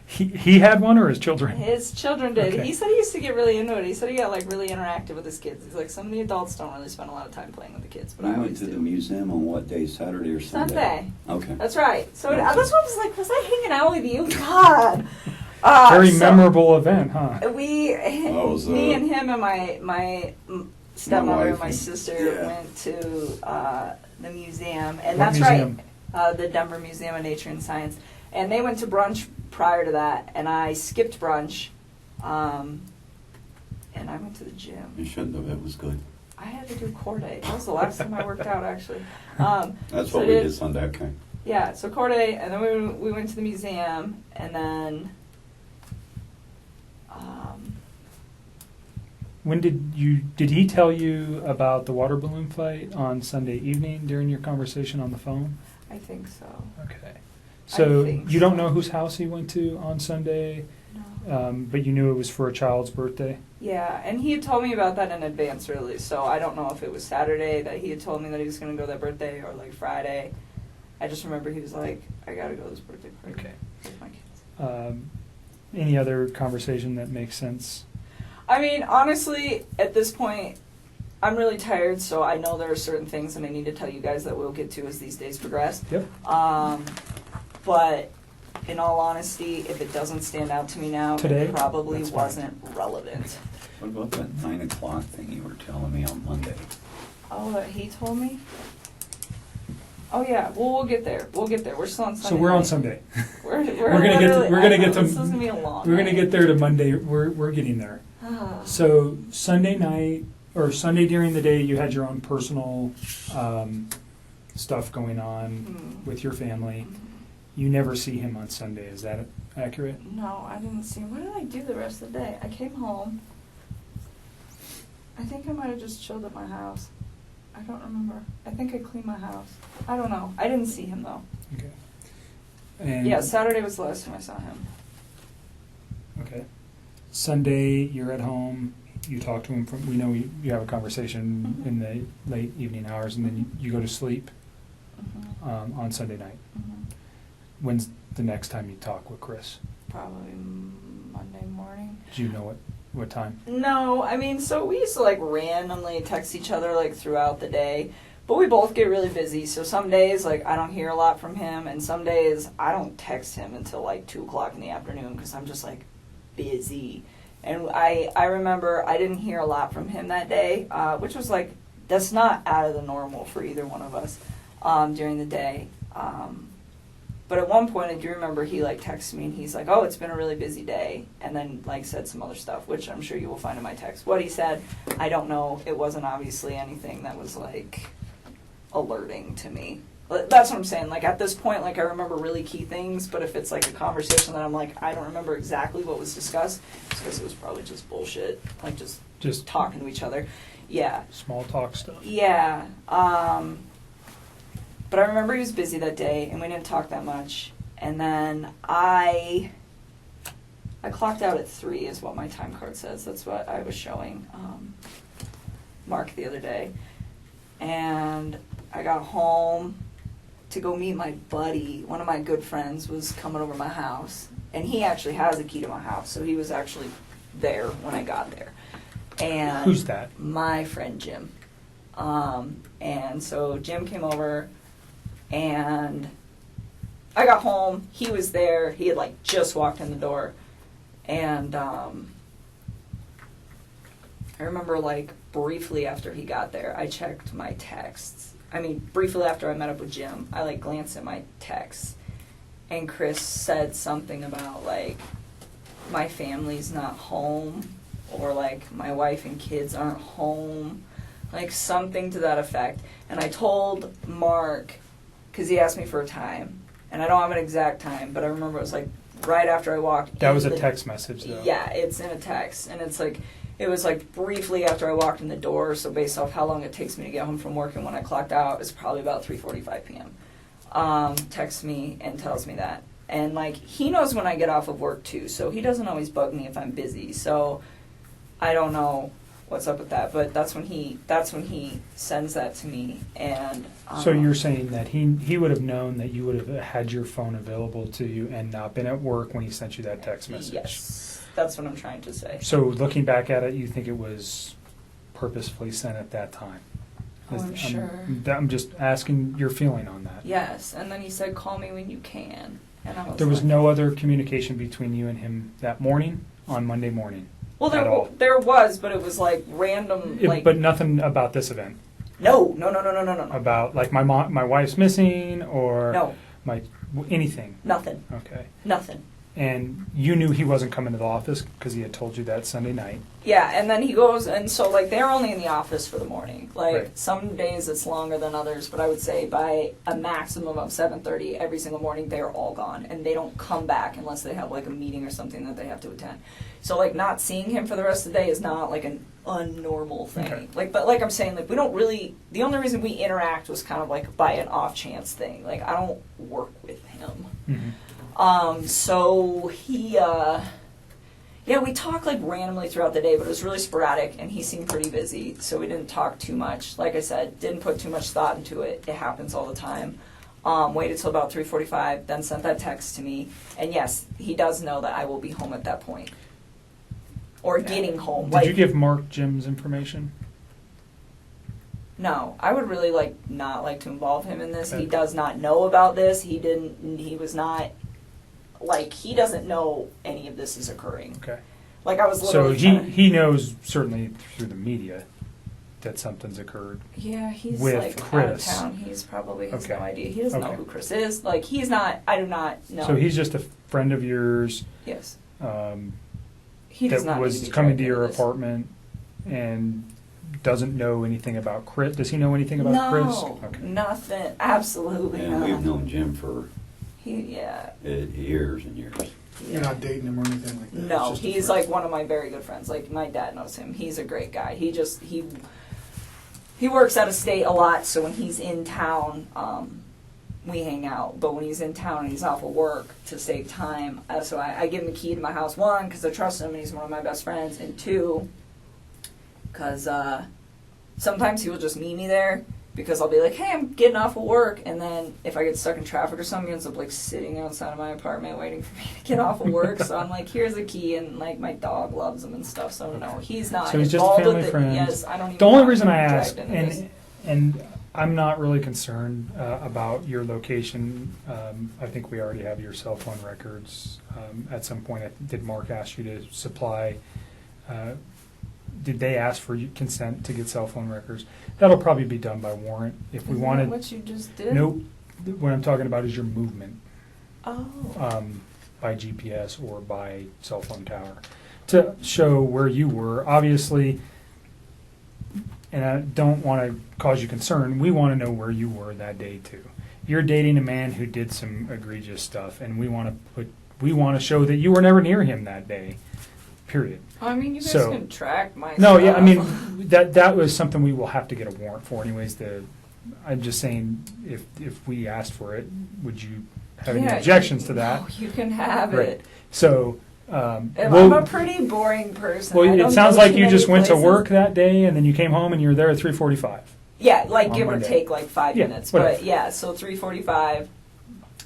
He had one, or his children? His children did. Okay. He said he used to get really into it. He said he got like really interactive with his kids. He's like, some of the adults don't really spend a lot of time playing with the kids, but You I went always to the do. museum on what day, Saturday or Sunday? Sunday. Okay. That's right. So Okay. that's what I was like, was I hanging out with you? God. Very So memorable event, huh? We, was, me and him and my stepmother and my wife sister yeah. went to the museum. And What that's museum? right, the Denver Museum of Nature and Science. And they went to brunch prior to that, and I skipped brunch, and I went to the gym. You shouldn't have. It was good. I had to do core day. That was the last time I worked out, actually. That's so what we did Sunday. Okay. Yeah, so core day, and then we went to the museum, and then When did he tell you about the water balloon fight on Sunday evening during your conversation on the phone? I think so. Okay. So think you don't so. know whose house he went to on Sunday, No. but you knew it was for a child's birthday? Yeah, and he had told me about that in advance, really. So I don't know if it was Saturday that he had told me that he was going to go that birthday, or like Friday. I just remember he was like, "I got to go to this birthday party Okay. with my kids." Any other conversation that makes sense? I mean, honestly, at this point, I'm really tired, so I know there are certain things that I need to tell you guys that we'll get to as these days progress. Yep. But in all honesty, if it doesn't stand out to me now, Today? it probably That's fine. wasn't relevant. What about that 9 o'clock thing you were telling me on Monday? Oh, that he told me? Oh yeah, well we'll get there. We'll get there. We're still on Sunday. So we're on night. Sunday. We're gonna get to- literally- we're gonna I know, get to- This is gonna be a long. We're gonna night. get there to Monday. We're getting there. So Sunday night or Sunday during the day, you had your own personal stuff going on with your family. You never see him on Sunday. Is that accurate? No, I didn't see him. What did I do the rest of the day? I came home. I think I might have just chilled at my house. I don't remember. I think I cleaned my house. I don't know. I didn't see him though. Okay. And Yeah, Saturday was the last time I saw him. Okay. Sunday, you're at home. You talk to him. We know you have a conversation in the late evening hours, and then you go to sleep on Sunday night. When's the next time you talk with Chris? Probably Monday morning. Do you know what time? No, I mean, so we used to like randomly text each other like throughout the day, but we both get really busy. So some days like I don't hear a lot from him, and some days I don't text him until like 2:00 in the afternoon because I'm just like busy. And I remember I didn't hear a lot from him that day, which was like, that's not out of the normal for either one of us during the day. But at one point I do remember he like texted me and he's like, oh, it's been a really busy day, and then like said some other stuff, which I'm sure you will find in my text. What he said, I don't know. It wasn't obviously anything that was like alerting to me. That's what I'm saying. Like at this point, like I remember really key things, but if it's like a conversation that I'm like, I don't remember exactly what was discussed, it's because it was probably just bullshit, like just talking to each other. Yeah. Small talk stuff. Yeah. But I remember he was busy that day, and we didn't talk that much. And then I clocked out at 3 is what my time card says. That's what I was showing Mark the other day. And I got home to go meet my buddy. One of my good friends was coming over to my house, and he actually has a key to my house, so he was actually there when I got there. And who's that? My friend Jim. And so Jim came over, and I got home. He was there. He had like just walked in the door, and I remember like briefly after he got there, I checked my texts. I mean, briefly after I met up with Jim, I like glanced at my texts, and Chris said something about like my family's not home, or like my wife and kids aren't home, like something to that effect. And I told Mark, because he asked me for a time, and I don't have an exact time, but I remember it was like right after I walked in. That was a text message though. Yeah, it's in a text, and it's like, it was like briefly after I walked in the door, so based off how long it takes me to get home from work and when I clocked out, it was probably about 3:45 p.m. Texts me and tells me that. And like, he knows when I get off of work too, so he doesn't always bug me if I'm busy, so I don't know what's up with that, but that's when he sends that to me. And so you're saying that he would have known that you would have had your phone available to you and not been at work when he sent you that text message? Yes, that's what I'm trying to say. So looking back at it, you think it was purposefully sent at that time? Oh, I'm sure. I'm just asking your feeling on that. Yes, and then he said, call me when you can. And I was There was like, no other communication between you and him that morning, on Monday morning? well, at all? there was, but it was like random, like, But nothing about this event? no. About like my wife's missing, or No. anything? Nothing. Okay. Nothing. And you knew he wasn't coming to the office because he had told you that Sunday night. Yeah, and then he goes, and so like they're only in the office for the morning. Like Right. some days it's longer than others, but I would say by a maximum of 7:30 every single morning they're all gone, and they don't come back unless they have like a meeting or something that they have to attend. So like not seeing him for the rest of the day is not like an unnormal thing. Okay. Like, but like I'm saying, like we don't really. The only reason we interact was kind of like by an off chance thing. Like I don't work with him. Mm-hmm. So he, we talked like randomly throughout the day, but it was really sporadic, and he seemed pretty busy, so we didn't talk too much. Like I said, didn't put too much thought into it. It happens all the time. Waited till about 3:45, then sent that text to me, and yes, he does know that I will be home at that point. Or getting home. Did you give Mark Jim's information? No, I would really not like to involve him in this. Okay. He does not know about this. He doesn't know any of this is occurring. Okay. Like I was So literally he knows certainly through the media that something's occurred. Yeah, he's with like Chris. out of town. He's probably has Okay. no idea. He doesn't know Okay. who Chris is. Like he's not. I do not know. So he's just a friend of yours yes. that He does not was need to be coming dragged to your into this. apartment and doesn't know anything about Chris. Does he know anything about No, Chris? Okay. nothing. Absolutely And not. we've known Jim for Yeah. years and years. You're not dating him or anything like that? No, It's just a he's friend. like one of my very good friends. Like my dad knows him. He's a great guy. He works out of state a lot, so when he's in town, we hang out. But when he's in town and he's off of work, to save time, so I give him the key to my house, one, because I trust him and he's one of my best friends, and two, because sometimes he will just meet me there, because I'll be like, hey, I'm getting off of work, and then if I get stuck in traffic or something, he ends up like sitting outside of my apartment waiting for me to get off of work. So I'm like, here's a key, and like my dog loves him and stuff. So no, he's not. So he's just a involved family with it. friend. Yes, I don't even. The only want reason him I dragged ask, into this. and I'm not really concerned about your location. I think we already have your cell phone records. At some point, did Mark ask you to supply? Did they ask for consent to get cell phone records? That'll probably be done by warrant. If we Isn't wanted, that what you just did? nope. What I'm talking about is your movement Oh. by GPS or by cell phone tower to show where you were. Obviously, and I don't want to cause you concern, we want to know where you were that day too. You're dating a man who did some egregious stuff, and we want to show that you were never near him that day. Period. I mean, you guys So- can track my No, stuff. yeah, I mean that was something we will have to get a warrant for, anyways. I'm just saying, if we asked for it, would you have any Yeah, objections to that? No, you can have Right. it. So, I'm we'll- a pretty boring person. I well, it don't sounds go like to you many just went to places. work that day, and then you came home, and you were there at 3:45. Yeah, like on give or Monday. take like 5 Yeah, minutes. whatever. But yeah, so 3:45.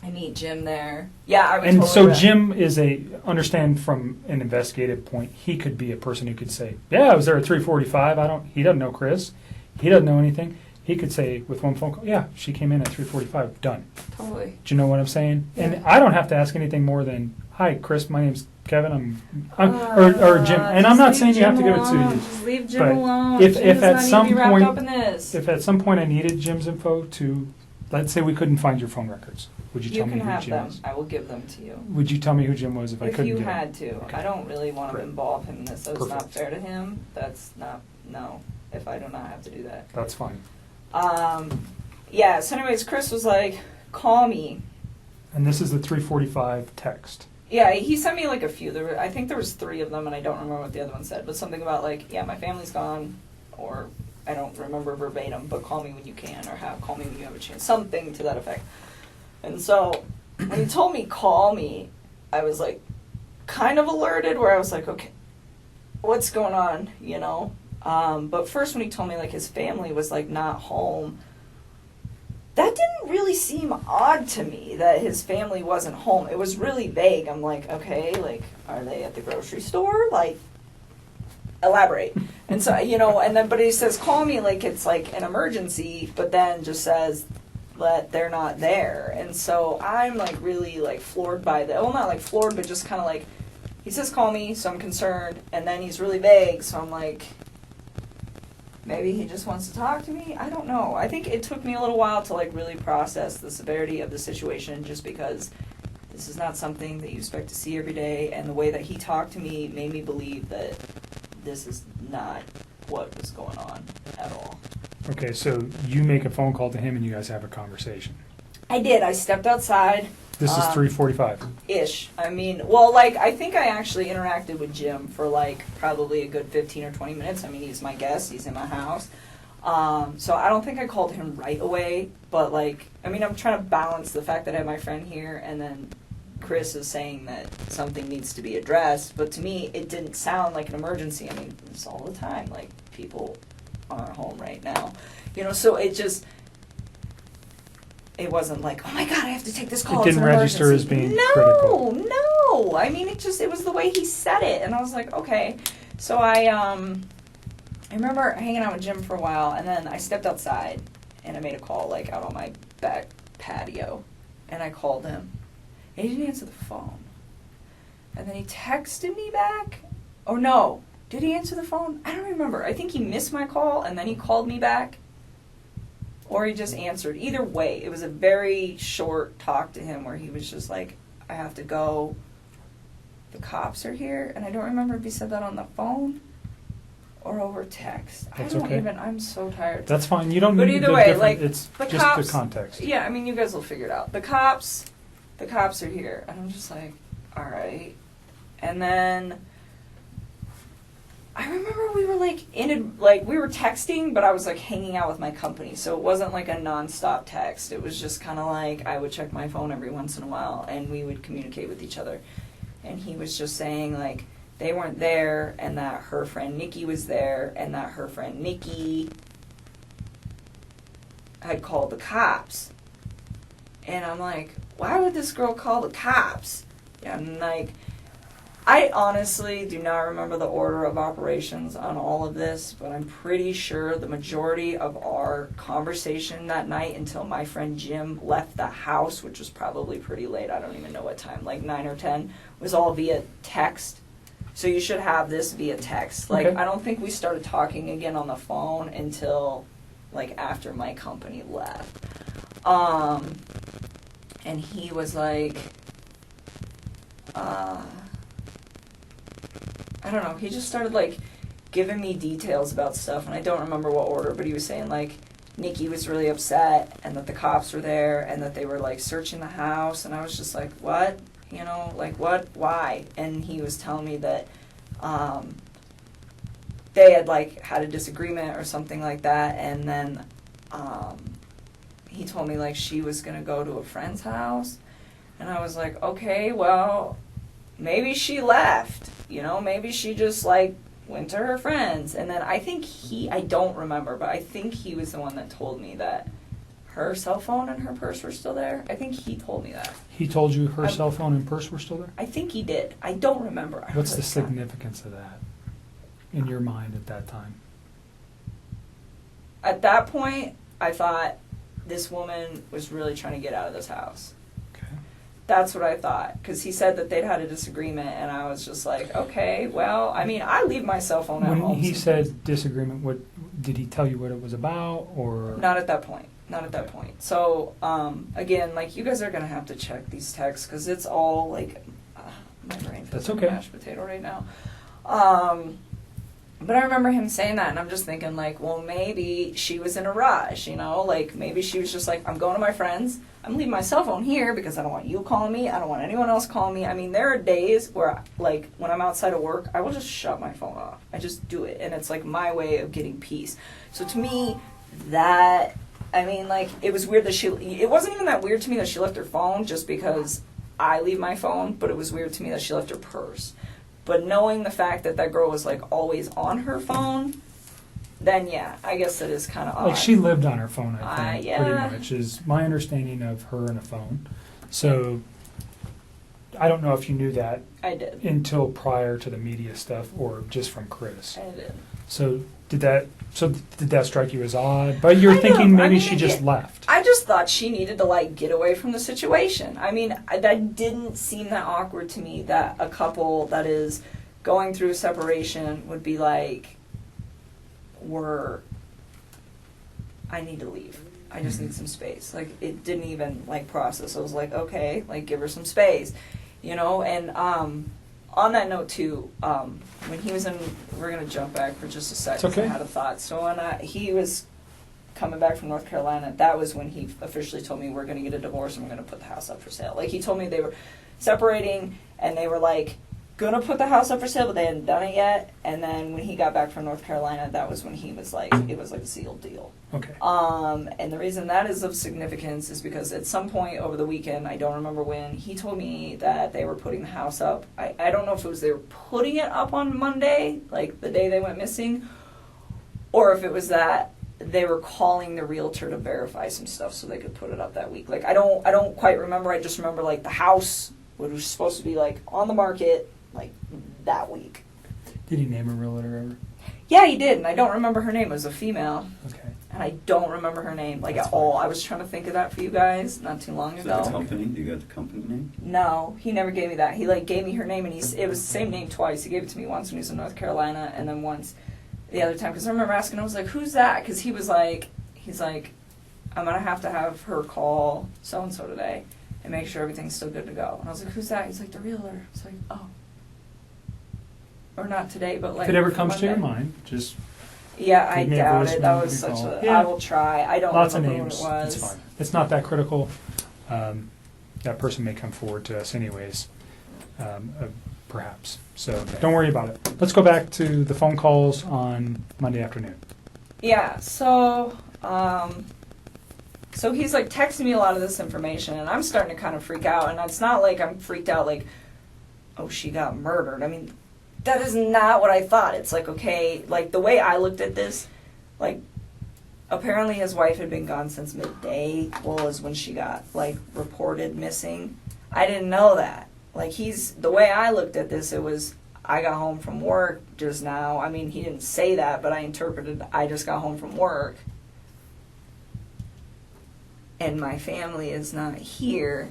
I meet Jim there. Yeah, I would And totally so re- Jim is understand from an investigative point, he could be a person who could say, yeah, I was there at 3:45. He doesn't know Chris. He doesn't know anything. He could say with one phone call, yeah, she came in at 3:45, done. Totally. Do you know what I'm saying? And I don't have to ask anything more than, hi, Chris, my name's Kevin, or Jim. And I'm Just not leave saying you have to Jim give it to alone. you. Just leave Jim But alone. if Jim does at not need some to be wrapped point- up in this. If at some point I needed Jim's info to, let's say we couldn't find your phone records, would you You tell me can who have Jim them. is? I will give them to you. Would you tell me who Jim was if I If couldn't you get him? had to. Okay. I don't really want to Great. involve him in this. That's not Perfect. fair to him. That's not, no, if I do not have to do that. That's fine. Yeah, so anyways, Chris was like, call me. And this is the 3:45 text. Yeah, he sent me like a few. I think there was 3 of them, and I don't remember what the other one said, but something about like, yeah, my family's gone, or I don't remember verbatim, but call me when you can, or call me when you have a chance, something to that effect. And so when he told me call me, I was like kind of alerted, where I was like, okay, what's going on, you know? But first when he told me like his family was like not home, that didn't really seem odd to me that his family wasn't home. It was really vague. I'm like, okay, like, are they at the grocery store? Like, elaborate. And so, you know, and then, but he says, call me like it's like an emergency, but then just says that they're not there. And so I'm like really like floored by that. Well, not like floored, but just kind of like, he says, call me, so I'm concerned. And then he's really vague, so I'm like, maybe he just wants to talk to me? I don't know. I think it took me a little while to like really process the severity of the situation, just because this is not something that you expect to see every day, and the way that he talked to me made me believe that this is not what was going on at all. Okay, so you make a phone call to him and you guys have a conversation. I did. I stepped outside. This is 3:45. Ish. I mean, well, like, I think I actually interacted with Jim for, like, probably a good 15 or 20 minutes. I mean, he's my guest. He's in my house. So I don't think I called him right away. But, like, I mean, I'm trying to balance the fact that I have my friend here, and then Chris is saying that something needs to be addressed. But to me, it didn't sound like an emergency. I mean, it's all the time. Like, people aren't home right now. You know, so it just... It wasn't like, oh my God, I have to take this call. It didn't it's an register emergency. as being no, critical. No, I mean, it was the way he said it, and I was like, okay. So I remember hanging out with Jim for a while, and then I stepped outside, and I made a call, like, out on my back patio, and I called him, and he didn't answer the phone. And then he texted me back, or no, did he answer the phone? I don't remember. I think he missed my call, and then he called me back. Or he just answered. Either way, it was a very short talk to him where he was just like, I have to go. The cops are here. And I don't remember if he said that on the phone or over text. That's I don't okay. even, I'm so tired. That's fine. You don't But need either the way, different, like, it's the just cops, the context. Yeah, I mean, you guys will figure it out. The cops are here. And I'm just like, all right. And then I remember we were like we were texting, but I was like hanging out with my company, so it wasn't like a nonstop text. It was just kind of like I would check my phone every once in a while, and we would communicate with each other. And he was just saying like they weren't there, and that her friend Nikki was there, and that her friend Nikki had called the cops. And I'm like, why would this girl call the cops? And like, I honestly do not remember the order of operations on all of this, but I'm pretty sure the majority of our conversation that night until my friend Jim left the house, which was probably pretty late, I don't even know what time, like 9 or 10, was all via text. So you should have this via text. Like, Okay. I don't think we started talking again on the phone until like after my company left. And he was like, I don't know, he just started like giving me details about stuff, and I don't remember what order, but he was saying like Nikki was really upset and that the cops were there and that they were like searching the house, and I was just like, what? You know, like what? Why? And he was telling me that they had like had a disagreement or something like that, and then he told me like she was gonna go to a friend's house, and I was like, okay, well, maybe she left, you know, maybe she just like went to her friends. And then I think I don't remember, but I think he was the one that told me that her cell phone and her purse were still there. I think he told me that. He told you her cell phone and purse were still there? I think he did. I don't remember. What's the That. significance of that in your mind at that time? At that point, I thought this woman was really trying to get out of this house. Okay. That's what I thought, because he said that they'd had a disagreement, and I was just like, okay, well, I mean, I leave my cell phone at When home. he said disagreement, what did he tell you what it was about, or? Not at that point. Not at that point. So, again, like, you guys are going to have to check these texts, because it's all, like, my brain feels That's like okay. a mashed potato right now. But I remember him saying that, and I'm just thinking, like, well, maybe she was in a rush, you know? Like, maybe she was just like, I'm going to my friends. I'm leaving my cell phone here because I don't want you calling me. I don't want anyone else calling me. I mean, there are days where, like, when I'm outside of work, I will just shut my phone off. I just do it, and it's, like, my way of getting peace. So to me, that, I mean, like, it was weird that it wasn't even that weird to me that she left her phone just because I leave my phone, but it was weird to me that she left her purse. But knowing the fact that that girl was, like, always on her phone, then, yeah, I guess that is kind of odd. Like, she lived on her phone, I think, yeah. pretty much, is my understanding of her and a phone. So, I don't know if you knew that I did. until prior to the media stuff, or just from Chris. I did. So, did that strike you as odd? But you're thinking maybe she just left. I just thought she needed to, like, get away from the situation. I mean, that didn't seem that awkward to me, that a couple that is going through a separation would be like, I need to leave. I just need some space. Like, it didn't even, like, process. I was like, okay, like, give her some space, you know? And on that note, too, when he was in, we're going to jump back for just a second. It's okay. I had a thought. So when he was coming back from North Carolina, that was when he officially told me we're going to get a divorce and we're going to put the house up for sale. Like, he told me they were separating and they were, like, going to put the house up for sale, but they hadn't done it yet. And then when he got back from North Carolina, that was when he was like, it was like a sealed deal. Okay. And the reason that is of significance is because at some point over the weekend, I don't remember when, he told me that they were putting the house up. I don't know if it was they were putting it up on Monday, like the day they went missing, or if it was that they were calling the realtor to verify some stuff so they could put it up that week. Like, I don't quite remember. I just remember, like, the house, which was supposed to be, like, on the market, like, that week. Did he name a realtor ever? Yeah, he did, and I don't remember her name. It was a female. Okay. And I don't remember her name, like, That's at all. fine. I was trying to think of that for you guys not too long Is that the ago. company? Do you got the company name? No, he never gave me that. He, like, gave me her name, and it was the same name twice. He gave it to me once when he was in North Carolina, and then once the other time. Because I remember asking, I was like, who's that? Because he's like, I'm going to have her call so-and-so today and make sure everything's still good to go. And I was like, who's that? He's like, the realtor. It's like, oh. Or not today, but like. If it ever comes to your Monday. mind, just Yeah, I Give me a doubt voicemail, it. That you was can such call. a. Yeah. I will try. I don't lots of remember names. what it was. It's fine. It's not that critical. That person may come forward to us anyways. A perhaps. So don't worry about it. Let's go back to the phone calls on Monday afternoon. Yeah, so he's like texting me a lot of this information, and I'm starting to kind of freak out. And it's not like I'm freaked out like, oh, she got murdered. I mean, that is not what I thought. It's like, okay, like the way I looked at this, like apparently his wife had been gone since midday, was when she got like reported missing. I didn't know that. Like the way I looked at this, it was, I got home from work just now. I mean, he didn't say that, but I interpreted, I just got home from work. And my family is not here.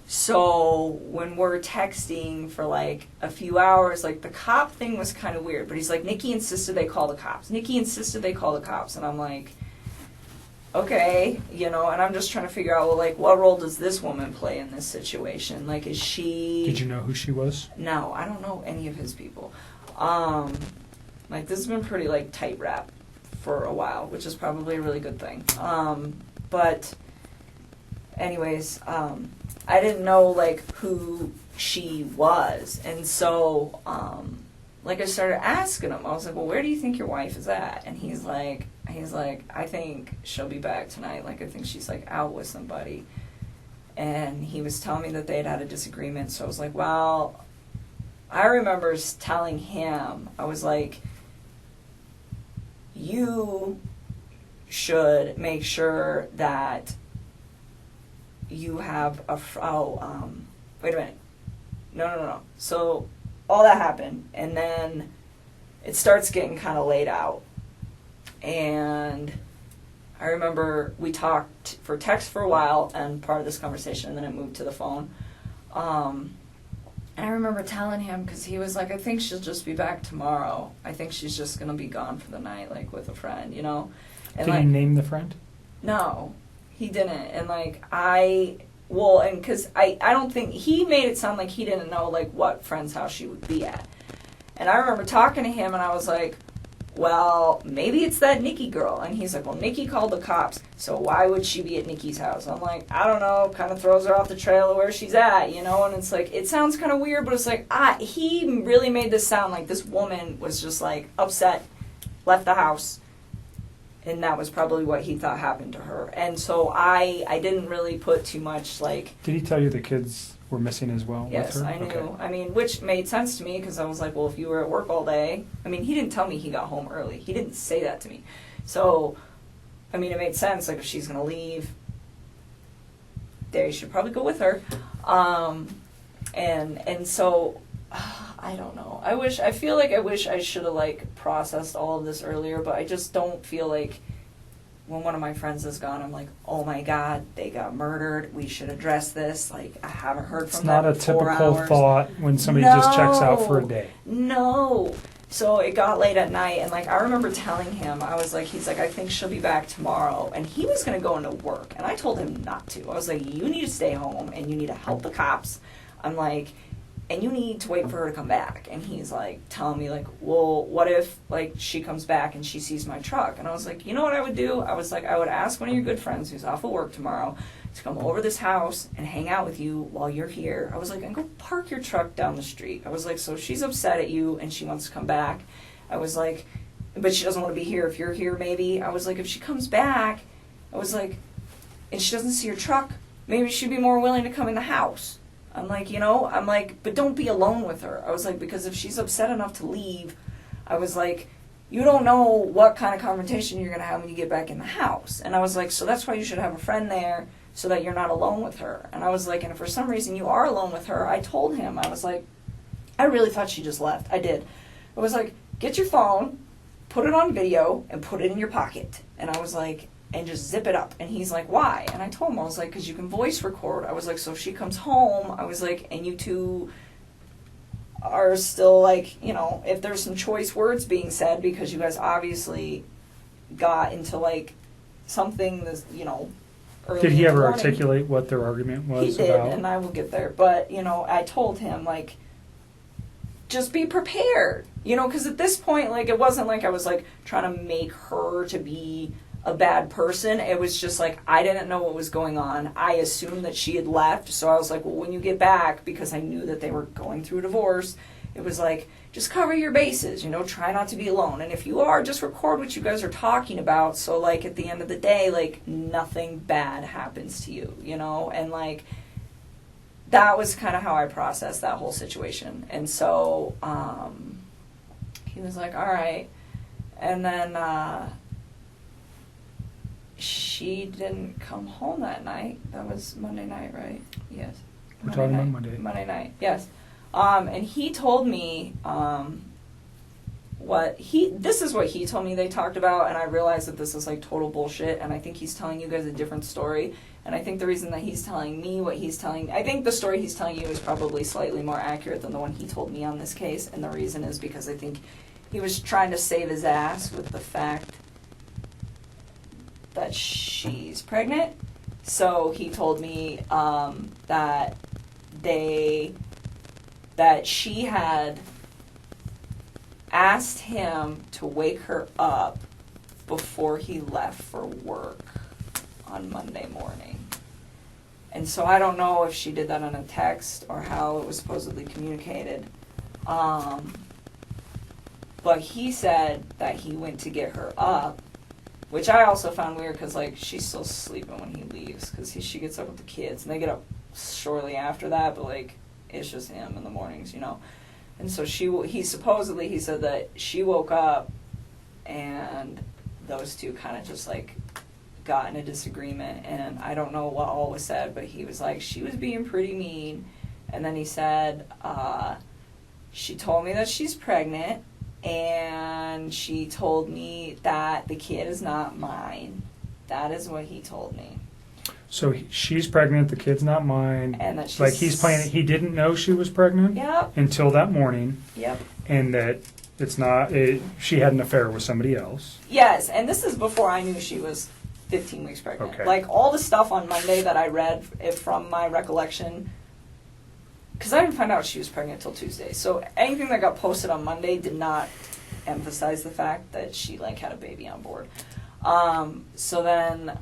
So when we're texting for like a few hours, like the cop thing was kind of weird. But he's like, Nikki insisted they call the cops. Nikki insisted they call the cops. And I'm like, okay, and I'm just trying to figure out, well, like, what role does this woman play in this situation? Like, is she... Did you know who she was? No, I don't know any of his people. Like, this has been pretty, like, tight wrap for a while, which is probably a really good thing. But anyways, I didn't know, like, who she was. And so, like, I started asking him. I was like, well, where do you think your wife is at? And he's like, I think she'll be back tonight. Like, I think she's, like, out with somebody. And he was telling me that they had a disagreement. So I was like, well, I remember telling him, I was like, you should make sure that you have wait a minute. No. So all that happened, and then it starts getting kind of laid out. And I remember we talked for text for a while, and part of this conversation, and then it moved to the phone. And I remember telling him, because he was like, I think she'll just be back tomorrow. I think she's just going to be gone for the night, like, with a friend, And Did he name the friend? No, he didn't. And, like, because I don't think, he made it sound like he didn't know, like, what friend's house she would be at. And I remember talking to him, and I was like, well, maybe it's that Nikki girl. And he's like, well, Nikki called the cops, so why would she be at Nikki's house? I'm like, I don't know, kind of throws her off the trail of where she's at, And it's like, it sounds kind of weird, but it's like, he really made this sound like this woman was just, like, upset, left the house, and that was probably what he thought happened to her. And so I didn't really put too much, like... Did he tell you the kids were missing as well Yes, with her? I knew. Okay. I mean, which made sense to me, because I was like, well, if you were at work all day... I mean, he didn't tell me he got home early. He didn't say that to me. So, I mean, it made sense. Like, if she's going to leave, they should probably go with her. And so... I don't know. I feel like I wish I should have, like, processed all of this earlier, but I just don't feel like when one of my friends is gone, I'm like, oh my God, they got murdered. We should address this. Like, I haven't heard from them in 4 hours. It's not a typical thought when somebody just checks out for a day. No. So it got late at night, and, like, I remember telling him, I was like, he's like, I think she'll be back tomorrow. And he was going to go into work, and I told him not to. I was like, you need to stay home, and you need to help the cops. I'm like... and you need to wait for her to come back. And he's like telling me, like, well, what if, like, she comes back and she sees my truck? And I was like, you know what I would do? I was like, I would ask one of your good friends who's off of work tomorrow to come over this house and hang out with you while you're here. I was like, and go park your truck down the street. I was like, so she's upset at you and she wants to come back. I was like, but she doesn't want to be here if you're here, maybe. I was like, if she comes back, I was like, and she doesn't see your truck, maybe she'd be more willing to come in the house. I'm like, but don't be alone with her. I was like, because if she's upset enough to leave, I was like, you don't know what kind of confrontation you're going to have when you get back in the house. And I was like, so that's why you should have a friend there so that you're not alone with her. And I was like, and if for some reason you are alone with her, I told him, I was like, I really thought she just left. I did. I was like, get your phone, put it on video, and put it in your pocket. And I was like, and just zip it up. And he's like, why? And I told him, I was like, because you can voice record. I was like, so if she comes home, I was like, and you two are still, like, if there's some choice words being said, because you guys obviously got into, like, something that's, early Did he in the ever morning. articulate what their argument was He did, about? and I will get there. But, I told him, like, just be prepared. Because at this point, like, it wasn't like I was, like, trying to make her to be a bad person. It was just like, I didn't know what was going on. I assumed that she had left, so I was like, well, when you get back, because I knew that they were going through a divorce, it was like, just cover your bases, you know, try not to be alone. And if you are, just record what you guys are talking about. So, like, at the end of the day, like, nothing bad happens to you, you know? And, like, that was kind of how I processed that whole situation. And so, he was like, all right. And then, she didn't come home that night. That was Monday night, right? Yes. We're talking about Monday. Monday night, yes. And he told me this is what he told me they talked about, and I realized that this is like total bullshit, and I think he's telling you guys a different story. And I think the reason that he's telling me what he's telling, I think the story he's telling you is probably slightly more accurate than the one he told me on this case, and the reason is because I think he was trying to save his ass with the fact that she's pregnant. So he told me that she had asked him to wake her up before he left for work on Monday morning. And so I don't know if she did that on a text or how it was supposedly communicated. But he said that he went to get her up, which I also found weird because, like, she's still sleeping when he leaves because she gets up with the kids and they get up shortly after that, but, like, it's just him in the mornings, you know. And so he said that she woke up and those two kind of just, like, got in a disagreement, and I don't know what all was said, but he was like, she was being pretty mean. And then he said, she told me that she's pregnant, and she told me that the kid is not mine. That is what he told me. So she's pregnant, the kid's not mine. And that she's... Like, he's playing it. He didn't know she was pregnant Yep. until that morning. Yep. And that she had an affair with somebody else. Yes, and this is before I knew she was 15 weeks pregnant. Okay. Like, all the stuff on Monday that I read from my recollection, because I didn't find out she was pregnant until Tuesday. So anything that got posted on Monday did not emphasize the fact that she, like, had a baby on board. So then...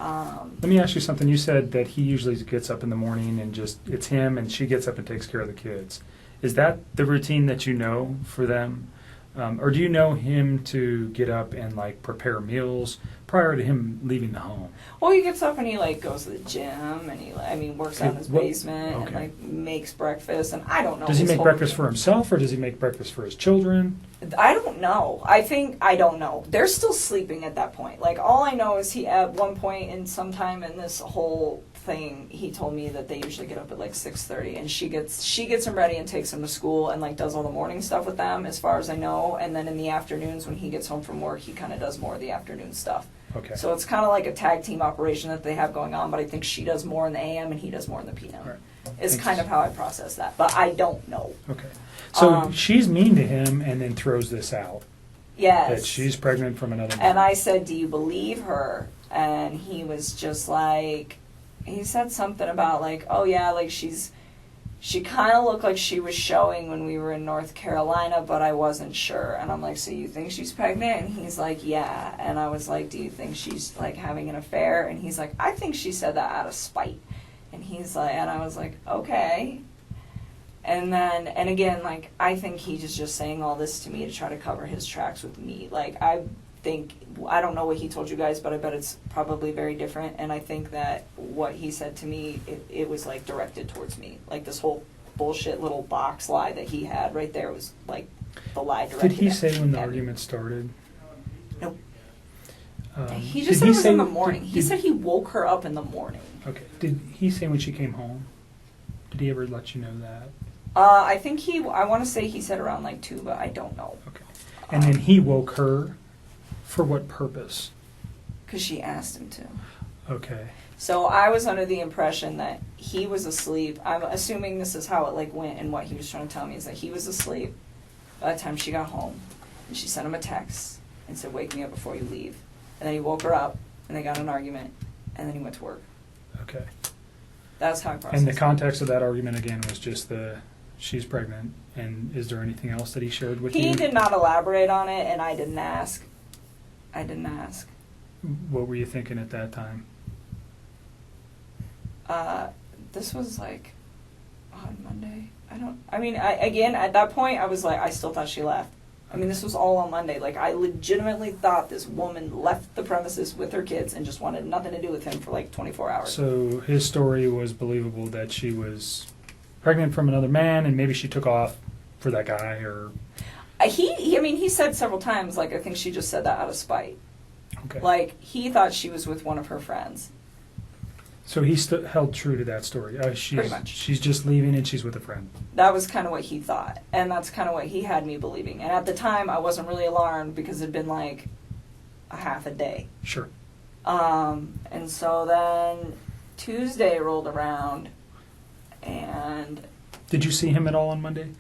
Let me ask you something. You said that he usually gets up in the morning and it's him and she gets up and takes care of the kids. Is that the routine that you know for them? Or do you know him to get up and, like, prepare meals prior to him leaving the home? Well, he gets up and he, like, goes to the gym and he works out in his basement and, like, makes breakfast, and I don't know. Does he make breakfast for himself or does he make breakfast for his children? I don't know. I don't know. They're still sleeping at that point. Like, all I know is he, at one point in sometime in this whole thing, he told me that they usually get up at like 6:30, and she gets him ready and takes him to school and, like, does all the morning stuff with them, as far as I know. And then in the afternoons when he gets home from work, he kind of does more of the afternoon stuff. Okay. So it's kind of like a tag team operation that they have going on, but I think she does more in the AM and he does more in the PM. Right. Is Thanks. kind of how I process that, but I don't know. Okay. So she's mean to him and then throws this out. Yes. That she's pregnant from another man. And I said, do you believe her? And he was just like, he said something about, like, oh yeah, like, she kind of looked like she was showing when we were in North Carolina, but I wasn't sure. And I'm like, so you think she's pregnant? And he's like, yeah. And I was like, do you think she's, like, having an affair? And he's like, I think she said that out of spite. And he's like, and I was like, okay. And then, and again, like, I think he's just saying all this to me to try to cover his tracks with me. Like, I don't know what he told you guys, but I bet it's probably very different. And I think that what he said to me, it was, like, directed towards me. Like, this whole bullshit little box lie that he had right there was, like, the lie directed Did he at say when the me. argument started? Nope. He just said it was in the morning. He said he woke her up in the morning. Okay. Did he say when she came home? Did he ever let you know that? I think I want to say he said around, like, 2, but I don't know. Okay. And then he woke her for what purpose? Because she asked him to. Okay. So I was under the impression that he was asleep. I'm assuming this is how it, like, went, and what he was trying to tell me is that he was asleep by the time she got home. And she sent him a text and said, wake me up before you leave. And then he woke her up, and they got in an argument, and then he went to work. Okay. That's how I processed And the it. context of that argument, again, was just she's pregnant. And is there anything else that he shared with you? He did not elaborate on it, and I didn't ask. What were you thinking at that time? This was, like, on Monday. Again, at that point, I was like, I still thought she left. I mean, this was all on Monday. Like, I legitimately thought this woman left the premises with her kids and just wanted nothing to do with him for like 24 hours. So his story was believable that she was pregnant from another man and maybe she took off for that guy, or... He said several times, like, I think she just said that out of spite. Okay. Like, he thought she was with one of her friends. So he held true to that story. Pretty much. She's just leaving and she's with a friend. That was kind of what he thought. And that's kind of what he had me believing. And at the time, I wasn't really alarmed because it had been like a half a day. Sure. And so then Tuesday rolled around and... Did you see him at all on Monday?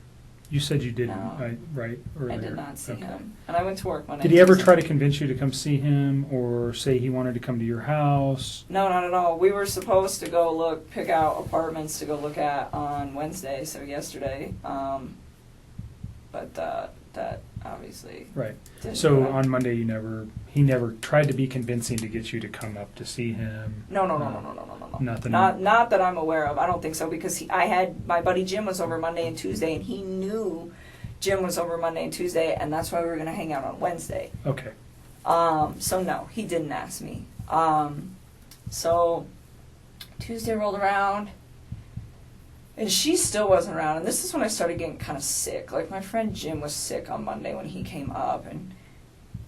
You said you didn't, No. right? Earlier. I did not see Okay. him. And I went to work Monday. Did he ever Tuesday. try to convince you to come see him or say he wanted to come to your house? No, not at all. We were supposed to go pick out apartments to go look at on Wednesday, so yesterday. But that obviously Right. didn't So happen. on Monday he never tried to be convincing to get you to come up to see him? No. Nothing? Not that I'm aware of. I don't think so because I had my buddy Jim was over Monday and Tuesday, and he knew Jim was over Monday and Tuesday, and that's why we were going to hang out on Wednesday. Okay. So no, he didn't ask me. So Tuesday rolled around, and she still wasn't around, and this is when I started getting kind of sick. Like, my friend Jim was sick on Monday when he came up, and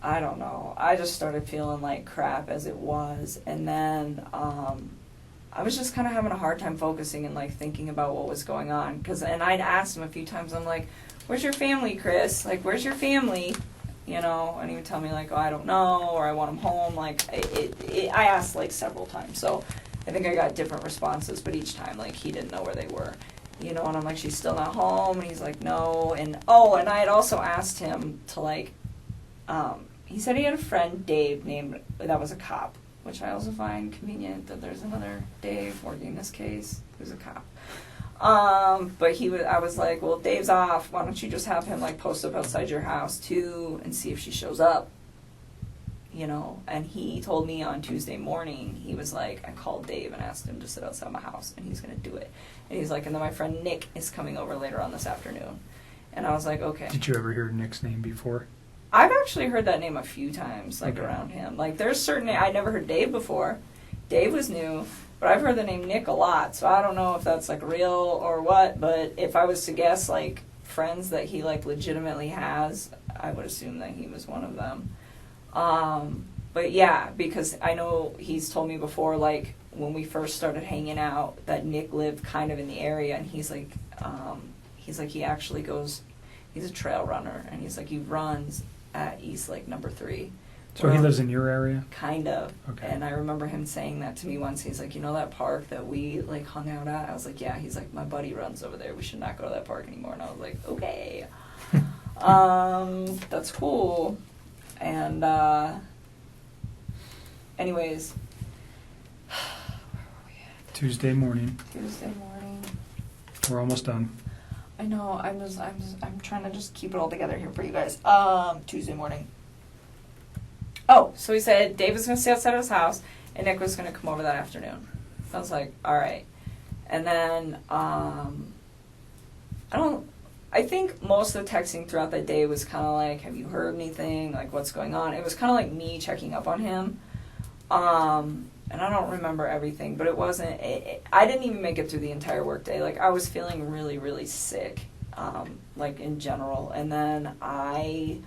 I don't know. I just started feeling like crap as it was, and then I was just kind of having a hard time focusing and, like, thinking about what was going on. And I'd asked him a few times, I'm like, where's your family, Chris? Like, where's your family? You know, and he would tell me, like, oh, I don't know, or I want them home. Like, I asked, like, several times. So I think I got different responses, but each time, like, he didn't know where they were. You know, and I'm like, she's still not home? And he's like, no. And I had also asked him to, like, he said he had a friend, Dave, that was a cop, which I also find convenient that there's another Dave working this case who's a cop. But I was like, well, if Dave's off, why don't you just have him, like, post up outside your house too and see if she shows up, you know? And he told me on Tuesday morning, he was like, I called Dave and asked him to sit outside my house and he's going to do it. And he's like, and then my friend Nick is coming over later on this afternoon. And I was like, okay. Did you ever hear Nick's name before? I've actually heard that name a few times, like, Okay. around him. Like, there's certain... I never heard Dave before. Dave was new, but I've heard the name Nick a lot, so I don't know if that's, like, real or what, but if I was to guess, like, friends that he, like, legitimately has, I would assume that he was one of them. But, yeah, because I know he's told me before, like, when we first started hanging out, that Nick lived kind of in the area, and he's like, he actually goes... He's a trail runner, and he's like, he runs at East Lake number 3. So he lives in your area? Kind of. Okay. And I remember him saying that to me once. He's like, you know that park that we, like, hung out at? I was like, yeah. He's like, my buddy runs over there. We should not go to that park anymore. And I was like, okay. That's cool. And, anyways. Where were we at? Tuesday morning. Tuesday morning. We're almost done. I know, I'm trying to just keep it all together here for you guys. Tuesday morning. Oh, so he said Dave was going to stay outside of his house, and Nick was going to come over that afternoon. I was like, all right. And then, I think most of the texting throughout that day was kind of like, have you heard anything? Like, what's going on? It was kind of like me checking up on him. And I don't remember everything, but it wasn't, I didn't even make it through the entire workday. Like, I was feeling really, really sick, like, in general. And then I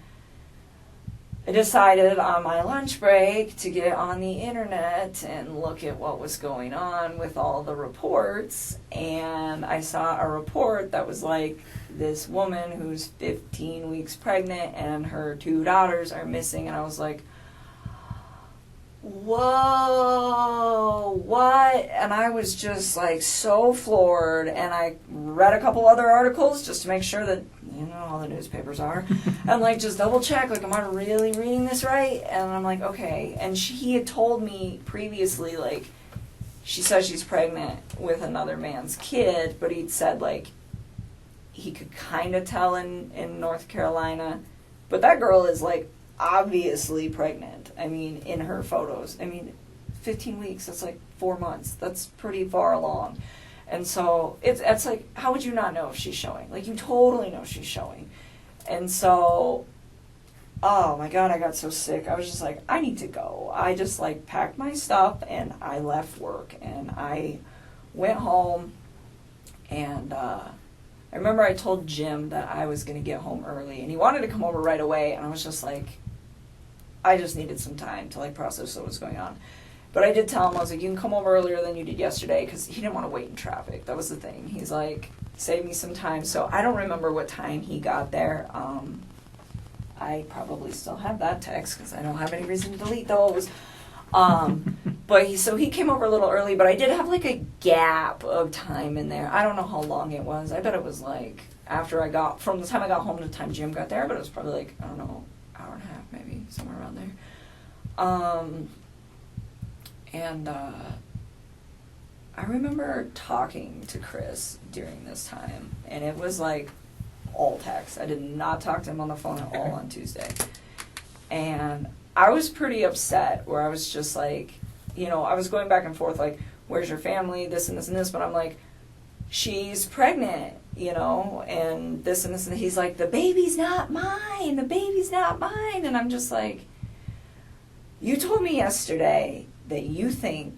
decided on my lunch break to get on the internet and look at what was going on with all the reports. And I saw a report that was like, this woman who's 15 weeks pregnant and her 2 daughters are missing. And I was like, whoa, what? And I was just, like, so floored, and I read a couple other articles just to make sure that, you know, all the newspapers are, and, like, just double check, like, am I really reading this right? And I'm like, okay. And he had told me previously, like, she says she's pregnant with another man's kid, but he'd said, like, he could kind of tell in North Carolina, but that girl is, like, obviously pregnant. I mean, in her photos. I mean, 15 weeks, that's like 4 months. That's pretty far along. And so it's like, how would you not know if she's showing? Like, you totally know she's showing. And so, oh my God, I got so sick. I was just like, I need to go. I just like packed my stuff and I left work and I went home. And I remember I told Jim that I was going to get home early, and he wanted to come over right away. And I was just like, I just needed some time to like process what was going on. But I did tell him, I was like, you can come over earlier than you did yesterday, because he didn't want to wait in traffic. That was the thing. He's like, save me some time. So I don't remember what time he got there. I probably still have that text because I don't have any reason to delete those. But he came over a little early, but I did have like a gap of time in there. I don't know how long it was. I bet it was like from the time I got home to the time Jim got there, but it was probably like, I don't know, hour and a half maybe, somewhere around there. I remember talking to Chris during this time, and it was like all text. I did not talk to him on the phone at all on Tuesday. And I was pretty upset, where I was just like, I was going back and forth, like, where's your family, this and this and this, but I'm like, she's pregnant, and this and this, and he's like, the baby's not mine, and I'm just like, you told me yesterday that you think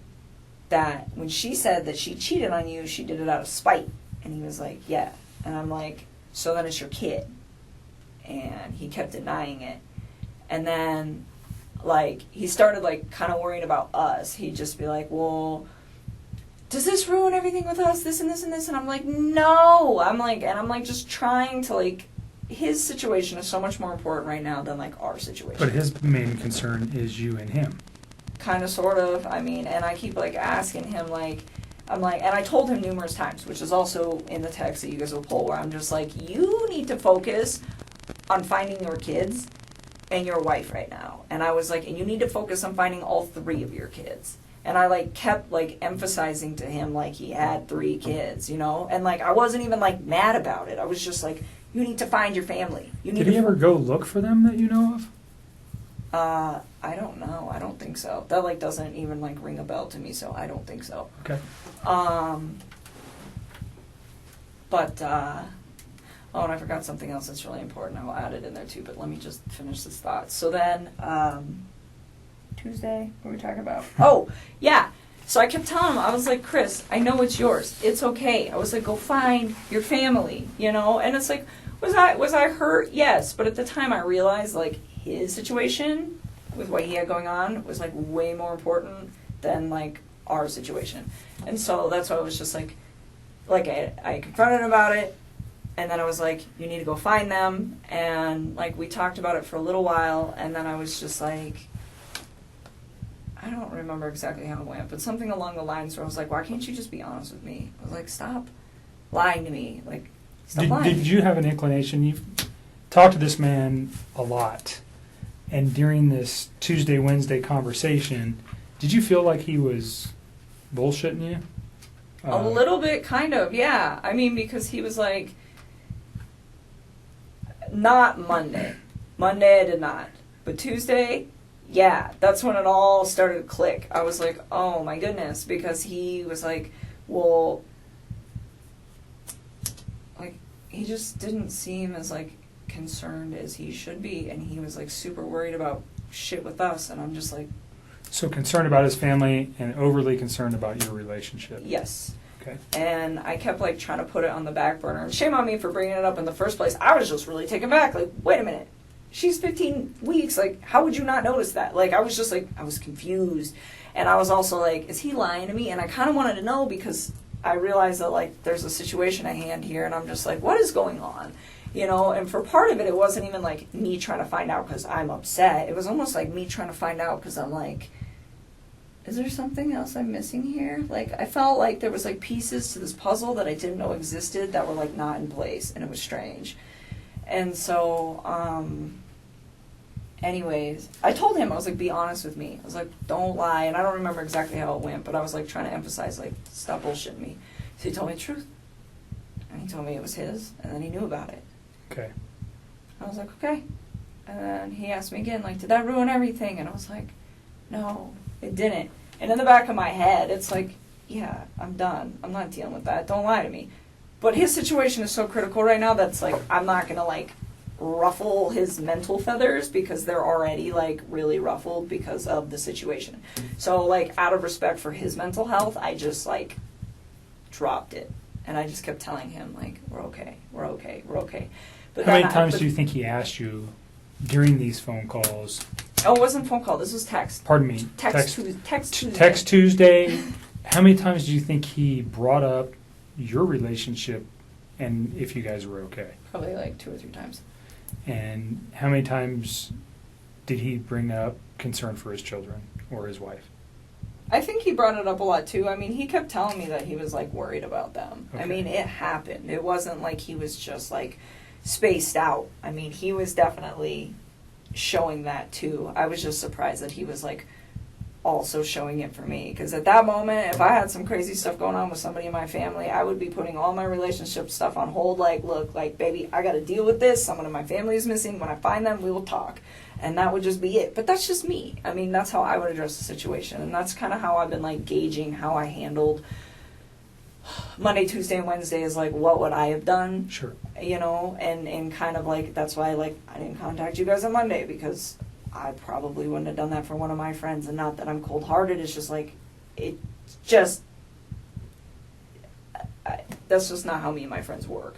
that when she said that she cheated on you, she did it out of spite. And he was like, yeah. And I'm like, so then it's your kid. And he kept denying it. And then, like, he started, like, kind of worrying about us. He'd just be like, well, does this ruin everything with us, this and this and this? And I'm like, no. I'm like just trying to, like, his situation is so much more important right now than, like, our situation. But his main concern is you and him. Kind of, sort of. I mean, and I keep, like, asking him, like, and I told him numerous times, which is also in the text that you guys will pull, where I'm just like, you need to focus on finding your kids and your wife right now. And I was like, and you need to focus on finding all 3 of your kids. And I, like, kept, like, emphasizing to him, like, he had 3 kids, And, like, I wasn't even, like, mad about it. I was just like, you need to find your family. Did he ever go look for them that you know of? I don't know. I don't think so. That, like, doesn't even, like, ring a bell to me, so I don't think so. Okay. Oh, and I forgot something else that's really important. I will add it in there, too, but let me just finish this thought. So then, Tuesday, what were we talking about? Oh, yeah. So I kept telling him, I was like, Chris, I know it's yours. It's okay. I was like, go find your family, And it's like, was I hurt? Yes. But at the time I realized, like, his situation with what he had going on was, like, way more important than, like, our situation. And so that's why I was just like I confronted him about it, and then I was like, you need to go find them. And, like, we talked about it for a little while, and then I was just like, I don't remember exactly how it went, but something along the lines where I was like, why can't you just be honest with me? I was like, stop lying to me. Like, stop lying. Did you have an inclination? You've talked to this man a lot, and during this Tuesday, Wednesday conversation, did you feel like he was bullshitting you? A little bit, kind of, yeah. I mean, because he was like, not Monday. Monday I did not. But Tuesday, yeah, that's when it all started to click. I was like, oh my goodness, because he was like, well, like, he just didn't seem as, like, concerned as he should be, and he was, like, super worried about shit with us, and I'm just like... So concerned about his family and overly concerned about your relationship. Yes. Okay. And I kept, like, trying to put it on the back burner. And shame on me for bringing it up in the first place. I was just really taken back. Like, wait a minute. She's 15 weeks. Like, how would you not notice that? Like, I was just, like, I was confused. And I was also like, is he lying to me? And I kind of wanted to know, because I realized that, like, there's a situation at hand here. And I'm just like, what is going on? And for part of it, it wasn't even, like, me trying to find out because I'm upset. It was almost like me trying to find out because I'm like, is there something else I'm missing here? Like, I felt like there was, like, pieces to this puzzle that I didn't know existed that were, like, not in place, and it was strange. And so, anyways, I told him, I was like, be honest with me. I was like, don't lie. And I don't remember exactly how it went, but I was, like, trying to emphasize, like, stop bullshitting me. So he told me the truth. And he told me it was his, and then he knew about it. Okay. I was like, okay. And then he asked me again, like, did that ruin everything? And I was like, no, it didn't. And in the back of my head, it's like, yeah, I'm done. I'm not dealing with that. Don't lie to me. But his situation is so critical right now that's like, I'm not going to like ruffle his mental feathers because they're already like really ruffled because of the situation. So like out of respect for his mental health, I just like dropped it. And I just kept telling him like, we're okay, we're okay, we're okay. But How many times do you think he asked you during these phone calls? Oh, it wasn't phone call. This was text. Pardon me. Text Tuesday. Text Tuesday. How many times do you think he brought up your relationship and if you guys were okay? Probably like 2 or 3 times. And how many times did he bring up concern for his children or his wife? I think he brought it up a lot too. I mean, he kept telling me that he was like worried about them. Okay. I mean, it happened. It wasn't like he was just like spaced out. I mean, he was definitely showing that too. I was just surprised that he was like also showing it for me, because at that moment, if I had some crazy stuff going on with somebody in my family, I would be putting all my relationship stuff on hold. Like, look, like, baby, I got to deal with this. Someone in my family is missing. When I find them, we will talk. And that would just be it. But that's just me. I mean, that's how I would address the situation. And that's kind of how I've been like gauging how I handled Monday, Tuesday, and Wednesday is like, what would I have done? Sure. You know, and kind of like, that's why like I didn't contact you guys on Monday, because I probably wouldn't have done that for one of my friends. And not that I'm cold-hearted, it's just like, it just, that's just not how me and my friends work.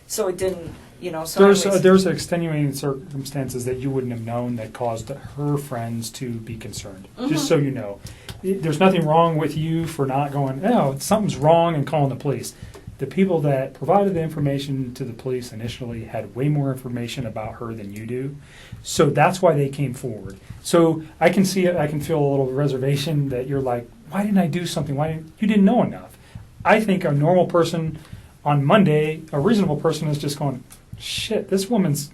So it didn't, you know, so There's extenuating circumstances that you wouldn't have known that caused her friends to be concerned. Just so you know. There's nothing wrong with you for not going, no, something's wrong, and calling the police. The people that provided the information to the police initially had way more information about her than you do. So that's why they came forward. So I can see it, I can feel a little reservation that you're like, why didn't I do something? You didn't know enough. I think a normal person on Monday, a reasonable person is just going, shit, this woman's,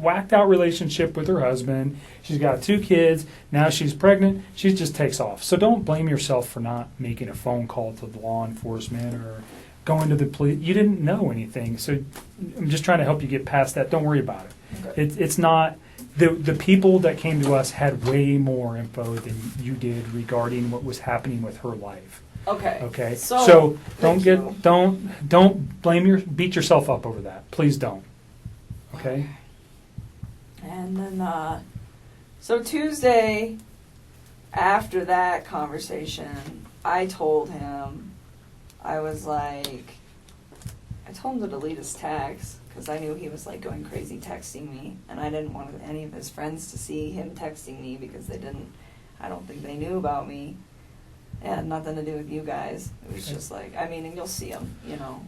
whacked out relationship with her husband. She's got 2 kids. Now she's pregnant. She just takes off. So don't blame yourself for not making a phone call to the law enforcement or going to the police. You didn't know anything. So I'm just trying to help you get past that. Don't worry about it. Okay. It's not, the people that came to us had way more info than you did regarding what was happening with her life. Okay. Okay. So don't beat yourself up over that. Please don't. Okay. And then, so Tuesday, after that conversation, I told him, I told him to delete his text, because I knew he was like going crazy texting me, and I didn't want any of his friends to see him texting me, because I don't think they knew about me. It had nothing to do with you guys. It was just like, and you'll see him,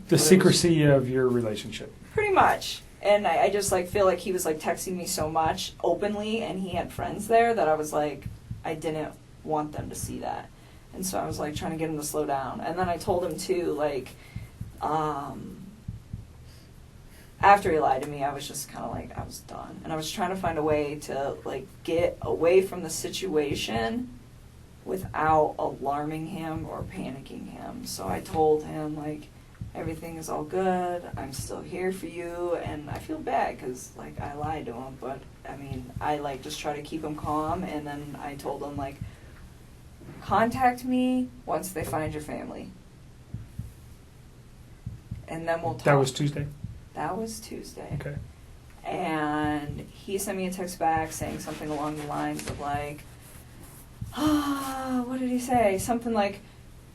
The secrecy of your relationship. Pretty much. And I just like feel like he was like texting me so much openly, and he had friends there, that I was like, I didn't want them to see that. And so I was like trying to get him to slow down. And then I told him too, like, after he lied to me, I was just kind of like, I was done. And I was trying to find a way to like get away from the situation without alarming him or panicking him. So I told him, like, everything is all good, I'm still here for you, and I feel bad because, like, I lied to him, but, I, like, just try to keep him calm, and then I told him, like, contact me once they find your family. And then we'll talk. That was Tuesday? That was Tuesday. Okay. And he sent me a text back saying something along the lines of, like, what did he say? Something like,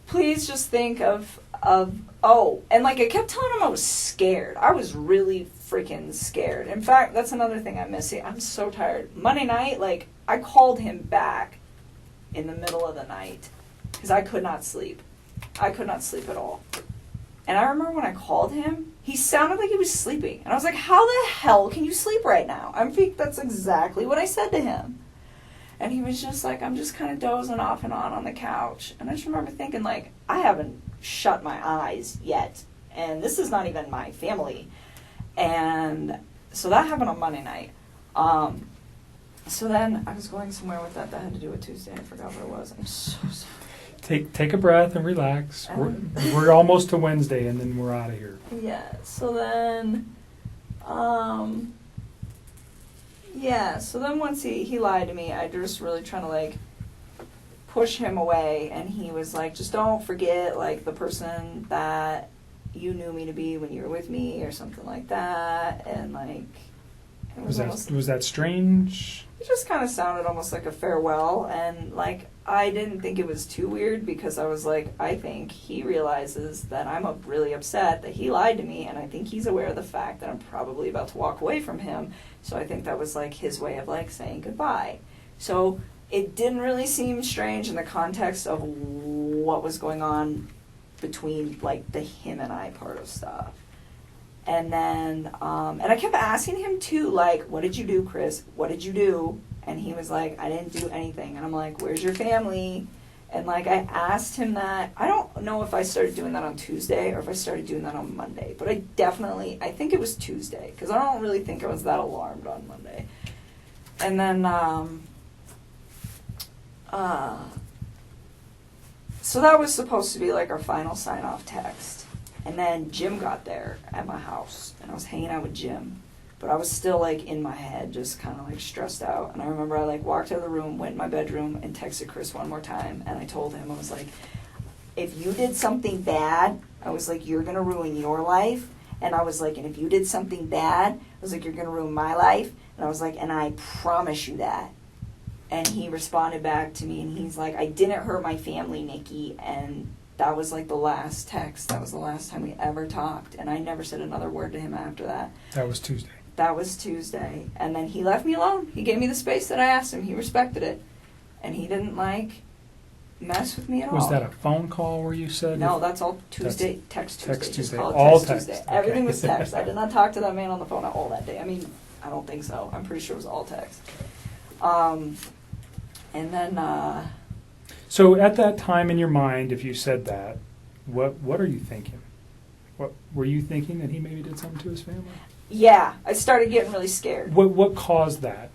please just think of, and like I kept telling him I was scared. I was really freaking scared. In fact, that's another thing I'm missing. I'm so tired. Monday night, like, I called him back in the middle of the night because I could not sleep. I could not sleep at all. And I remember when I called him, he sounded like he was sleeping. And I was like, how the hell can you sleep right now? That's exactly what I said to him. And he was just like, I'm just kind of dozing off and on the couch. And I just remember thinking, like, I haven't shut my eyes yet. And this is not even my family. And so that happened on Monday night. So then I was going somewhere with that had to do with Tuesday. I forgot what it was. I'm so sorry. Take a breath and relax. We're almost to Wednesday, and then we're out of here. Yeah. So then, so then once he lied to me, I just really trying to like push him away, and he was like, just don't forget, like, the person that you knew me to be when you were with me, or something like that, and, like, it Was that strange? it just kind of sounded almost like a farewell, and, like, I didn't think it was too weird, because I was like, I think he realizes that I'm really upset that he lied to me, and I think he's aware of the fact that I'm probably about to walk away from him, so I think that was, like, his way of, like, saying goodbye. So it didn't really seem strange in the context of what was going on between, like, the him and I part of stuff. And then, and I kept asking him too, like, what did you do, Chris? What did you do? And he was like, I didn't do anything. And I'm like, where's your family? And, like, I asked him that. I don't know if I started doing that on Tuesday or if I started doing that on Monday. But I think it was Tuesday, because I don't really think I was that alarmed on Monday. And then, so that was supposed to be, like, our final sign-off text. And then Jim got there at my house, and I was hanging out with Jim. But I was still, like, in my head, just kind of, like, stressed out. And I remember I, like, walked out of the room, went in my bedroom, and texted Chris one more time. And I told him, I was like, if you did something bad, I was like, you're going to ruin your life. And I was like, and if you did something bad, I was like, you're going to ruin my life. And I was like, and I promise you that. And he responded back to me, and he's like, I didn't hurt my family, Nikki. And that was, like, the last text. That was the last time we ever talked. And I never said another word to him after that. That was Tuesday. That was Tuesday. And then he left me alone. He gave me the space that I asked him. He respected it. And he didn't, like, mess with me at all. Was that a phone call where you said? No, that's all Tuesday. Text Tuesday. Text Just Tuesday. call it All text text. Tuesday. Okay. Everything was text. I did not talk to that man on the phone at all that day. I mean, I don't think so. I'm pretty sure it was all text. And then, So at that time in your mind, if you said that, what are you thinking? What were you thinking, that he maybe did something to his family? yeah, I started getting really scared. What caused that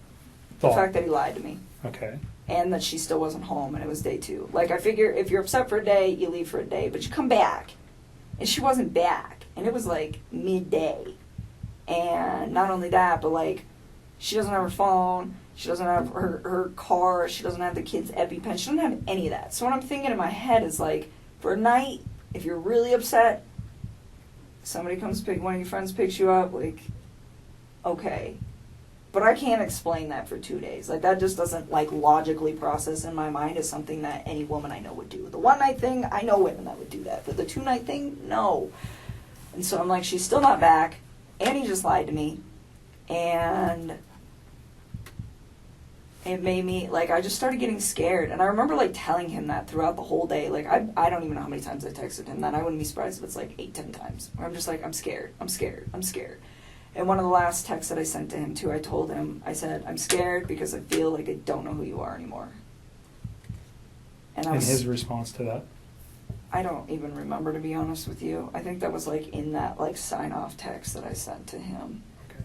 The thought? fact that he lied to me. Okay. And that she still wasn't home, and it was day 2. Like, I figure if you're upset for a day, you leave for a day, but you come back. And she wasn't back. And it was, like, midday. And not only that, but, like, she doesn't have her phone, she doesn't have her car, she doesn't have the kids' EpiPen, she doesn't have any of that. So what I'm thinking in my head is, like, for a night, if you're really upset, somebody comes one of your friends picks you up, like, okay. But I can't explain that for 2 days. Like, that just doesn't, like, logically process in my mind as something that any woman I know would do. The one-night thing, I know women that would do that. But the 2-night thing, no. And so I'm like, she's still not back. And he just lied to me. And it made me, like, I just started getting scared. And I remember, like, telling him that throughout the whole day. Like, I don't even know how many times I texted him that. I wouldn't be surprised if it's, like, 8-10 times. Where I'm just like, I'm scared. I'm scared. I'm scared. And one of the last texts that I sent to him, too, I told him, I said, I'm scared because I feel like I don't know who you are anymore. And His response to that? I don't even remember, to be honest with you. I think that was, like, in that, like, sign-off text that I sent to him. Okay.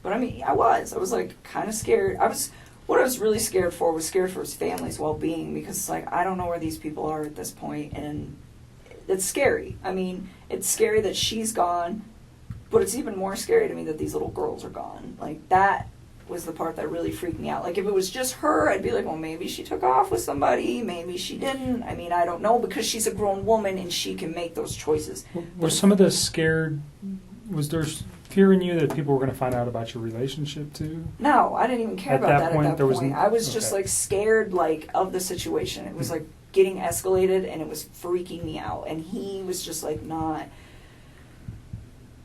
But, I mean, I was, like, kind of scared. What I was really scared for was scared for his family's well-being, because it's like, I don't know where these people are at this point, and it's scary. I mean, it's scary that she's gone, but it's even more scary to me that these little girls are gone. Like, that was the part that really freaked me out. Like, if it was just her, I'd be like, well, maybe she took off with somebody, maybe she didn't. I mean, I don't know, because she's a grown woman and she can make those choices. Were some of the scared, was there fear in you that people were going to find out about your relationship too? No, I didn't even care about that at that there was point. I was just, like, scared, like, of the situation. It was, like, getting escalated, and it was freaking me out. And he was just, like, not...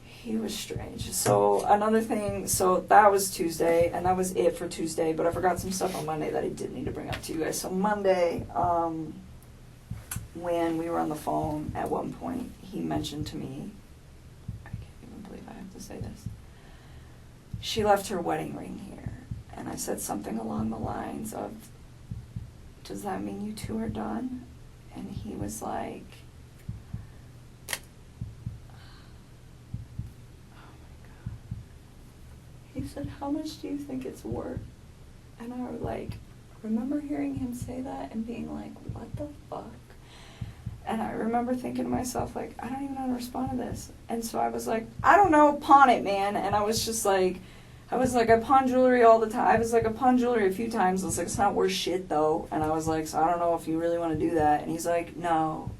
He was strange. So, another thing, so that was Tuesday, and that was it for Tuesday, but I forgot some stuff on Monday that I did need to bring up to you guys. So, Monday, when we were on the phone, at one point, he mentioned to me, I can't even believe I have to say this, she left her wedding ring here, and I said something along the lines of, does that mean you two are done? And he was like, oh my God. He said, how much do you think it's worth? And I was like, remember hearing him say that and being like, what the fuck? And I remember thinking to myself, like, I don't even know how to respond to this. And so I was like, I don't know, pawn it, man. And I was just like, I was like, I pawn jewelry all the time. I was like, I pawn jewelry a few times. I was like, it's not worth shit though. And I was like, so I don't know if you really want to do that. And he's like, no,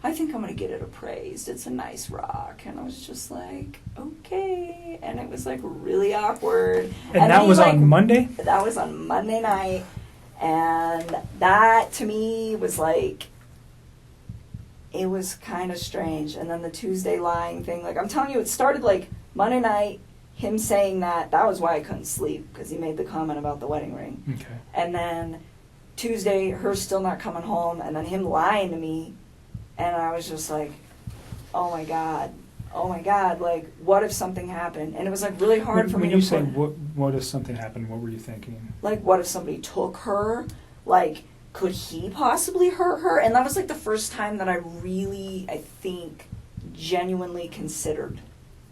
I think I'm going to get it appraised. It's a nice rock. And I was just like, okay. And it was like really awkward. And that was on Monday? That was on Monday night. And that to me was like, it was kind of strange. And then the Tuesday lying thing, like I'm telling you, it started like Monday night, him saying that was why I couldn't sleep, because he made the comment about the wedding ring. Okay. And then Tuesday, her still not coming home, and then him lying to me, and I was just like, oh my god, like what if something happened? And it was like really hard for me to When you say what if something happened, what were you thinking? like, what if somebody took her? Like, could he possibly hurt her? And that was like the first time that I really, I think, genuinely considered,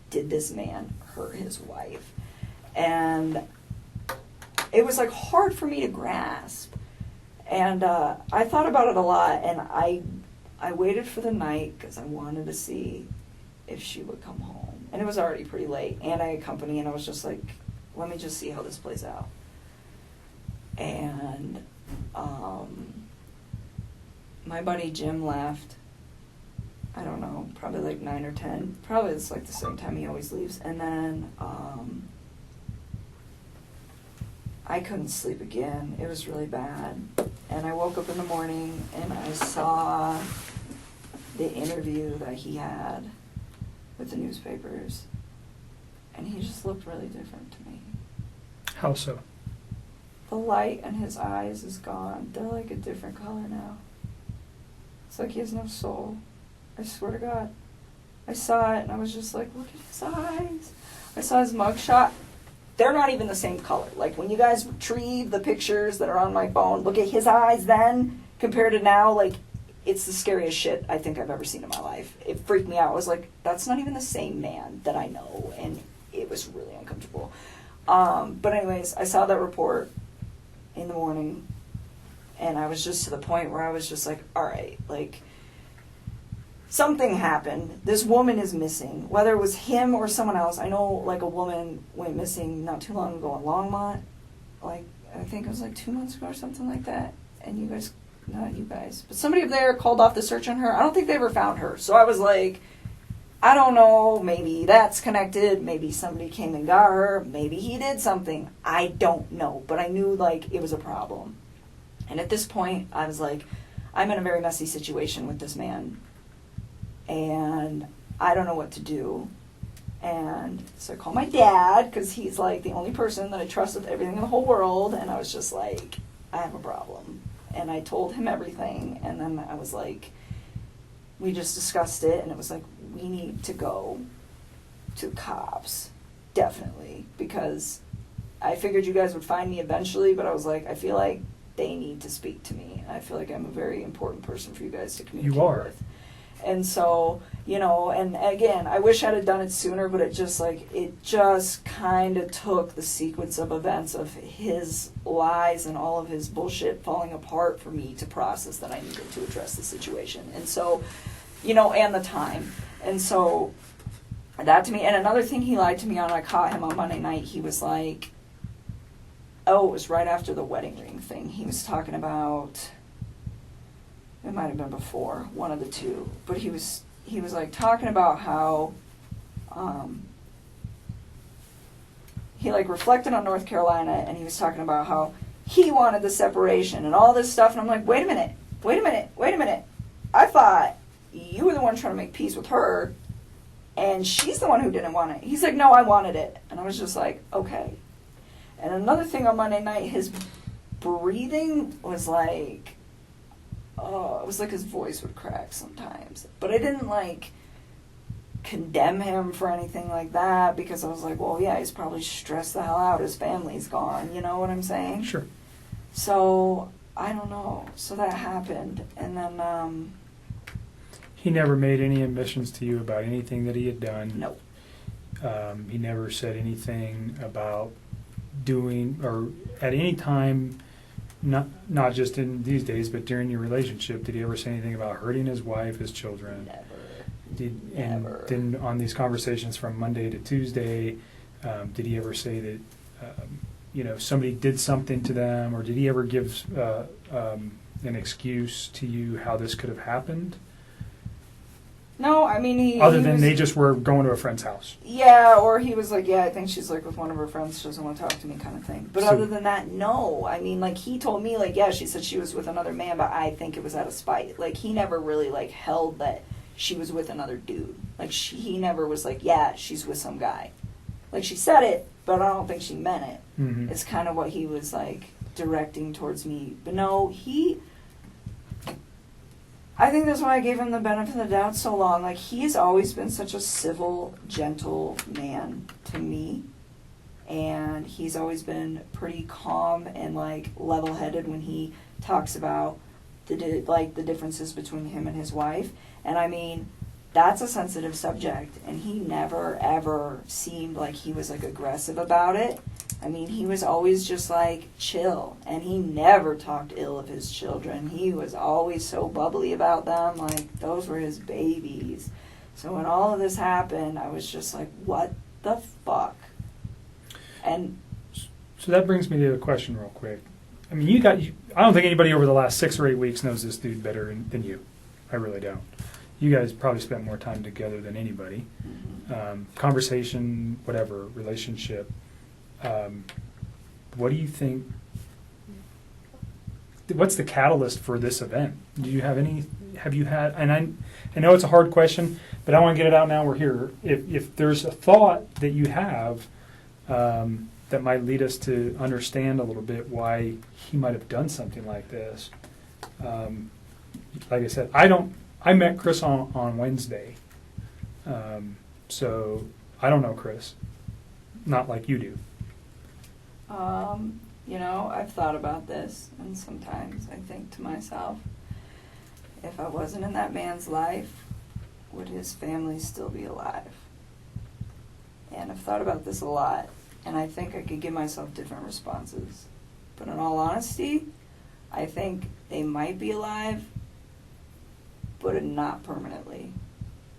did this man hurt his wife? And it was like hard for me to grasp. And I thought about it a lot, and I waited for the night because I wanted to see if she would come home. And it was already pretty late, and I had company, and I was just like, let me just see how this plays out. And my buddy Jim left. I don't know, probably like 9 or 10. Probably it's like the same time he always leaves. And then I couldn't sleep again. It was really bad. And I woke up in the morning and I saw the interview that he had with the newspapers. And he just looked really different to me. How so? The light in his eyes is gone. They're like a different color now. It's like he has no soul. I swear to God. I saw it and I was just like, look at his eyes. I saw his mugshot. They're not even the same color. Like when you guys retrieve the pictures that are on my phone, look at his eyes then compared to now. Like, it's the scariest shit I think I've ever seen in my life. It freaked me out. I was like, that's not even the same man that I know. And it was really uncomfortable. But anyways, I saw that report in the morning and I was just to the point where I was just like, all right, like, something happened. This woman is missing. Whether it was him or someone else. I know, like, a woman went missing not too long ago in Longmont. Like, I think it was like 2 months ago or something like that. And you guys, not you guys, but somebody up there called off the search on her. I don't think they ever found her. So I was like, I don't know. Maybe that's connected. Maybe somebody came and got her. Maybe he did something. I don't know. But I knew, like, it was a problem. And at this point, I was like, I'm in a very messy situation with this man. And I don't know what to do. And so I called my dad, because he's like the only person that I trust with everything in the whole world. And I was just like, I have a problem. And I told him everything. And then I was like, we just discussed it. And it was like, we need to go to cops. Definitely. Because I figured you guys would find me eventually. But I was like, I feel like they need to speak to me. I feel like I'm a very important person for you guys to communicate with. And so, you know, and again, I wish I'd have done it sooner, but it just kind of took the sequence of events of his lies and all of his bullshit falling apart for me to process that I needed to address the situation. And so, you know, and the time. And so that to me, and another thing he lied to me on, I caught him on Monday night, he was like, oh, it was right after the wedding ring thing. He was talking about, it might have been before, one of the two, but he was like talking about how he like reflected on North Carolina, and he was talking about how he wanted the separation and all this stuff, and I'm like, wait a minute. I thought you were the one trying to make peace with her, and she's the one who didn't want it. He's like, no, I wanted it. And I was just like, okay. And another thing on Monday night, his breathing was like, oh, it was like his voice would crack sometimes. But I didn't, like, condemn him for anything like that, because I was like, well, yeah, he's probably stressed the hell out. His family's gone. You know what I'm saying? Sure. So, I don't know. So that happened. And then, he never made any admissions to you about anything that he had done? Nope. He never said anything about doing, or at any time, not just in these days, but during your relationship, did he ever say anything about hurting his wife, his children? Never. And then on these conversations from Monday to Tuesday, Did he ever say that, somebody did something to them, or did he ever give an excuse to you how this could have happened? No, I mean, Other than they just were going to a friend's house. Yeah, or he was like, yeah, I think she's like with one of her friends, she doesn't want to talk to me kind of thing. But So- other than that, no. I mean, like, he told me, like, yeah, she said she was with another man, but I think it was out of spite. Like, he never really, like, held that she was with another dude. Like, he never was like, yeah, she's with some guy. Like, she said it, but I don't think she meant it. Mm-hmm. It's kind of what he was, like, directing towards me. But no, I think that's why I gave him the benefit of the doubt so long. Like, he's always been such a civil, gentle man to me. And he's always been pretty calm and, like, level-headed when he talks about the differences between him and his wife. And, I mean, that's a sensitive subject. And he never, ever seemed like he was, like, aggressive about it. I mean, he was always just, like, chill. And he never talked ill of his children. He was always so bubbly about them. Like, those were his babies. So when all of this happened, I was just like, what the fuck? And So that brings me to a question real quick. I mean, I don't think anybody over the last 6 or 8 weeks knows this dude better than you. I really don't. You guys probably spent more time together than anybody. Conversation, whatever, relationship. What do you think? What's the catalyst for this event? Do you have any? Have you had? And I know it's a hard question, but I want to get it out now. We're here. If there's a thought that you have that might lead us to understand a little bit why he might have done something like this. Like I said, I met Chris on Wednesday, so I don't know Chris, not like you do. I've thought about this, and sometimes I think to myself, if I wasn't in that man's life, would his family still be alive? And I've thought about this a lot, and I think I could give myself different responses. But in all honesty, I think they might be alive, but not permanently.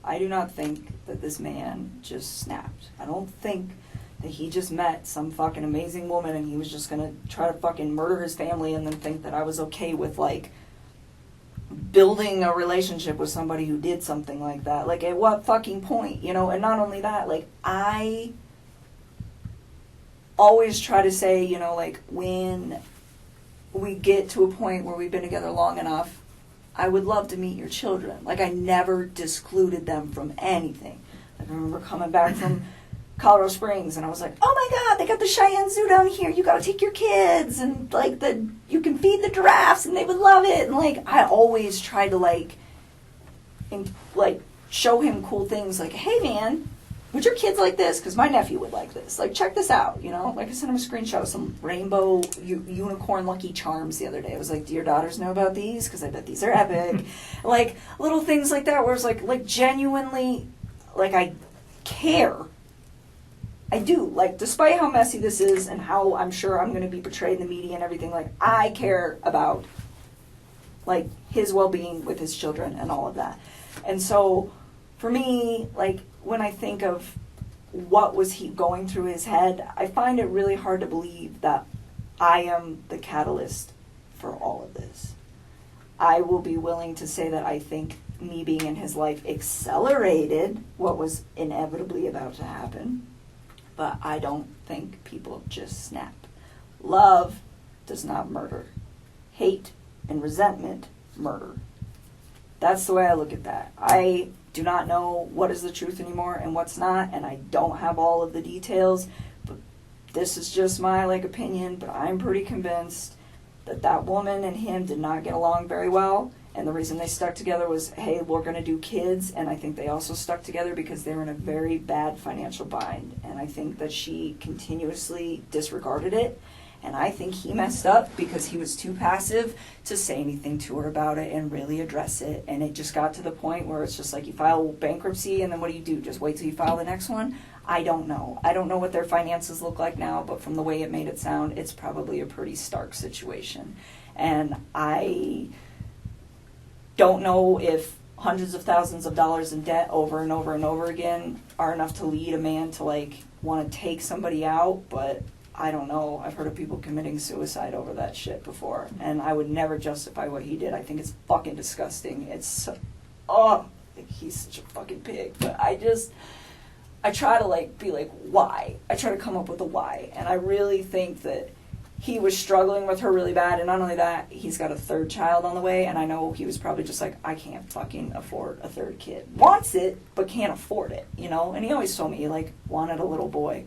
I do not think that this man just snapped. I don't think that he just met some fucking amazing woman and he was just gonna try to fucking murder his family and then think that I was okay with, like, building a relationship with somebody who did something like that. Like, at what fucking point, And not only that, like, I always try to say, like, when we get to a point where we've been together long enough, I would love to meet your children. Like, I never discluded them from anything. Like, I remember coming back from Colorado Springs, and I was like, oh my God, they got the Cheyenne Zoo down here. You got to take your kids, and like you can feed the giraffes, and they would love it. And like, I always try to like show him cool things. Like, hey man, would your kids like this? Because my nephew would like this. Like, check this out. Like I sent him a screenshot of some rainbow unicorn Lucky Charms the other day. I was like, do your daughters know about these? Because I bet these are epic. Like little things like that, where it's like genuinely, like, I care. I do. Like, despite how messy this is and how I'm sure I'm going to be portrayed in the media and everything, like, I care about, like, his well-being with his children and all of that. And so, for me, like, when I think of what was he going through his head, I find it really hard to believe that I am the catalyst for all of this. I will be willing to say that I think me being in his life accelerated what was inevitably about to happen. But I don't think people just snap. Love does not murder. Hate and resentment murder. That's the way I look at that. I do not know what is the truth anymore and what's not, and I don't have all of the details, but this is just my opinion, but I'm pretty convinced that that woman and him did not get along very well. And the reason they stuck together was, hey, we're going to do kids. And I think they also stuck together because they were in a very bad financial bind. And I think that she continuously disregarded it. And I think he messed up because he was too passive to say anything to her about it and really address it. And it just got to the point where it's just like, you file bankruptcy and then what do? Just wait till you file the next one? I don't know. I don't know what their finances look like now, but from the way it made it sound, it's probably a pretty stark situation. And I don't know if hundreds of thousands of dollars in debt over and over and over again are enough to lead a man to like want to take somebody out, but I don't know. I've heard of people committing suicide over that shit before, and I would never justify what he did. I think it's fucking disgusting. It's he's such a fucking pig. But I try to like be like, why? I try to come up with a why, and I really think that he was struggling with her really bad, and not only that, he's got a third child on the way, and I know he was probably just like, I can't fucking afford a third kid. Wants it, but can't afford it, you know? And he always told me he, like, wanted a little boy.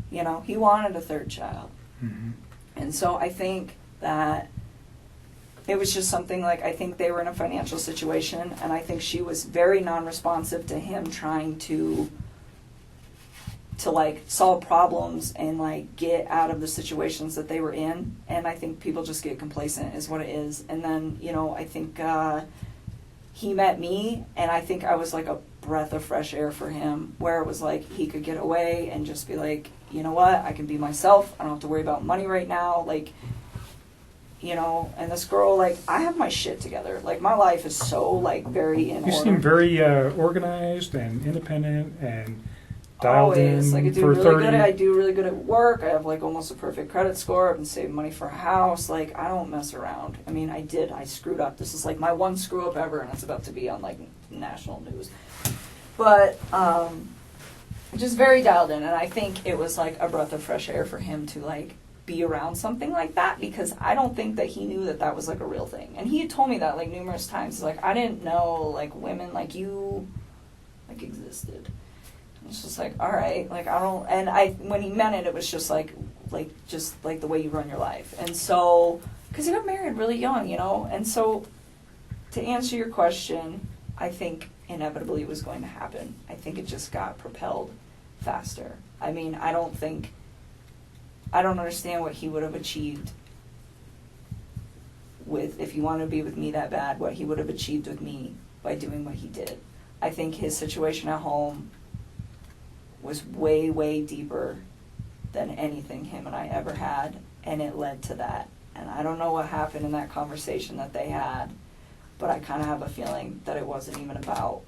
You know, he wanted a third child. Mm-hmm. And so I think that it was just something like, I think they were in a financial situation, and I think she was very non-responsive to him trying to like solve problems and like get out of the situations that they were in. And I think people just get complacent is what it is. And then, you know, I think he met me, and I think I was like a breath of fresh air for him, where it was like he could get away and just be like, you know what, I can be myself. I don't have to worry about money right now. Like, you know, and this girl, like, I have my shit together. Like, my life is so like very in order. You seem very organized and independent and dialed Always. in Like, I do really good at work. I have like almost a perfect credit score. I've been saving money for a house. Like, I don't mess around. I mean, I screwed up. This is like my one screw up ever, and it's about to be on like national news. But just very dialed in, and I think it was like a breath of fresh air for him to like be around something like that, because I don't think that he knew that that was like a real thing. And he had told me that like numerous times. He's like, I didn't know like women like you like existed. It's just like, all right, like I don't, and when he meant it, it was just like the way you run your life. And so, because he got married really young, you know, and so to answer your question, I think inevitably it was going to happen. I think it just got propelled faster. I mean, I don't understand what he would have achieved with, if he wanted to be with me that bad, what he would have achieved with me by doing what he did. I think his situation at home was way, way deeper than anything him and I ever had, and it led to that. And I don't know what happened in that conversation that they had, but I kind of have a feeling that it wasn't even about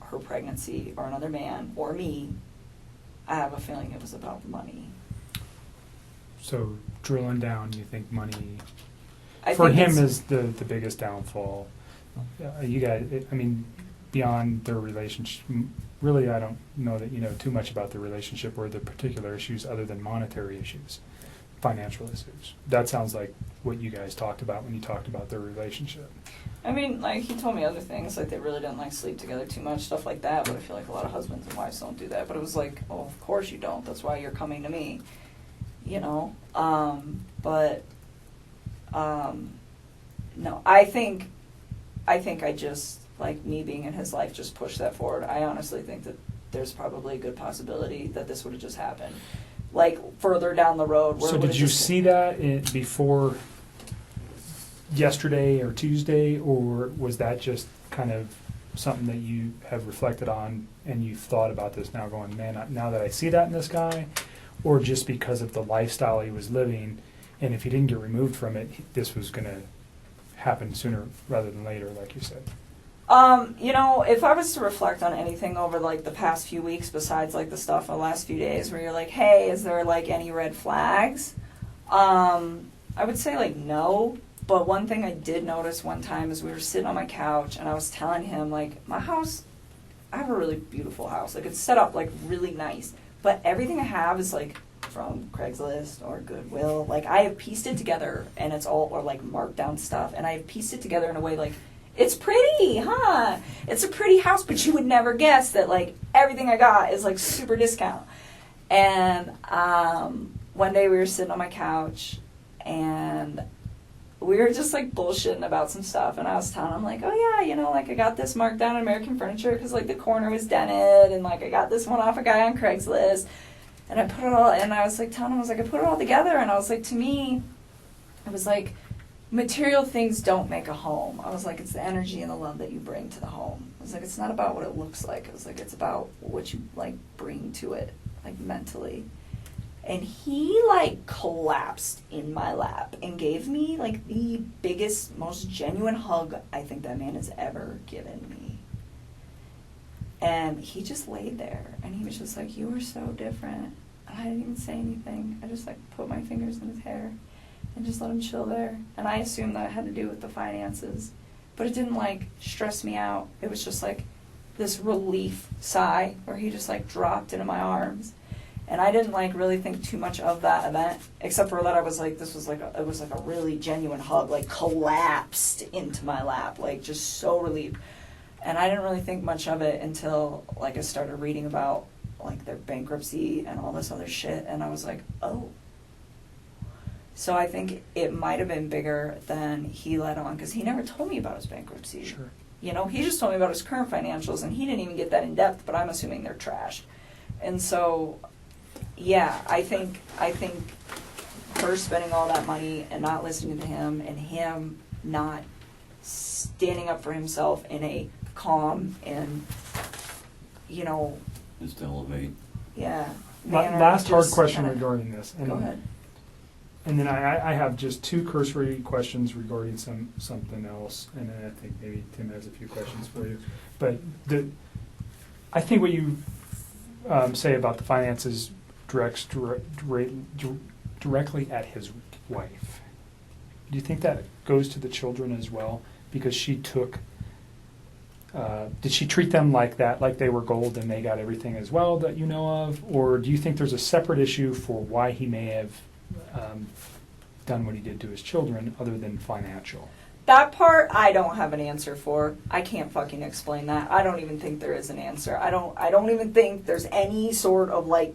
her pregnancy or another man or me. I have a feeling it was about money. So drilling down, you think money I for think him is the biggest downfall. You guys, I mean, beyond their relationship, really, I don't know that you know too much about the relationship or the particular issues other than monetary issues, financial issues. That sounds like what you guys talked about when you talked about their relationship. I mean, like, he told me other things, like they really didn't like sleep together too much, stuff like that, but I feel like a lot of husbands and wives don't do that. But it was like, oh, of course you don't. That's why you're coming to me, you know? No, I think I just, like, me being in his life just pushed that forward. I honestly think that there's probably a good possibility that this would have just happened, like, further down the road. Where So did you see that before yesterday or Tuesday, or was that just kind of something that you have reflected on and you thought about this now going, man, now that I see that in this guy, or just because of the lifestyle he was living, and if he didn't get removed from it, this was going to happen sooner rather than later, like you said? You know, if I was to reflect on anything over, like, the past few weeks, besides, like, the stuff the last few days where you're like, hey, is there, like, any red flags? I would say, like, no. But one thing I did notice one time is we were sitting on my couch, and I was telling him, like, my house, I have a really beautiful house. Like, it's set up, like, really nice. But everything I have is, like, from Craigslist or Goodwill. Like, I have pieced it together, and it's all, or, like, marked down stuff. And I have pieced it together in a way, like, it's pretty, huh? It's a pretty house, but you would never guess that, like, everything I got is, like, super discount. And one day we were sitting on my couch, and we were just, like, bullshitting about some stuff. And I was telling him, like, oh, yeah, you know, like, I got this marked down in American Furniture because, like, the corner was dented. And, like, I got this one off a guy on Craigslist. And I put it all, and I was, like, telling him, I was, like, I put it all together. And I was, like, to me, it was, like, material things don't make a home. I was like, it's the energy and the love that you bring to the home. I was like, it's not about what it looks like. I was like, it's about what you, like, bring to it, like, mentally. And he, like, collapsed in my lap and gave me, like, the biggest, most genuine hug I think that man has ever given me. And he just laid there, and he was just like, you were so different. And I didn't even say anything. I just like put my fingers in his hair and just let him chill there. And I assumed that it had to do with the finances. But it didn't like stress me out. It was just like this relief sigh where he just like dropped into my arms. And I didn't like really think too much of that event, except for that I was like, this was like it was like a really genuine hug, like collapsed into my lap, like just so relieved. And I didn't really think much of it until like I started reading about like their bankruptcy and all this other shit, and I was like, oh. So I think it might have been bigger than he let on, because he never told me about his bankruptcy. Sure. You know, he just told me about his current financials, and he didn't even get that in depth, but I'm assuming they're trashed. And so, yeah, I think her spending all that money and not listening to him, and him not standing up for himself in a calm and, you know, Just elevate. yeah. Last hard just question kinda- regarding this. And, Go ahead. And then I have just two cursory questions regarding something else, and then I think maybe Tim has a few questions for you. But I think what you say about the finances directly at his wife. Do you think that goes to the children as well? Because she took, did she treat them like that, like they were gold and they got everything as well that you know of? Or do you think there's a separate issue for why he may have done what he did to his children other than financial? That part I don't have an answer for. I can't fucking explain that. I don't even think there is an answer. I don't even think there's any sort of like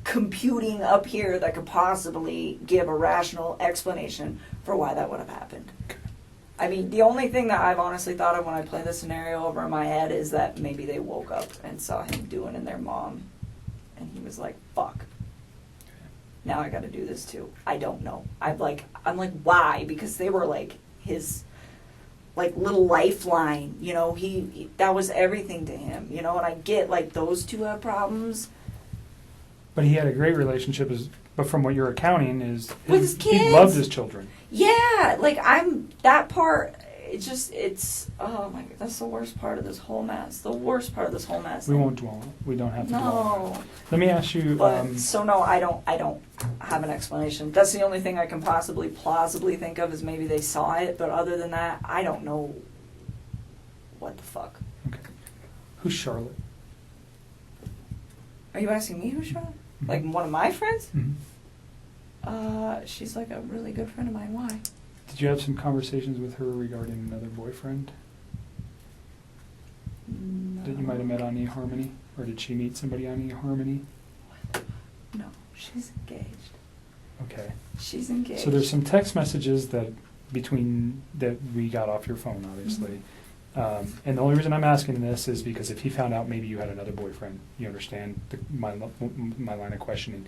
computing up here that could possibly give a rational explanation for why that would have happened. I mean, the only thing that I've honestly thought of when I play this scenario over in my head is that maybe they woke up and saw him doing it in their mom, and he was like, fuck. Now I got to do this too. I don't know. I'm like, why? Because they were like his, like little lifeline. You know, he that was everything to him. You know, and I get like those two have problems. But he had a great relationship, but from what you're accounting is With his he kids. loved his children. Yeah, like that part. It's oh my god, that's the worst part of this whole mess. The worst part of this whole mess. We won't dwell on it. We don't have to dwell on it. No. Let me ask you. But so no, I don't have an explanation. That's the only thing I can possibly plausibly think of is maybe they saw it, but other than that, I don't know what the fuck. Okay. Who's Charlotte? Are you asking me who's Charlotte? Mhm. Like one of my friends? Mm-hmm. She's like a really good friend of mine. Why? Did you have some conversations with her regarding another boyfriend No. that you might have met on eHarmony? Or did she meet somebody on eHarmony? No, she's engaged. Okay. She's engaged. So there's some text messages that we got off your phone, obviously. Mm-hmm. And the only reason I'm asking this is because if he found out maybe you had another boyfriend, you understand my line of questioning,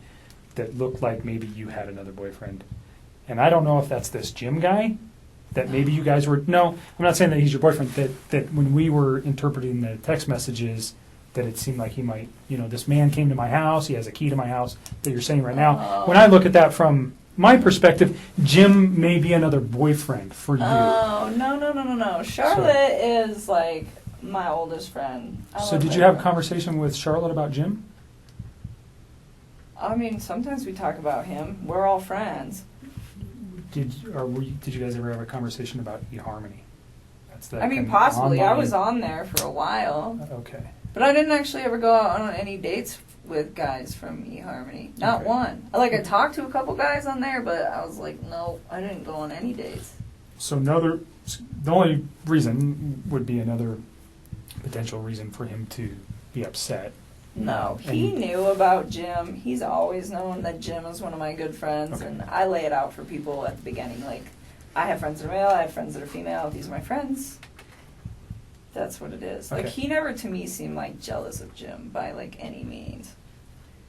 that looked like maybe you had another boyfriend. And I don't know if that's this Jim guy, that maybe you guys were, no, I'm not saying that he's your boyfriend, that when we were interpreting the text messages, that it seemed like he might, this man came to my house, he has a key to my house, that you're saying right now. When I look at that from my perspective, Jim may be another boyfriend for you. Oh, no. Charlotte is like my oldest friend. So did you have a conversation with Charlotte about Jim? I mean, sometimes we talk about him. We're all friends. Did you guys ever have a conversation about eHarmony? That's that. I mean, kind of possibly. I online- was on there for a while. Okay. But I didn't actually ever go out on any dates with guys from eHarmony. Not Okay. one. Like, I talked to a couple guys on there, but I was like, no, I didn't go on any dates. So the only reason would be another potential reason for him to be upset. No, he knew about Jim. He's always known that Jim is one of my good friends, Okay. and I lay it out for people at the beginning. Like, I have friends that are male, I have friends that are female. These are my friends. That's what it is. Like, Okay. he never, to me, seemed like jealous of Jim by, like, any means.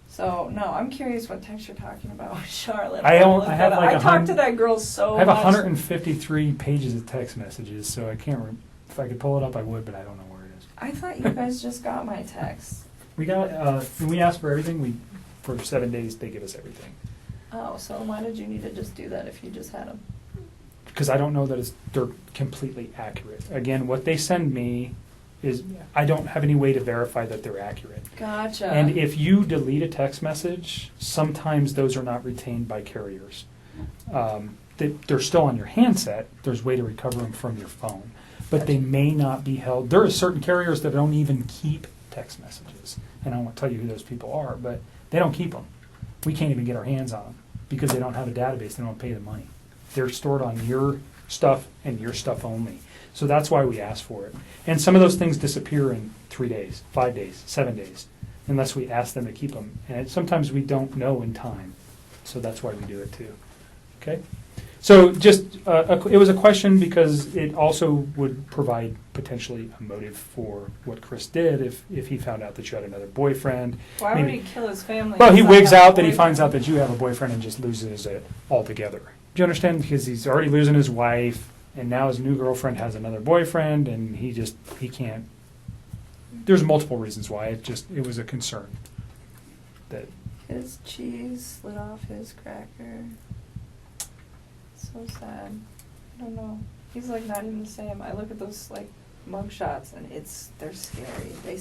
So, no, I'm curious what text you're talking about with Charlotte. I have, like, I talked to that girl so I have much. 153 pages of text messages, so I can't. If I could pull it up, I would, but I don't know where it is. I thought you guys just got my text. We got. When we ask for everything, for 7 days they give us everything. Oh, so why did you need to just do that if you just had them? Because I don't know that they're completely accurate. Again, what they send me is I don't have any way to verify that they're accurate. Gotcha. And if you delete a text message, sometimes those are not retained by carriers. They're still on your handset. There's a way to recover them from your phone. But they may not be held. There are certain carriers that don't even keep text messages. And I won't tell you who those people are, but they don't keep them. We can't even get our hands on them because they don't have a database. They don't pay the money. They're stored on your stuff and your stuff only. So that's why we ask for it. And some of those things disappear in 3 days, 5 days, 7 days, unless we ask them to keep them. And sometimes we don't know in time. So that's why we do it too. Okay? So just, it was a question because it also would provide potentially a motive for what Chris did if he found out that you had another boyfriend. Why would Maybe- he kill his family? Well, he if I wigs have a out that he boyfriend? finds out that you have a boyfriend and just loses it altogether. Do you understand? Because he's already losing his wife, and now his new girlfriend has another boyfriend, and he can't. There's multiple reasons why. It was a concern. That His cheese slid off his cracker. So sad. I don't know. He's like not even the same. I look at those like mug shots and they're scary. They